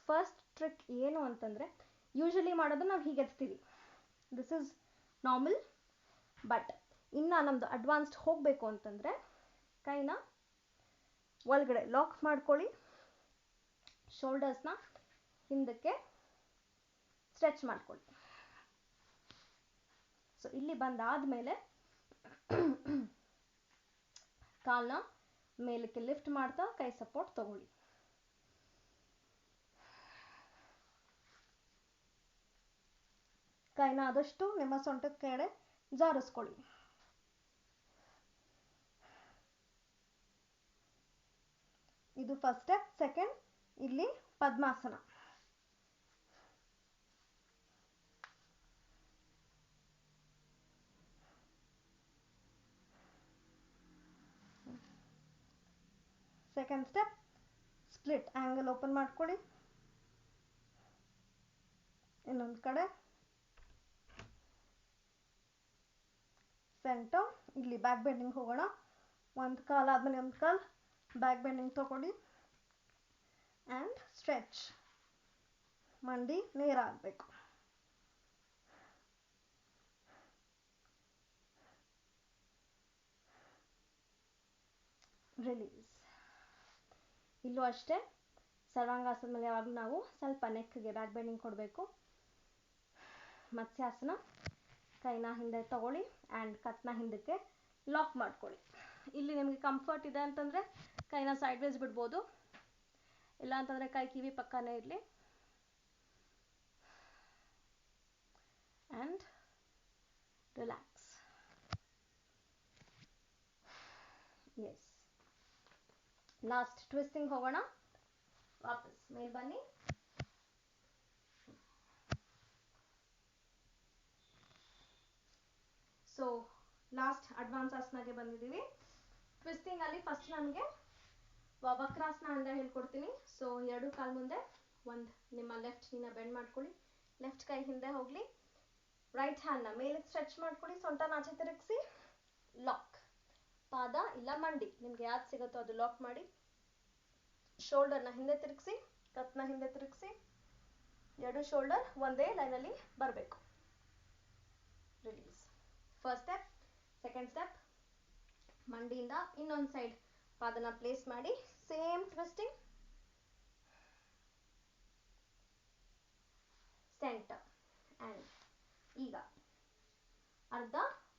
ಫಸ್ಟ್ ಟ್ರಿಕ್ ಏನು ಅಂತಂದ್ರೆ, ಯೂಶಲಿ ಮಾಡೋದು ನಾವು ಹೀಗೆ ಎತ್ತೀವಿ, ದಿಸ್ ಇಸ್ ನಾರ್ಮಲ್. ಬಟ್ ಇನ್ನು ನಮ್ದು ಅಡ್ವಾನ್ಸ್ಡ್ ಹೋಗಬೇಕು ಅಂತಂದ್ರೆ ಕೈನ ಒಳಗಡೆ ಲಾಕ್ ಮಾಡ್ಕೊಳ್ಳಿ, ಶೋಲ್ಡರ್ಸ್ನ ಹಿಂದಕ್ಕೆ ಸ್ಟ್ರೆಚ್ ಮಾಡ್ಕೊಳ್ಳಿ. ಸೊ ಇಲ್ಲಿ ಬಂದಾದ್ಮೇಲೆ ಕಾಲನ್ನ ಮೇಲಕ್ಕೆ ಲಿಫ್ಟ್ ಮಾಡ್ತಾ ಕೈ ಸಪೋರ್ಟ್ ತಗೊಳ್ಳಿ. ಕೈನ ಆದಷ್ಟು ನಿಮ್ಮ ಸೊಂಟದ ಕಡೆ ಜಾರಿಸ್ಕೊಳ್ಳಿ. ಇದು ಫಸ್ಟ್ ಸ್ಟೆಪ್. ಸೆಕೆಂಡ್, ಇಲ್ಲಿ ಪದ್ಮಾಸನ. Second step split angle open ಮಾಡ್ಕೊಳ್ಳಿ. ಇನ್ನೊಂದು ಕಡೆ ಸೆಂಟರ್. ಇಲ್ಲಿ ಬ್ಯಾಕ್ ಬೆಂಡಿಂಗ್ ಹೋಗೋಣ. ಒಂದು ಕಾಲ್ ಆದ್ಮೇಲೆ ಒಂದು ಕಾಲ್ ಬ್ಯಾಕ್ ಬೆಂಡಿಂಗ್ ತಗೊಳ್ಳಿ ಆ್ಯಂಡ್ ಸ್ಟ್ರೆಚ್. ಮಂಡಿ ನೇರ ಆಗಬೇಕು. ರಿಲೀಸ್. ಇಲ್ಲೂ ಅಷ್ಟೇ, ಸರ್ವಾಂಗಾಸನ ಮೇಲೆ ಯಾವಾಗಲೂ ನಾವು ಸ್ವಲ್ಪ ನೆಕ್ಗೆ ಬ್ಯಾಕ್ ಬೆಂಡಿಂಗ್ ಕೊಡಬೇಕು. ಮತ್ಸ್ಯಾಸನ. ಕೈನ ಹಿಂದೆ ತಗೊಳ್ಳಿ ಆ್ಯಂಡ್ ಕತ್ನ ಹಿಂದಕ್ಕೆ ಲಾಕ್ ಮಾಡ್ಕೊಳ್ಳಿ. ಇಲ್ಲಿ ನಿಮಗೆ ಕಂಫರ್ಟ್ ಇದೆ ಅಂತಂದರೆ ಕೈನ ಸೈಡ್ ವೇಸ್ ಬಿಡ್ಬೋದು, ಇಲ್ಲ ಅಂತಂದರೆ ಕೈ ಕಿವಿ ಪಕ್ಕನೇ ಇರಲಿ. And relax. Yes, last twisting ಹೋಗೋಣ. ವಾಪಸ್ ಮೇಲ್ ಬನ್ನಿ. ಸೊ ಲಾಸ್ಟ್ ಅಡ್ವಾನ್ಸ್ ಆಸನಾಗೆ ಬಂದಿದ್ದೀವಿ. ಟ್ವಿಸ್ಟಿಂಗ್ ಅಲ್ಲಿ ಫಸ್ಟ್ ನಮಗೆ ವಕ್ರಾಸನ ಅಂತ ಹೇಳ್ಕೊಡ್ತೀನಿ. ಸೊ 2 ಕಾಲು ಮುಂದೆ, ಒಂದು ನಿಮ್ಮ ಲೆಫ್ಟ್ ನೀನ ಬೆಂಡ್ ಮಾಡ್ಕೊಳ್ಳಿ, ಲೆಫ್ಟ್ ಕೈ ಹಿಂದೆ ಹೋಗ್ಲಿ, ರೈಟ್ ಹ್ಯಾಂಡ್ನ ಮೇಲೆ ಸ್ಟ್ರೆಚ್ ಮಾಡ್ಕೊಳ್ಳಿ, ಸೊಂಟನ ಆಚೆ ತಿರುಗಿಸಿ, ಲಾಕ್. ಪಾದ ಇಲ್ಲ ಮಂಡಿ ನಿಮ್ಗೆ ಯಾವ್ದು ಸಿಗುತ್ತೋ ಅದು ಲಾಕ್ ಮಾಡಿ, ಶೋಲ್ಡರ್ನ ಹಿಂದೆ ತಿರುಗಿಸಿ, ಕತ್ನ ಹಿಂದೆ ತಿರುಗಿಸಿ, 2 ಶೋಲ್ಡರ್ ಒಂದೇ ಲೈನಲ್ಲಿ ಬರಬೇಕು. Release. First step. Second step, ಮಂಡಿಯಿಂದ ಇನ್ನೊಂದು ಸೈಡ್ ಪಾದನ ಪ್ಲೇಸ್ ಮಾಡಿ, ಸೇಮ್ ಟ್ವಿಸ್ಟಿಂಗ್, ಸೆಂಟರ್. ಆ್ಯಂಡ್ ಈಗ ಅರ್ಧ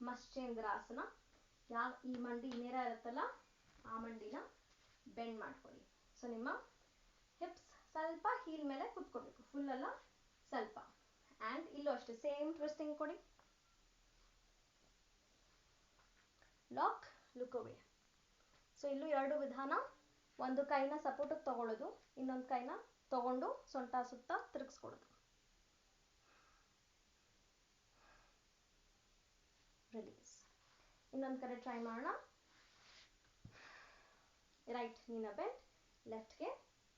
ಮಶ್ಚೇಂದ್ರಾಸನ. ಈ ಮಂಡಿ ನೇರ ಇರುತ್ತಲ್ಲ ಆ ಮಂಡಿನ ಬೆಂಡ್ ಮಾಡ್ಕೊಳ್ಳಿ. ಸೊ ನಿಮ್ಮ ಹಿಪ್ಸ್ ಸ್ವಲ್ಪ ಹೀಲ್ ಮೇಲೆ ಕುತ್ಕೋಬೇಕು, ಫುಲ್ ಅಲ್ಲ, ಸ್ವಲ್ಪ. ಆ್ಯಂಡ್ ಇಲ್ಲೂ ಅಷ್ಟೇ ಸೇಮ್ ಟ್ವಿಸ್ಟಿಂಗ್ ಕೊಡಿ, ಲಾಕ್, ಲುಕ್ ಅವೇ. ಸೊ ಇಲ್ಲೂ 2 ವಿಧಾನ. ಒಂದು ಕೈನ ಸಪೋರ್ಟಿಗೆ ತಗೊಳ್ಳೋದು, ಇನ್ನೊಂದು ಕೈನ ತಗೊಂಡು ಸೊಂಟ ಸುತ್ತ ತಿರುಗಿಸ್ಕೊಳ್ಳೋದು. ರಿಲೀಸ್. ಇನ್ನೊಂದು ಕಡೆ ಟ್ರೈ ಮಾಡೋಣ. ರೈಟ್ ನೀನ ಬೆಂಡ್, ಲೆಫ್ಟ್ಗೆ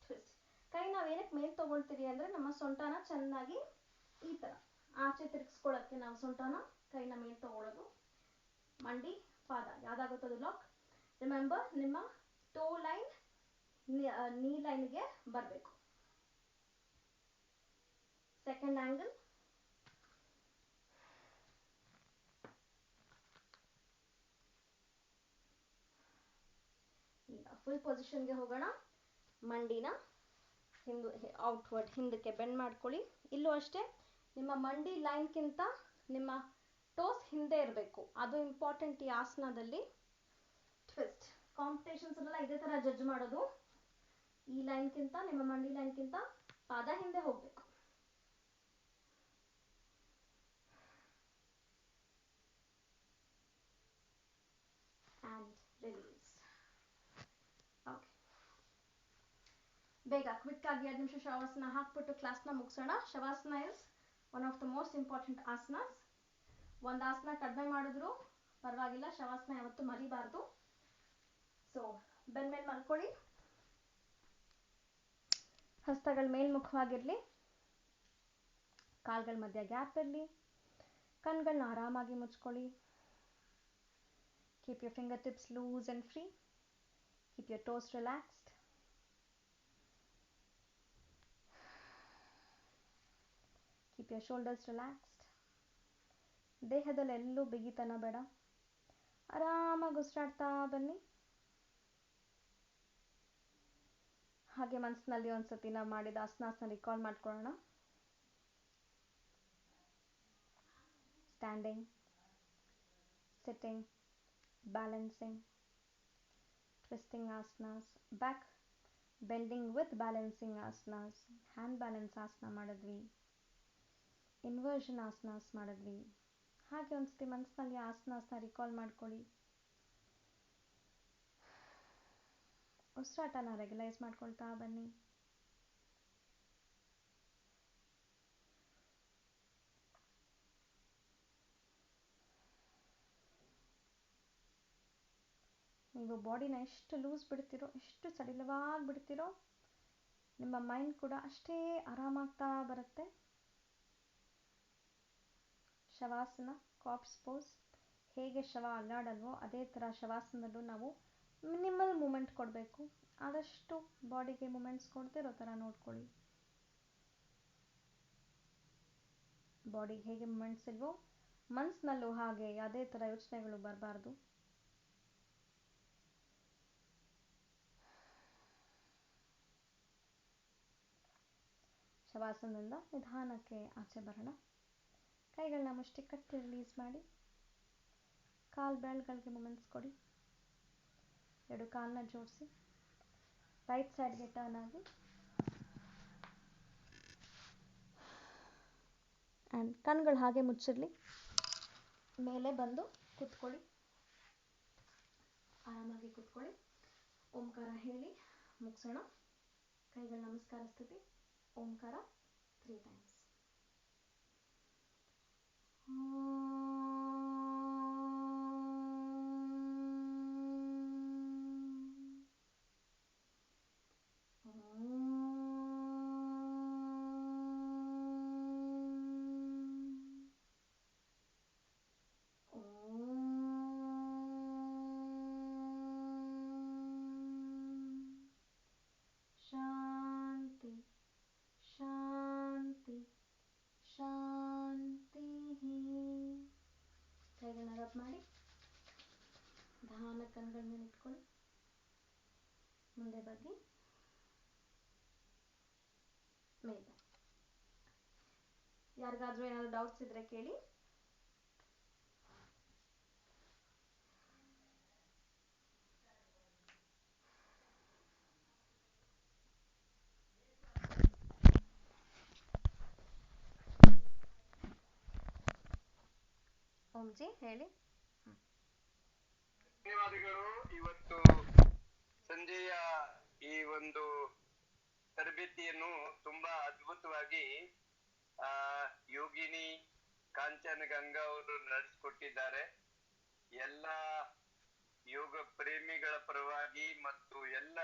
ಟ್ವಿಸ್ಟ್. ಕೈ ನಾವೇನಕ್ಕೆ ಮೇಲೆ ತಗೊಳ್ತೀವಿ ಅಂದರೆ ನಮ್ಮ ಸೊಂಟನ ಚೆನ್ನಾಗಿ ಈ ಥರ ಆಚೆ ತಿರುಗಿಸ್ಕೊಳ್ಳೋಕ್ಕೆ ನಾವು ಸೊಂಟನ ಕೈನ ಮೇಲೆ ತಗೊಳ್ಳೋದು. ಮಂಡಿ ಪಾದ ಯಾವ್ದಾಗುತ್ತದು ಲಾಕ್. ರಿಮೆಂಬರ್ ನಿಮ್ಮ ಟೋ ಲೈನ್ ನೀ ಲೈನ್ಗೆ ಬರಬೇಕು. Second angle. ಈಗ ಫುಲ್ ಪೊಸಿಷನ್ಗೆ ಹೋಗೋಣ. ಮಂಡಿನ ಔಟ್ವರ್ಡ್ ಹಿಂದಕ್ಕೆ ಬೆಂಡ್ ಮಾಡ್ಕೊಳ್ಳಿ. ಇಲ್ಲೂ ಅಷ್ಟೇ ನಿಮ್ಮ ಮಂಡಿ ಲೈನ್ಗಿಂತ ನಿಮ್ಮ ಟೋಸ್ ಹಿಂದೆ ಇರಬೇಕು, ಅದು ಇಂಪಾರ್ಟೆಂಟ್ ಈ ಆಸನದಲ್ಲಿ. ಟ್ವಿಸ್ಟ್. ಕಾಂಪಿಟೇಷನ್ಸ್ ಎಲ್ಲ ಇದೇ ಥರ ಜಡ್ಜ್ ಮಾಡೋದು. ಈ ಲೈನ್ಗಿಂತ ನಿಮ್ಮ ಮಂಡಿ ಲೈನ್ಗಿಂತ ಪಾದ ಹಿಂದೆ ಹೋಗಬೇಕು. And release. ಓಕೆ, ಬೇಗ ಕ್ವಿಕ್ ಆಗಿ 2 ನಿಮಿಷ ಶವಾಸನ ಹಾಕ್ಬಿಟ್ಟು ಕ್ಲಾಸ್ನ ಮುಗಿಸೋಣ. Shavasana is one of the most important asanas. ಒಂದು ಆಸನ ಕಡಿಮೆ ಮಾಡಿದ್ರು ಪರವಾಗಿಲ್ಲ, ಶವಾಸನ ಯಾವತ್ತೂ ಮರಿಬಾರ್ದು. ಸೊ ಬೆನ್ ಮೇಲೆ ಮಲ್ಕೊಳ್ಳಿ, ಹಸ್ತಗಳ ಮೇಲ್ಮುಖವಾಗಿರಲಿ, ಕಾಲ್ಗಳ ಮಧ್ಯ ಗ್ಯಾಪ್ ಇರಲಿ, ಕಣ್ಗಳನ್ನ ಆರಾಮಾಗಿ ಮುಚ್ಕೊಳ್ಳಿ. Keep your fingertips loose and free. Keep your toes relaxed. Keep your shoulders relaxed. ದೇಹದಲ್ಲಿ ಎಲ್ಲೂ ಬಿಗಿತನ ಬೇಡ, ಆರಾಮಾಗಿ ಉಸಿರಾಡ್ತಾ ಬನ್ನಿ. ಹಾಗೆ ಮನಸ್ಸಿನಲ್ಲಿ ಒಂದ್ಸತಿ ನಾವು ಮಾಡಿದ ಆಸನಾಸ್ನ ರಿಕಾಲ್ ಮಾಡ್ಕೊಳ್ಳೋಣ. Standing, sitting, balancing, twisting asanas, back bending with balancing asanas, hand balance asana ಮಾಡಿದ್ವಿ, ಇನ್ವರ್ಷನ್ ಆಸನಾಸ್ ಮಾಡಿದ್ವಿ. ಹಾಗೆ ಒಂದ್ಸತಿ ಮನಸ್ಸಿನಲ್ಲಿ ಆಸನಾಸ್ನ ರಿಕಾಲ್ ಮಾಡ್ಕೊಳ್ಳಿ. ಉಸಿರಾಟನ ರೆಗ್ಯುಲೈಸ್ ಮಾಡ್ಕೊಳ್ತಾ ಬನ್ನಿ. ನೀವು ಬಾಡಿನ ಎಷ್ಟು ಲೂಸ್ ಬಿಡ್ತೀರೋ, ಎಷ್ಟು ಸಡಿಲವಾಗಿ ಬಿಡ್ತೀರೋ, ನಿಮ್ಮ ಮೈಂಡ್ ಕೂಡ ಅಷ್ಟೇ ಆರಾಮಾಗ್ತಾ ಬರುತ್ತೆ. ಶವಾಸನ, ಕಾರ್ಪ್ಸ್ ಪೋಸ್, ಹೇಗೆ ಶವ ಅಲ್ಲಾಡಲ್ವೋ ಅದೇ ಥರ ಶವಾಸನದಲ್ಲೂ ನಾವು ಮಿನಿಮಲ್ ಮೂಮೆಂಟ್ ಕೊಡಬೇಕು. ಆದಷ್ಟು ಬಾಡಿಗೆ ಮೂಮೆಂಟ್ಸ್ ಕೊಡ್ತಿರೋ ಥರ ನೋಡ್ಕೊಳ್ಳಿ. ಬಾಡಿಗೆ ಹೇಗೆ ಮೂಮೆಂಟ್ಸ್ ಇಲ್ವೋ ಮನಸ್ಸಿನಲ್ಲೂ ಹಾಗೆ ಅದೇ ಥರ ಯೋಚನೆಗಳು ಬರಬಾರ್ದು. ಶವಾಸನದಿಂದ ನಿಧಾನಕ್ಕೆ ಆಚೆ ಬರೋಣ. ಕೈಗಳನ್ನ ಮುಷ್ಟಿ ಕಟ್ಟಿ ರಿಲೀಸ್ ಮಾಡಿ, ಕಾಲು ಬೆರಳುಗಳಿಗೆ ಮೂಮೆಂಟ್ಸ್ ಕೊಡಿ. 2 ಕಾಲನ್ನ ಜೋಡಿಸಿ, ರೈಟ್ ಸೈಡ್ಗೆ ಟರ್ನ್ ಆಗಿ, ಆ್ಯಂಡ್ ಕಣ್ಗಳು ಹಾಗೆ ಮುಚ್ಚಿರಲಿ. ಮೇಲೆ ಬಂದು ಕೂತ್ಕೊಳ್ಳಿ. ಆರಾಮಾಗಿ ಕೂತ್ಕೊಳ್ಳಿ. ಓಂಕಾರ ಹೇಳಿ ಮುಗಿಸೋಣ. ಕೈಗಳ ನಮಸ್ಕಾರ ಸ್ಥಿತಿ. ಓಂಕಾರ 3 ಟೈಮ್ಸ್. ಶಾಂತಿ ಶಾಂತಿ ಶಾಂತಿ. ಕೈಗಳನ್ನ ರಬ್ ಮಾಡಿ ಧಾನ ಕಣ್ಗಳ ಮೇಲೆ ಇಟ್ಕೊಳ್ಳಿ. ಮುಂದೆ ಬಗ್ಗಿ ಮೇಲೆ. ಯಾರಿಗಾದ್ರೂ ಏನಾದ್ರು ಡೌಟ್ಸ್ ಇದ್ರೆ ಕೇಳಿ. ಓಂಜಿ ಹೇಳಿ. ಧನ್ಯವಾದಗಳು. ಇವತ್ತು ಸಂಜೆಯ ಈ ಒಂದು ತರಬೇತಿಯನ್ನು ತುಂಬಾ ಅದ್ಭುತವಾಗಿ ಯೋಗಿನಿ ಕಾಂಚನ ಗಂಗಾ ಅವರು ನಡೆಸಿಕೊಟ್ಟಿದ್ದಾರೆ. ಎಲ್ಲ ಯೋಗ ಪ್ರೇಮಿಗಳ ಪರವಾಗಿ ಮತ್ತು ಎಲ್ಲ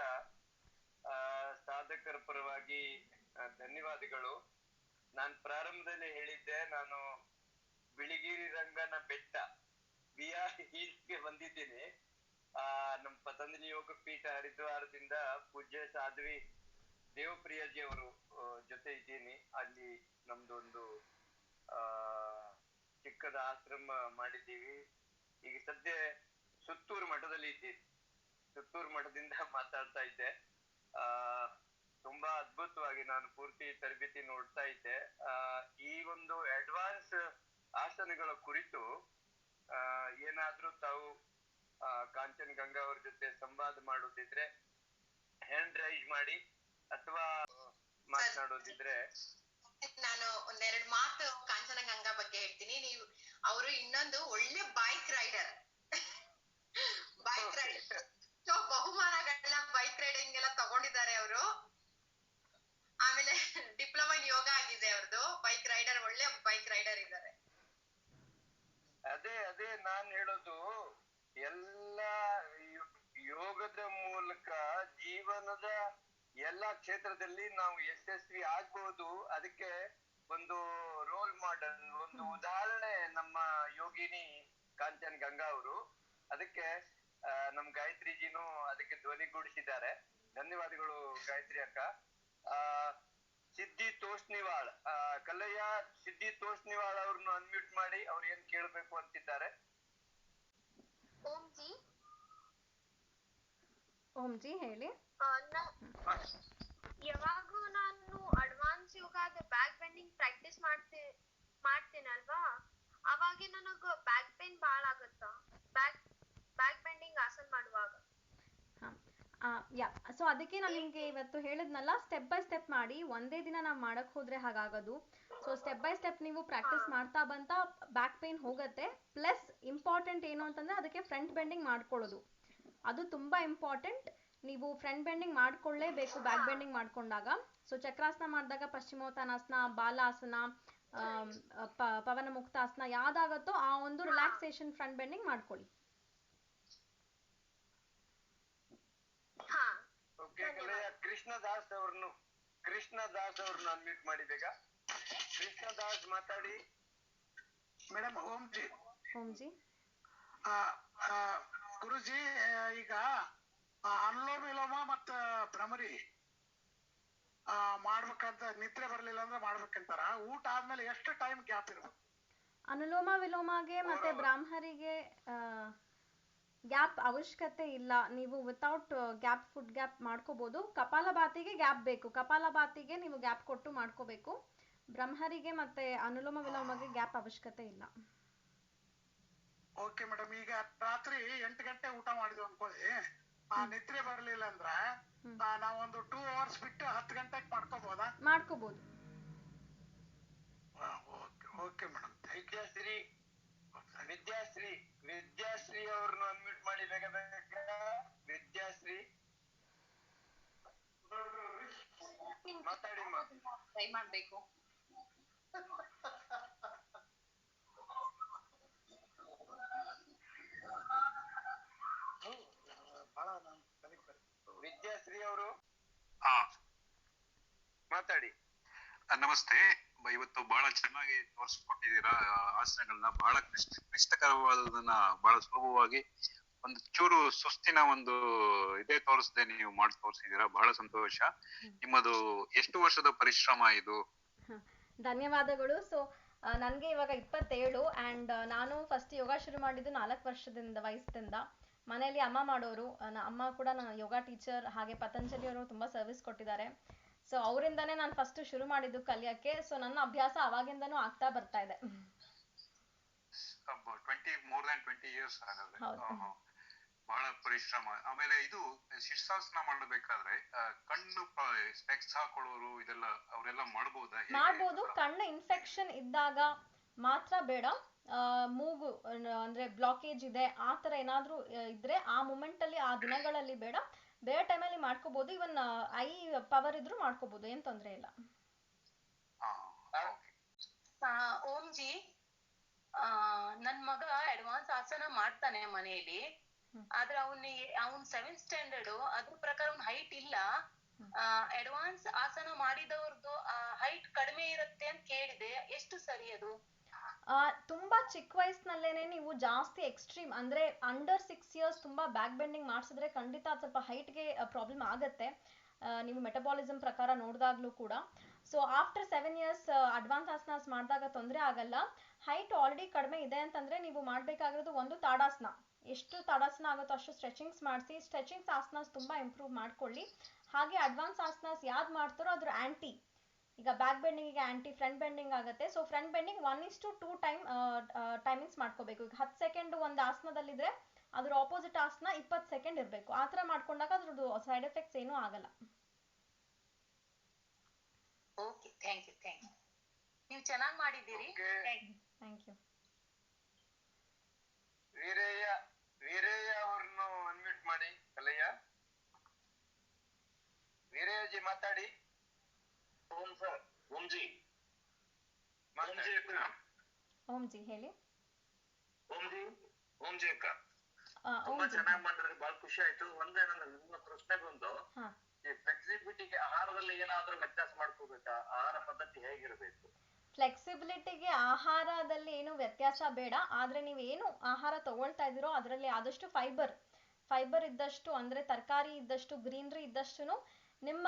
ಸಾಧಕರ ಪರವಾಗಿ ಧನ್ಯವಾದಗಳು. ನಾನು ಪ್ರಾರಂಭದಲ್ಲಿ ಹೇಳಿದ್ದೆ, ನಾನು ಬಿಳಿಗಿರಿ ರಂಗನ ಬೆಟ್ಟ ಹಿಲ್ಸ್ಗೆ ಬಂದಿದ್ದೀನಿ. ನಮ್ಮ ಪತಂಜಲಿ ಯೋಗ ಪೀಠ ಹರಿದ್ವಾರದಿಂದ ಪೂಜ್ಯ ಸಾಧ್ವಿ ದೇವಪ್ರಿಯಜಿ ಅವರು ಜೊತೆ ಇದ್ದೀನಿ. ಅಲ್ಲಿ ನಮ್ದೊಂದು ಚಿಕ್ಕದ ಆಶ್ರಮ ಮಾಡಿದ್ದೀವಿ. ಈಗ ಸದ್ಯ ಸುತ್ತೂರು ಮಠದಲ್ಲಿ ಇದ್ದೀನಿ. ಸುತ್ತೂರು ಮಠದಿಂದ ಮಾತಾಡ್ತಾ ಇದ್ದೆ. ತುಂಬಾ ಅದ್ಭುತವಾಗಿ ನಾನು ಪೂರ್ತಿ ತರಬೇತಿ ನೋಡ್ತಾ ಇದ್ದೆ. ಈ ಒಂದು ಅಡ್ವಾನ್ಸ್ ಆಸನಗಳ ಕುರಿತು ಏನಾದ್ರೂ ತಾವು ಕಾಂಚನ್ ಗಂಗಾ ಅವ್ರ ಜೊತೆ ಸಂವಾದ ಮಾಡೋದಿದ್ರೆ ಹ್ಯಾಂಡ್ ರೈಸ್ ಮಾಡಿ, ಅಥವಾ ಮಾತನಾಡೋದಿದ್ರೆ. ನಾನು ಒಂದೆರಡು ಮಾತು ಕಾಂಚನ ಗಂಗಾ ಬಗ್ಗೆ ಹೇಳ್ತೀನಿ. ಅವರು ಇನ್ನೊಂದು ಒಳ್ಳೆ ಬೈಕ್ ರೈಡರ್. ಸೊ ಬಹುಮಾನಗಳನ್ನ ಬೈಕ್ ರೈಡಿಂಗ್ ಎಲ್ಲ ತಗೊಂಡಿದ್ದಾರೆ ಅವರು. ಆಮೇಲೆ ಡಿಪ್ಲೊಮಾ ಇನ್ ಯೋಗ ಆಗಿದೆ ಅವ್ರದ್ದು. ಬೈಕ್ ರೈಡರ್, ಒಳ್ಳೆ ಬೈಕ್ ರೈಡರ್ ಇದ್ದಾರೆ. ಅದೇ ನಾನ್ ಹೇಳೋದು, ಎಲ್ಲ ಯೋಗದ ಮೂಲಕ ಜೀವನದ ಎಲ್ಲಾ ಕ್ಷೇತ್ರದಲ್ಲಿ ನಾವು ಯಶಸ್ವಿ ಆಗ್ಬಹುದು. ಅದಕ್ಕೆ ಒಂದು ರೋಲ್ ಮಾಡೆಲ್, ಒಂದು ಉದಾಹರಣೆ ನಮ್ಮ ಯೋಗಿನಿ ಕಾಂಚನ್ ಗಂಗಾ ಅವರು. ಅದಕ್ಕೆ ನಮ್ ಗಾಯತ್ರಿಜಿನೂ ಅದಕ್ಕೆ ಧ್ವನಿಗೂಡಿಸಿದ್ದಾರೆ. ಧನ್ಯವಾದಗಳು ಗಾಯತ್ರಿ ಅಕ್ಕ. ಸಿದ್ಧಿ ತೋಷ್ನಿವಾಳ್, ಕಲ್ಲಯ್ಯ ಸಿದ್ಧಿ ತೋಷ್ನಿವಾಳ್ ಅವ್ರನ್ನ ಅನ್ಮ್ಯೂಟ್ ಮಾಡಿ, ಅವ್ರು ಏನ್ ಕೇಳ್ಬೇಕು ಅಂತಿದ್ದಾರೆ. ಓಂಜಿ ಹೇಳಿ. ಯಾವಾಗೂ ನಾನು ಅಡ್ವಾನ್ಸ್ ಯೋಗದ ಬ್ಯಾಕ್ ಬೆಂಡಿಂಗ್ ಪ್ರಾಕ್ಟೀಸ್ ಮಾಡ್ತೇನಲ್ವಾ, ಅವಾಗ ನನಗ ಬ್ಯಾಕ್ ಪೇನ್ ಬಾಳ ಆಗತ್ತ ಬ್ಯಾಕ್ ಬೆಂಡಿಂಗ್ ಆಸನ ಮಾಡುವಾಗ. ಸೊ ಅದಕ್ಕೆ ನಾನು ನಿಮ್ಗೆ ಇವತ್ತು ಹೇಳಿದ್ನಲ್ಲ, ಸ್ಟೆಪ್ ಬೈ ಸ್ಟೆಪ್ ಮಾಡಿ. ಒಂದೇ ದಿನ ನಾವು ಮಾಡಕ್ ಹೋದ್ರೆ ಹಾಗಾಗೋದು. ಸೊ ಸ್ಟೆಪ್ ಬೈ ಸ್ಟೆಪ್ ನೀವು ಪ್ರಾಕ್ಟೀಸ್ ಮಾಡ್ತಾ ಬಂತ ಬ್ಯಾಕ್ ಪೇನ್ ಹೋಗತ್ತೆ. ಪ್ಲಸ್ ಇಂಪಾರ್ಟೆಂಟ್ ಏನು ಅಂತಂದ್ರೆ ಅದಕ್ಕೆ ಫ್ರಂಟ್ ಬೆಂಡಿಂಗ್ ಮಾಡ್ಕೊಳ್ಳೋದು, ಅದು ತುಂಬಾ ಇಂಪಾರ್ಟೆಂಟ್. ನೀವು ಫ್ರಂಟ್ ಬೆಂಡಿಂಗ್ ಮಾಡ್ಕೊಳ್ಳೇಬೇಕು ಬ್ಯಾಕ್ ಬೆಂಡಿಂಗ್ ಮಾಡ್ಕೊಂಡಾಗ. ಸೊ ಚಕ್ರಾಸನ ಮಾಡಿದಾಗ ಪಶ್ಚಿಮೋತ್ತಾನಾಸನ, ಬಾಲಾಸನ, ಪವನ ಮುಕ್ತಾಸನ ಯಾವ್ದಾಗತ್ತೋ ಆ ಒಂದು ರಿಲ್ಯಾಕ್ಸೇಷನ್ ಫ್ರಂಟ್ ಬೆಂಡಿಂಗ್ ಮಾಡ್ಕೊಳ್ಳಿ. ಕೃಷ್ಣದಾಸ್ ಅವ್ರನ್ನು ಅನ್ಮ್ಯೂಟ್ ಮಾಡಿ ಬೇಗ. ಕೃಷ್ಣದಾಸ್ ಮಾತಾಡಿ ಮೇಡಮ್. ಓಂಜಿ ಗುರುಜಿ, ಈಗ ಅನುಲೋಮ ವಿಲೋಮ ಮತ್ತ ಭ್ರಮರಿ ಮಾಡ್ಬೇಕಂತ, ನಿದ್ರೆ ಬರ್ಲಿಲ್ಲ ಅಂದ್ರೆ ಮಾಡ್ಬೇಕಂತಾರ. ಊಟ ಆದ್ಮೇಲೆ ಎಷ್ಟು ಟೈಮ್ ಗ್ಯಾಪ್ ಇರ್ಬೇಕು? ಅನುಲೋಮ ವಿಲೋಮಗೆ ಮತ್ತೆ ಬ್ರಾಹ್ಮರಿಗೆ ಗ್ಯಾಪ್ ಅವಶ್ಯಕತೆ ಇಲ್ಲ. ನೀವು ವಿತೌಟ್ ಗ್ಯಾಪ್ ಫುಡ್ ಗ್ಯಾಪ್ ಮಾಡ್ಕೋಬಹುದು. ಕಪಾಲಭಾತಿಗೆ ಗ್ಯಾಪ್ ಬೇಕು. ಕಪಾಲಭಾತಿಗೆ ನೀವು ಗ್ಯಾಪ್ ಕೊಟ್ಟು ಮಾಡ್ಕೋಬೇಕು. ಬ್ರಹ್ಮರಿಗೆ ಮತ್ತೆ ಅನುಲೋಮ ವಿಲೋಮಗೆ ಗ್ಯಾಪ್ ಅವಶ್ಯಕತೆ ಇಲ್ಲ. Okay madam. ಈಗ ರಾತ್ರಿ 8 ಗಂಟೆ ಊಟ ಮಾಡಿದ್ವಿ ಅನ್ಕೊಳ್ಳಿ, ನಿದ್ರೆ ಬರ್ಲಿಲ್ಲ ಅಂದ್ರ ನಾವೊಂದು 2 hours ಬಿಟ್ಟು 10 ಗಂಟೆಗೆ ಮಾಡ್ಕೋಬಹುದಾ? ಮಾಡ್ಕೋಬಹುದು. Okay madam. ವಿದ್ಯಾಶ್ರೀ ವಿದ್ಯಾಶ್ರೀ ಅವ್ರನ್ನು ಅನ್ಮ್ಯೂಟ್ ಮಾಡಿ ಬೇಗ ಬೇಗ. ವಿದ್ಯಾಶ್ರೀ ಮಾತಾಡಿಮ್ಮ. ಟ್ರೈ ಮಾಡ್ಬೇಕು. ವಿದ್ಯಾಶ್ರೀ ಅವರು ಹಾ ಮಾತಾಡಿ. ನಮಸ್ತೆ. ಇವತ್ತು ಬಹಳ ಚೆನ್ನಾಗಿ ತೋರಿಸ್ಕೊಟ್ಟಿದ್ದೀರಾ ಆಸನಗಳನ್ನ. ಬಹಳ ಕ್ಲಿಷ್ಟಕರವಾದದನ್ನ ಬಹಳ ಸುಲಭವಾಗಿ ಒಂದು ಚೂರು ಸುಸ್ತಿನ ಒಂದು ಇದೇ ತೋರಿಸದೆ ನೀವು ಮಾಡಿ ತೋರಿಸಿದೀರಾ. ಬಹಳ ಸಂತೋಷ. ನಿಮ್ಮದು ಎಷ್ಟು ವರ್ಷದ ಪರಿಶ್ರಮ ಇದು? ಧನ್ಯವಾದಗಳು. ಸೊ ನನಗೆ ಇವಾಗ 27 ಆ್ಯಂಡ್ ನಾನು ಫಸ್ಟ್ ಯೋಗ ಶುರು ಮಾಡಿದ್ದು 4 ವರ್ಷದಿಂದ ವಯಸ್ಸಿಂದ. ಮನೆಯಲ್ಲಿ ಅಮ್ಮ ಮಾಡೋರು. ಅಮ್ಮ ಕೂಡ ನನ್ನ ಯೋಗ ಟೀಚರ್, ಹಾಗೆ ಪತಂಜಲಿ ಅವರು ತುಂಬ ಸರ್ವಿಸ್ ಕೊಟ್ಟಿದ್ದಾರೆ. ಸೊ ಅವರಿಂದನೇ ನಾನು ಫಸ್ಟ್ ಶುರು ಮಾಡಿದ್ದು ಕಲಿಯೋಕ್ಕೆ. ಸೊ ನನ್ನ ಅಭ್ಯಾಸ ಅವಾಗಿಂದನೂ ಆಗ್ತಾ ಬರ್ತಾ ಇದೆ. more than 20 years ಹಾಗಾದ್ರೆ. ಹೌದು. ಬಹಳ ಪರಿಶ್ರಮ. ಆಮೇಲೆ ಇದು ಶೀರ್ಷಾಸನ ಮಾಡಬೇಕಾದ್ರೆ ಕಣ್ಣು ಸ್ಪೆಕ್ಸ್ ಹಾಕೊಳ್ಳೋರು ಇದೆಲ್ಲ ಅವರೆಲ್ಲ ಮಾಡಬಹುದಾ? ಮಾಡ್ಬೋದು. ಕಣ್ಣು ಇನ್ಫೆಕ್ಷನ್ ಇದ್ದಾಗ ಮಾತ್ರ ಬೇಡ. ಮೂಗು ಅಂದ್ರೆ ಬ್ಲಾಕೇಜ್ ಇದೆ ಆ ಥರ ಏನಾದರೂ ಇದ್ರೆ ಆ ಮೂಮೆಂಟಲ್ಲಿ ಆ ದಿನಗಳಲ್ಲಿ ಬೇಡ. ಬೇರೆ ಟೈಮಲ್ಲಿ ಮಾಡ್ಕೋಬಹುದು. ಇವನ್ ಐ ಪವರ್ ಇದ್ರೂ ಮಾಡ್ಕೋಬಹುದು, ಏನ್ ತೊಂದರೆ ಇಲ್ಲ. ಓಂಜಿ, ನನ್ ಮಗ ಅಡ್ವಾನ್ಸ್ ಆಸನ ಮಾಡ್ತಾನೆ ಮನೆಯಲ್ಲಿ. ಆದ್ರೆ ಅವ್ನ್ 7th ಸ್ಟ್ಯಾಂಡರ್ಡ್. ಅದ್ರ ಪ್ರಕಾರ ಅವ್ನ ಹೈಟ್ ಇಲ್ಲ. ಅಡ್ವಾನ್ಸ್ ಆಸನ ಮಾಡಿದವ್ರದ್ದು ಹೈಟ್ ಕಡಿಮೆ ಇರುತ್ತೆ ಅಂತ ಕೇಳಿದೆ. ಎಷ್ಟು ಸರಿ ಅದು? ತುಂಬಾ ಚಿಕ್ಕ ವಯಸ್ಸಿನಲ್ಲೇನೆ ನೀವು ಜಾಸ್ತಿ ಎಕ್ಸ್ಟ್ರೀಮ್ ಅಂದ್ರೆ ಅಂಡರ್ 6 years ತುಂಬಾ ಬ್ಯಾಕ್ ಬೆಂಡಿಂಗ್ ಮಾಡಿಸಿದ್ರೆ ಖಂಡಿತ ಅದು ಸ್ವಲ್ಪ ಹೈಟ್ಗೆ ಪ್ರಾಬ್ಲಮ್ ಆಗತ್ತೆ. ನೀವು ಮೆಟಬಾಲಿಸಮ್ ಪ್ರಕಾರ ನೋಡಿದಾಗ್ಲೂ ಕೂಡ. So after 7 years advance asanas ಮಾಡಿದಾಗ ತೊಂದರೆ ಆಗಲ್ಲ. ಹೈಟ್ ಆಲ್ರೆಡಿ ಕಡಿಮೆ ಇದೆ ಅಂತಂದ್ರೆ ನೀವು ಮಾಡಬೇಕಾಗಿರೋದು ಒಂದು ತಾಡಾಸನ. ಎಷ್ಟು ತಾಡಾಸನ ಆಗುತ್ತೋ ಅಷ್ಟು ಸ್ಟ್ರೆಚಿಂಗ್ಸ್ ಮಾಡಿಸಿ. ಸ್ಟ್ರೆಚಿಂಗ್ಸ್ ಆಸನಾಸ್ ತುಂಬಾ ಇಂಪ್ರೂವ್ ಮಾಡ್ಕೊಳ್ಳಿ. ಹಾಗೆ ಅಡ್ವಾನ್ಸ್ ಆಸನಾಸ್ ಯಾವ್ದು ಮಾಡ್ತಾರೋ ಅದ್ರ ಆಂಟಿ, ಈಗ ಬ್ಯಾಕ್ ಬೆಂಡಿಂಗಿಗೆ ಆಂಟಿ ಫ್ರಂಟ್ ಬೆಂಡಿಂಗ್ ಆಗುತ್ತೆ. ಸೊ ಫ್ರಂಟ್ ಬೆಂಡಿಂಗ್ 1:2 ಟೈಮಿಂಗ್ಸ್ ಮಾಡ್ಕೋಬೇಕು. ಈಗ 10 ಸೆಕೆಂಡ್ ಒಂದು ಆಸನದಲ್ಲಿದ್ರೆ ಅದ್ರ ಆಪೋಸಿಟ್ ಆಸನ 20 ಸೆಕೆಂಡ್ ಇರಬೇಕು. ಆ ಥರ ಮಾಡ್ಕೊಂಡಾಗ ಅದ್ರದ್ದು ಸೈಡ್ ಎಫೆಕ್ಟ್ಸ್ ಏನೂ ಆಗಲ್ಲ. Okay, thank you. ನೀವು ಚೆನ್ನಾಗಿ ಮಾಡಿದ್ದೀರಿ. Thank you. ವೀರಯ್ಯ ಅವ್ರನ್ನು ಅನ್ಮ್ಯೂಟ್ ಮಾಡಿ. ಕಲಯ್ಯ, ವೀರಯ್ಯಜಿ ಮಾತಾಡಿ. ಓಂ ಸರ್. ಓಂಜಿ ಹೇಳಿ. ಓಂಜಿ ಅಕ್ಕ, ತುಂಬಾ ಚೆನ್ನಾಗಿ ಮಾಡಿದ್ರೆ ಬಹಳ ಖುಷಿ ಆಯ್ತು. ಒಂದೇ ನನ್ನ ಪ್ರಶ್ನೆ ಬಂದು, ಈ ಫ್ಲೆಕ್ಸಿಬಿಲಿಟಿಗೆ ಆಹಾರದಲ್ಲಿ ಏನಾದ್ರೂ ವ್ಯತ್ಯಾಸ ಮಾಡ್ಕೋಬೇಕಾ? ಆಹಾರ ಪದ್ಧತಿ ಹೇಗಿರಬೇಕು? ಫ್ಲೆಕ್ಸಿಬಿಲಿಟಿಗೆ ಆಹಾರದಲ್ಲಿ ಏನು ವ್ಯತ್ಯಾಸ ಬೇಡ. ಆದ್ರೆ ನೀವು ಏನು ಆಹಾರ ತಗೊಳ್ತಾ ಇದ್ದೀರೋ ಅದರಲ್ಲಿ ಆದಷ್ಟು ಫೈಬರ್ ಇದ್ದಷ್ಟು, ಅಂದ್ರೆ ತರಕಾರಿ ಇದ್ದಷ್ಟು, ಗ್ರೀನರಿ ಇದ್ದಷ್ಟು ನಿಮ್ಮ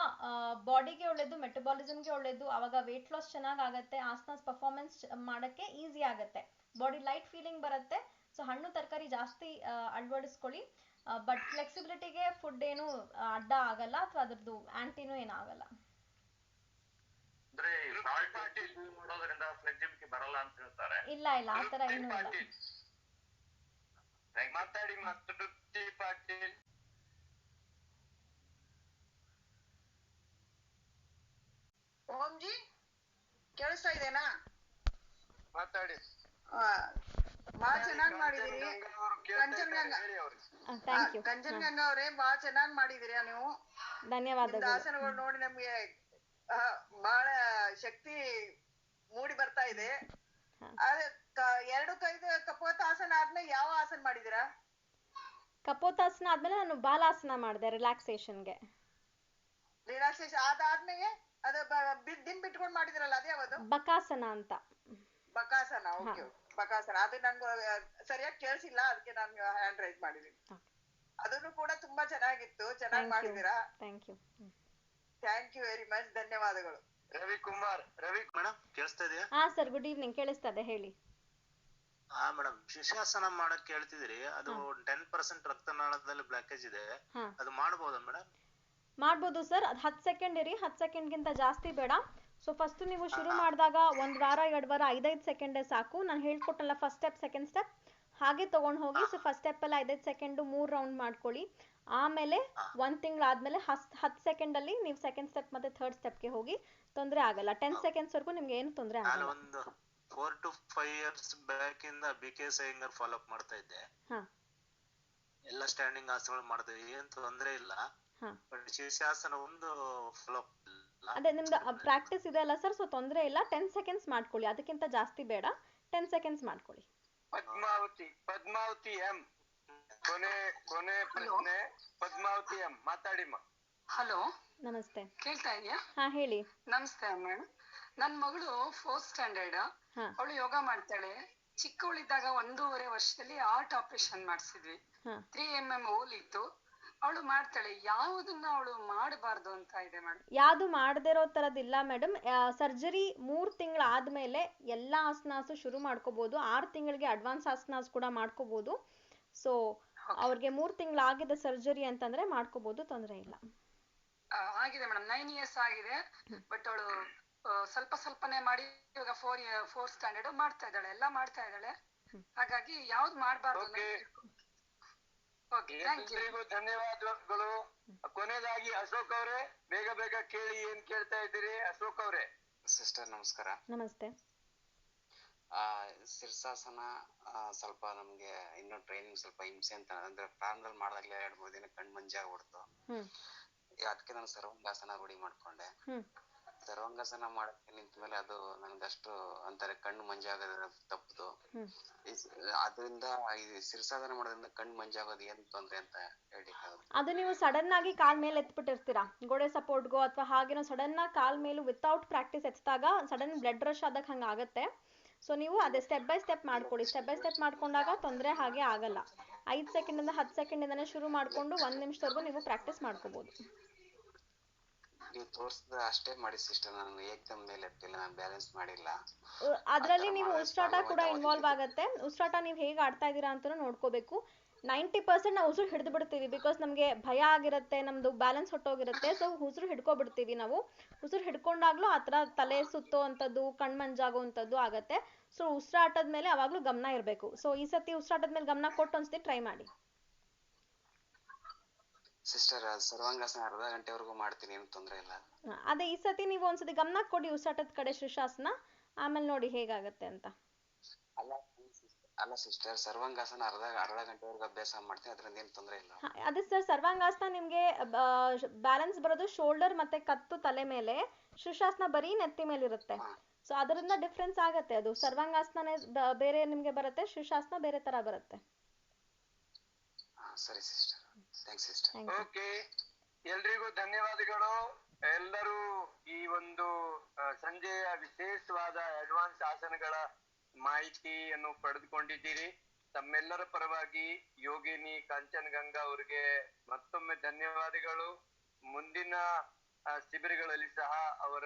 ಬಾಡಿಗೆ ಒಳ್ಳೇದು, ಮೆಟಬಾಲಿಸಮ್ಗೆ ಒಳ್ಳೇದು. ಅವಾಗ ವೇಟ್ ಲಾಸ್ ಚೆನ್ನಾಗಿ ಆಗುತ್ತೆ. ಆಸನಾಸ್ ಪರ್ಫಾರ್ಮೆನ್ಸ್ ಮಾಡಕ್ಕೆ ಈಸಿ ಆಗುತ್ತೆ. ಬಾಡಿ ಲೈಟ್ ಫೀಲಿಂಗ್ ಬರುತ್ತೆ. ಸೊ ಹಣ್ಣು ತರಕಾರಿ ಜಾಸ್ತಿ ಅಳವಡಿಸ್ಕೊಳ್ಳಿ. ಬಟ್ ಫ್ಲೆಕ್ಸಿಬಿಲಿಟಿಗೆ ಫುಡ್ ಏನು ಅಡ್ಡ ಆಗಲ್ಲ ಅಥವಾ ಅದ್ರದ್ದು ಆಂಟಿನೂ ಏನಾಗಲ್ಲ. ಅಂದ್ರೆ ಮಾಡೋದ್ರಿಂದ ಫ್ಲೆಕ್ಸಿಬಿಲಿಟಿ ಬರಲ್ಲ ಅಂತ ಹೇಳ್ತಾರೆ. ಇಲ್ಲ ಆ ತರ ಏನೂ ಇಲ್ಲ. ಮಾತಾಡಿ. ತೃಪ್ತಿ ಪಾಟೀಲ್. ಓಂಜಿ ಕೇಳಿಸ್ತಾ ಇದೆನಾ? ಮಾತಾಡಿ. ಬಹಳ ಚೆನ್ನಾಗಿ ಮಾಡಿದಿರಿ ಕಂಚನಗಂಗಾ ಅವ್ರೆ. ಬಹಳ ಚೆನ್ನಾಗಿ ಮಾಡಿದಿರಿ ನೀವು. ಧನ್ಯವಾದಗಳು. ಆಸನಗಳು ನೋಡಿ ನಮ್ಗೆ ಬಹಳ ಶಕ್ತಿ ಮೂಡಿ ಬರ್ತಾ ಇದೆ. ಅದೇ 2-5 ಕಪೋತಾಸನ ಆದ್ಮೇಲೆ ಯಾವ ಆಸನ ಮಾಡಿದಿರಾ? ಕಪೋತಾಸನ ಆದ್ಮೇಲೆ ನಾನು ಬಾಲಾಸನ ಮಾಡಿದೆ ರಿಲ್ಯಾಕ್ಸೇಷನ್ಗೆ. ಅದಾದ್ಮೇಲೆ ಅದು ದಿನ ಬಿಟ್ಕೊಂಡು ಮಾಡಿದಿರಲ್ಲ, ಅದೇ ಯಾವುದು? ಬಕಾಸನ ಅಂತ. ಬಕಾಸನ. ಓಕೆ, ಬಕಾಸನ. ಅದು ನಂಗೆ ಸರಿಯಾಗಿ ಕೇಳಿಸಿಲ್ಲ, ಅದಕ್ಕೆ ನಾನು ಹ್ಯಾಂಡ್ ರೈಸ್ ಮಾಡಿದೀನಿ. ಅದನ್ನು ಕೂಡ ತುಂಬಾ ಚೆನ್ನಾಗಿತ್ತು. ಚೆನ್ನಾಗಿ ಮಾಡಿದೀರಾ. Thank you very much. ಧನ್ಯವಾದಗಳು. ರವಿಕುಮಾರ್. ಮೇಡಮ್ ಕೇಳಿಸ್ತಾ ಇದೆಯಾ? ಹಾ ಸರ್, ಗುಡ್ ಈವ್ನಿಂಗ್. ಕೇಳಿಸ್ತಾ ಇದೆ, ಹೇಳಿ. ಮೇಡಮ್, ಶೀರ್ಷಾಸನ ಮಾಡಕ್ ಕೇಳ್ತಿದ್ರಿ. ಅದು 10% ರಕ್ತನಾಳದಲ್ಲಿ ಬ್ಲಾಕೇಜ್ ಇದೆ, ಅದು ಮಾಡಬಹುದಾ ಮೇಡಮ್? ಮಾಡ್ಬೋದು ಸರ್. ಅದು 10 ಸೆಕೆಂಡ್ ಇರಿ. 10 ಸೆಕೆಂಡ್ಗಿಂತ ಜಾಸ್ತಿ ಬೇಡ. ಸೊ ಫಸ್ಟ್ ನೀವು ಶುರು ಮಾಡಿದಾಗ 1 ವಾರ 2 ವಾರ 5 ಸೆಕೆಂಡೇ ಸಾಕು. ನಾನು ಹೇಳ್ಕೊಟ್ಟಲ್ಲ ಫಸ್ಟ್ ಸ್ಟೆಪ್ ಸೆಕೆಂಡ್ ಸ್ಟೆಪ್ ಹಾಗೆ ತಗೊಂಡು ಹೋಗಿ. ಸೊ ಫಸ್ಟ್ ಸ್ಟೆಪ್ ಅಲ್ಲಿ 5 ಸೆಕೆಂಡ್ 3 ರೌಂಡ್ ಮಾಡ್ಕೊಳ್ಳಿ. ಆಮೇಲೆ 1 ತಿಂಗಳಾದ್ಮೇಲೆ 10 ಸೆಕೆಂಡ್ ಅಲ್ಲಿ ನೀವು ಸೆಕೆಂಡ್ ಸ್ಟೆಪ್ ಮತ್ತೆ ಥರ್ಡ್ ಸ್ಟೆಪ್ಗೆ ಹೋಗಿ. ತೊಂದರೆ ಆಗಲ್ಲ. 10 ಸೆಕೆಂಡ್ಸ್ ವರೆಗೂ ನಿಮ್ಗೆ ಏನು ತೊಂದರೆ ಆಗಲ್ಲ. 4 to 5 years ಬ್ಯಾಕ್ ಇಂದ BK ಅಯ್ಯಂಗಾರ್ ಫಾಲೋ ಅಪ್ ಮಾಡ್ತಾ ಇದ್ದೆ. ಎಲ್ಲ ಸ್ಟ್ಯಾಂಡಿಂಗ್ ಆಸನಗಳು ಮಾಡ್ತಾ ಇದ್ದೆ, ಏನ್ ತೊಂದ್ರೆ ಇಲ್ಲ. ಬಟ್ ಶೀರ್ಷಾಸನ ಒಂದು ಫಾಲೋ ಅಪ್ ಇಲ್ಲ. ಅದೇ ನಿಮ್ದು ಪ್ರಾಕ್ಟೀಸ್ ಇದೆ ಅಲ್ಲ ಸರ್, ಸೊ ತೊಂದರೆ ಇಲ್ಲ. 10 ಸೆಕೆಂಡ್ಸ್ ಮಾಡ್ಕೊಳ್ಳಿ, ಅದಕ್ಕಿಂತ ಜಾಸ್ತಿ ಬೇಡ. 10 ಸೆಕೆಂಡ್ಸ್ ಮಾಡ್ಕೊಳ್ಳಿ. ಪದ್ಮಾವತಿ ಎಂ ಕೊನೆ ಪ್ರಶ್ನೆ. ಪದ್ಮಾವತಿ ಎಂ ಮಾತಾಡಿಮ್ಮ. ಹಲೋ, ನಮಸ್ತೆ. ಕೇಳ್ತಾ ಇದೆಯಾ? ಹಾ ಹೇಳಿ. ನಮಸ್ತೆ ಮೇಡಮ್. ನನ್ ಮಗಳು 4th ಸ್ಟ್ಯಾಂಡರ್ಡ್, ಅವಳು ಯೋಗ ಮಾಡ್ತಾಳೆ. ಚಿಕ್ಕವಳಿದ್ದಾಗ 1.5 ವರ್ಷದಲ್ಲಿ ಹಾರ್ಟ್ ಆಪರೇಷನ್ ಮಾಡಿಸಿದ್ವಿ. 3 mm ಹೋಲ್ ಇತ್ತು. ಅವಳು ಮಾಡ್ತಾಳೆ. ಯಾವುದನ್ನ ಅವಳು ಮಾಡಬಾರ್ದು ಅಂತ ಇದೆ ಮೇಡಮ್? ಯಾವುದು ಮಾಡದೇ ಇರೋ ತರದಿಲ್ಲ ಮೇಡಮ್. ಸರ್ಜರಿ 3 ತಿಂಗಳಾದ್ಮೇಲೆ ಎಲ್ಲಾ ಆಸನಾಸು ಶುರು ಮಾಡ್ಕೋಬಹುದು. 6 ತಿಂಗಳಿಗೆ ಅಡ್ವಾನ್ಸ್ ಆಸನಾಸ್ ಕೂಡ ಮಾಡ್ಕೋಬಹುದು. ಸೊ ಅವ್ರಿಗೆ 3 ತಿಂಗಳಾಗಿದೆ ಸರ್ಜರಿ ಅಂತಂದ್ರೆ ಮಾಡ್ಕೋಬಹುದು, ತೊಂದರೆ ಇಲ್ಲ. ಆಗಿದೆ ಮೇಡಮ್, 9 years ಆಗಿದೆ. ಬಟ್ ಅವಳು ಸ್ವಲ್ಪನೇ ಮಾಡಿ ಇವಾಗ 4th ಸ್ಟ್ಯಾಂಡರ್ಡ್ ಮಾಡ್ತಾ ಇದ್ದಾಳೆ, ಎಲ್ಲ ಮಾಡ್ತಾ ಇದ್ದಾಳೆ. ಹಾಗಾಗಿ ಯಾವ್ದು ಮಾಡಬಾರ್ದು? ಎಲ್ರಿಗೂ ಧನ್ಯವಾದಗಳು. ಕೊನೆಯದಾಗಿ ಅಶೋಕ್ ಅವರೇ, ಬೇಗ ಕೇಳಿ, ಏನ್ ಕೇಳ್ತಾ ಇದ್ದೀರಿ ಅಶೋಕ್ ಅವರೇ? ಸಿಸ್ಟರ್ ನಮಸ್ಕಾರ. ನಮಸ್ತೆ. ಶೀರ್ಷಾಸನ ಸ್ವಲ್ಪ ನಮ್ಗೆ ಇನ್ನೂ ಟ್ರೈನಿಂಗ್ ಸ್ವಲ್ಪ ಹಿಂಸೆ ಅಂತ, ಅಂದ್ರೆ ಪ್ರಾರಂಭದಲ್ಲಿ ಮಾಡಿದಾಗ್ಲೇ 2-3 ದಿನ ಕಣ್ ಮಂಜಾಗ್ಬಿಡ್ತು. ಅದಕ್ಕೆ ನಾನು ಸರ್ವಾಂಗಾಸನ ರೂಢಿ ಮಾಡ್ಕೊಂಡೆ. ಸರ್ವಾಂಗಾಸನ ಮಾಡಕ್ಕೆ ನಿಂತ ಮೇಲೆ ಅದು ನನಗಷ್ಟು ಅಂತಾರೆ ಕಣ್ಣು ಮಂಜಾಗೋದು ತಪ್ಪದು. ಅದರಿಂದ ಈ ಶೀರ್ಷಾಸನ ಮಾಡೋದ್ರಿಂದ ಕಣ್ಣು ಮಂಜಾಗೋದು ಏನ್ ತೊಂದ್ರೆ ಅಂತ ಹೇಳಿ? ಅದು ನೀವು ಸಡನ್ ಆಗಿ ಕಾಲ್ ಮೇಲೆ ಎತ್ಬಿಟ್ಟಿರ್ತೀರಾ, ಗೋಡೆ ಸಪೋರ್ಟ್ಗೋ ಅಥವಾ ಹಾಗೇನೋ ಸಡನ್ ಆಗಿ ಕಾಲ್ ಮೇಲೂ ವಿತೌಟ್ ಪ್ರಾಕ್ಟೀಸ್ ಎತ್ತಿದಾಗ ಸಡನ್ ಬ್ಲಡ್ ರಶ್ ಆದಾಗ ಹಂಗ ಆಗತ್ತೆ. ಸೊ ನೀವು ಅದೇ ಸ್ಟೆಪ್ ಬೈ ಸ್ಟೆಪ್ ಮಾಡ್ಕೊಳ್ಳಿ. ಸ್ಟೆಪ್ ಬೈ ಸ್ಟೆಪ್ ಮಾಡ್ಕೊಂಡಾಗ ತೊಂದರೆ ಹಾಗೆ ಆಗಲ್ಲ. 5 ಸೆಕೆಂಡಿಂದ 10 ಸೆಕೆಂಡಿಂದಾನೇ ಶುರು ಮಾಡ್ಕೊಂಡು 1 ನಿಮಿಷದವರೆಗೂ ನೀವು ಪ್ರಾಕ್ಟೀಸ್ ಮಾಡ್ಕೋಬಹುದು. ನೀವು ತೋರಿಸಿದ ಅಷ್ಟೇ ಮಾಡಿ ಸಿಸ್ಟರ್, ನಾನು ಏಕದಮ್ ಮೇಲೆ ಎತ್ತಿಲ್ಲ, ನಾನು ಬ್ಯಾಲೆನ್ಸ್ ಮಾಡಿಲ್ಲ. ಅದರಲ್ಲಿ ನೀವು ಉಸಿರಾಟ ಕೂಡ ಇನ್ವಾಲ್ವ್ ಆಗತ್ತೆ. ಉಸಿರಾಟ ನೀವು ಹೇಗೆ ಆಡ್ತಾ ಇದ್ದೀರಾ ಅಂತ ನೋಡ್ಕೋಬೇಕು. 90% ನಾವು ಉಸಿರು ಹಿಡಿದು ಬಿಡ್ತೀವಿ, ಬಿಕಾಸ್ ನಮಗೆ ಭಯ ಆಗಿರುತ್ತೆ, ನಮ್ದು ಬ್ಯಾಲೆನ್ಸ್ ಹೊಟ್ಟೋಗಿರುತ್ತೆ. ಸೊ ಉಸಿರು ಹಿಡ್ಕೊಬಿಡ್ತೀವಿ ನಾವು. ಉಸಿರು ಹಿಡ್ಕೊಂಡಾಗ್ಲೂ ಆ ಥರ ತಲೆ ಸುತ್ತೋ ಅಂಥದ್ದು, ಕಣ್ಮಂಜಾಗೋ ಅಂಥದ್ದು ಆಗತ್ತೆ. ಸೊ ಉಸಿರಾಟದ ಮೇಲೆ ಅವಾಗ್ಲೂ ಗಮನ ಇರಬೇಕು. ಸೊ ಈ ಸತಿ ಉಸಿರಾಟದ ಮೇಲೆ ಗಮನ ಕೊಟ್ಟು ಒಂದ್ಸತಿ ಟ್ರೈ ಮಾಡಿ. ಸಿಸ್ಟರ್ ಸರ್ವಾಂಗಾಸನ ಅರ್ಧ ಗಂಟೆವರೆಗೂ ಮಾಡ್ತೀನಿ, ಏನು ತೊಂದರೆ ಇಲ್ಲ. ಅದೇ ಈ ಸತಿ ನೀವು ಒಂದ್ಸತಿ ಗಮನ ಕೊಡಿ ಉಸಿರಾಟದ ಕಡೆ, ಶೀರ್ಷಾಸನ, ಆಮೇಲೆ ನೋಡಿ ಹೇಗಾಗತ್ತೆ ಅಂತ. ಅಲ್ಲ ಸಿಸ್ಟರ್, ಸರ್ವಾಂಗಾಸನ ಅರ್ಧ ಗಂಟೆವರೆಗೂ ಅಭ್ಯಾಸ ಮಾಡ್ತೀನಿ, ಅದರಿಂದ ಏನು ತೊಂದರೆ ಇಲ್ಲ. ಅದೇ ಸರ್, ಸರ್ವಾಂಗಾಸನ ನಿಮ್ಗೆ ಬ್ಯಾಲೆನ್ಸ್ ಬರೋದು ಶೋಲ್ಡರ್ ಮತ್ತೆ ಕತ್ತು ತಲೆ ಮೇಲೆ, ಶೀರ್ಷಾಸನ ಬರೀ ನೆತ್ತಿ ಮೇಲೆ ಇರುತ್ತೆ. ಸೊ ಅದರಿಂದ ಡಿಫ್ರೆನ್ಸ್ ಆಗತ್ತೆ. ಅದು ಸರ್ವಾಂಗಾಸನ ಬೇರೆ ನಿಮ್ಗೆ ಬರುತ್ತೆ, ಶೀರ್ಷಾಸನ ಬೇರೆ ತರ ಬರುತ್ತೆ. ಸರಿ ಸಿಸ್ಟರ್, ಥ್ಯಾಂಕ್ಸ್ ಸಿಸ್ಟರ್. ಓಕೆ, ಎಲ್ರಿಗೂ ಧನ್ಯವಾದಗಳು. ಎಲ್ಲರೂ ಈ ಒಂದು ಸಂಜೆಯ ವಿಶೇಷವಾದ ಅಡ್ವಾನ್ಸ್ ಆಸನಗಳ ಮಾಹಿತಿಯನ್ನು ಪಡೆದುಕೊಂಡಿದ್ದೀರಿ. ತಮ್ಮೆಲ್ಲರ ಪರವಾಗಿ ಯೋಗಿನಿ ಕಾಂಚನ್ ಗಂಗಾ ಅವರಿಗೆ ಮತ್ತೊಮ್ಮೆ ಧನ್ಯವಾದಗಳು. ಮುಂದಿನ ಶಿಬಿರಗಳಲ್ಲಿ ಸಹ ಅವರ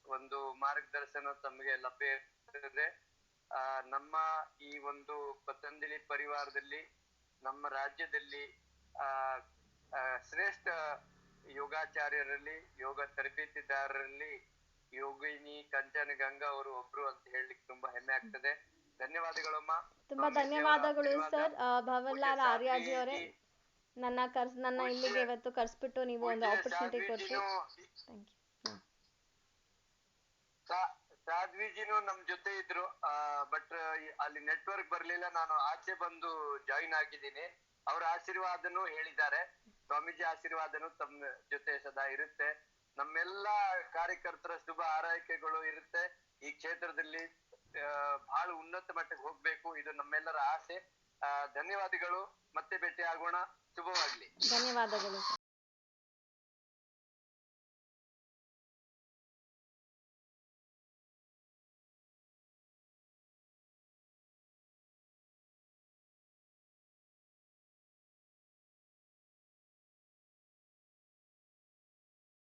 ಒಂದು ಮಾರ್ಗದರ್ಶನ ತಮಗೆ ಲಭ್ಯ ಇರ್ತದೆ. ನಮ್ಮ ಈ ಒಂದು ಪತಂಜಲಿ ಪರಿವಾರದಲ್ಲಿ, ನಮ್ಮ ರಾಜ್ಯದಲ್ಲಿ ಶ್ರೇಷ್ಠ ಯೋಗಾಚಾರ್ಯರಲ್ಲಿ, ಯೋಗ ತರಬೇತಿದಾರರಲ್ಲಿ ಯೋಗಿನಿ ಕಾಂಚನ್ ಗಂಗಾ ಅವರು ಒಬ್ರು ಅಂತ ಹೇಳಲಿಕ್ಕೆ ತುಂಬಾ ಹೆಮ್ಮೆ ಆಗ್ತದೆ. ಧನ್ಯವಾದಗಳಮ್ಮ. ತುಂಬಾ ಧನ್ಯವಾದಗಳು ಸರ್. ಭವನ್ಲಾಲ್ ಆರ್ಯಾಜಿ ಅವರೇ, ನನ್ನ ಇಲ್ಲಿಗೆ ಇವತ್ತು ಕರ್ಸ್ಬಿಟ್ಟು ನೀವು ಒಂದು ಆಪರ್ಚುನಿಟಿ ಕೊಟ್ರಿ. ಸಾಧ್ವಿಜಿನು ನಮ್ ಜೊತೆ ಇದ್ರು, ಬಟ್ ಅಲ್ಲಿ ನೆಟ್ವರ್ಕ್ ಬರ್ಲಿಲ್ಲ. ನಾನು ಆಚೆ ಬಂದು ಜಾಯಿನ್ ಆಗಿದ್ದೀನಿ. ಅವರ ಆಶೀರ್ವಾದನು ಹೇಳಿದ್ದಾರೆ. ಸ್ವಾಮೀಜಿ ಆಶೀರ್ವಾದನು ತಮ್ಮ ಜೊತೆ ಸದಾ ಇರುತ್ತೆ. ನಮ್ಮೆಲ್ಲಾ ಕಾರ್ಯಕರ್ತರ ಶುಭ ಹಾರೈಕೆಗಳು ಇರುತ್ತೆ. ಈ ಕ್ಷೇತ್ರದಲ್ಲಿ ಬಹಳ ಉನ್ನತ ಮಟ್ಟಕ್ಕೆ ಹೋಗ್ಬೇಕು, ಇದು ನಮ್ಮೆಲ್ಲರ ಆಸೆ. ಧನ್ಯವಾದಗಳು. ಮತ್ತೆ ಭೇಟಿ ಆಗೋಣ. ಶುಭವಾಗ್ಲಿ. ಧನ್ಯವಾದಗಳು.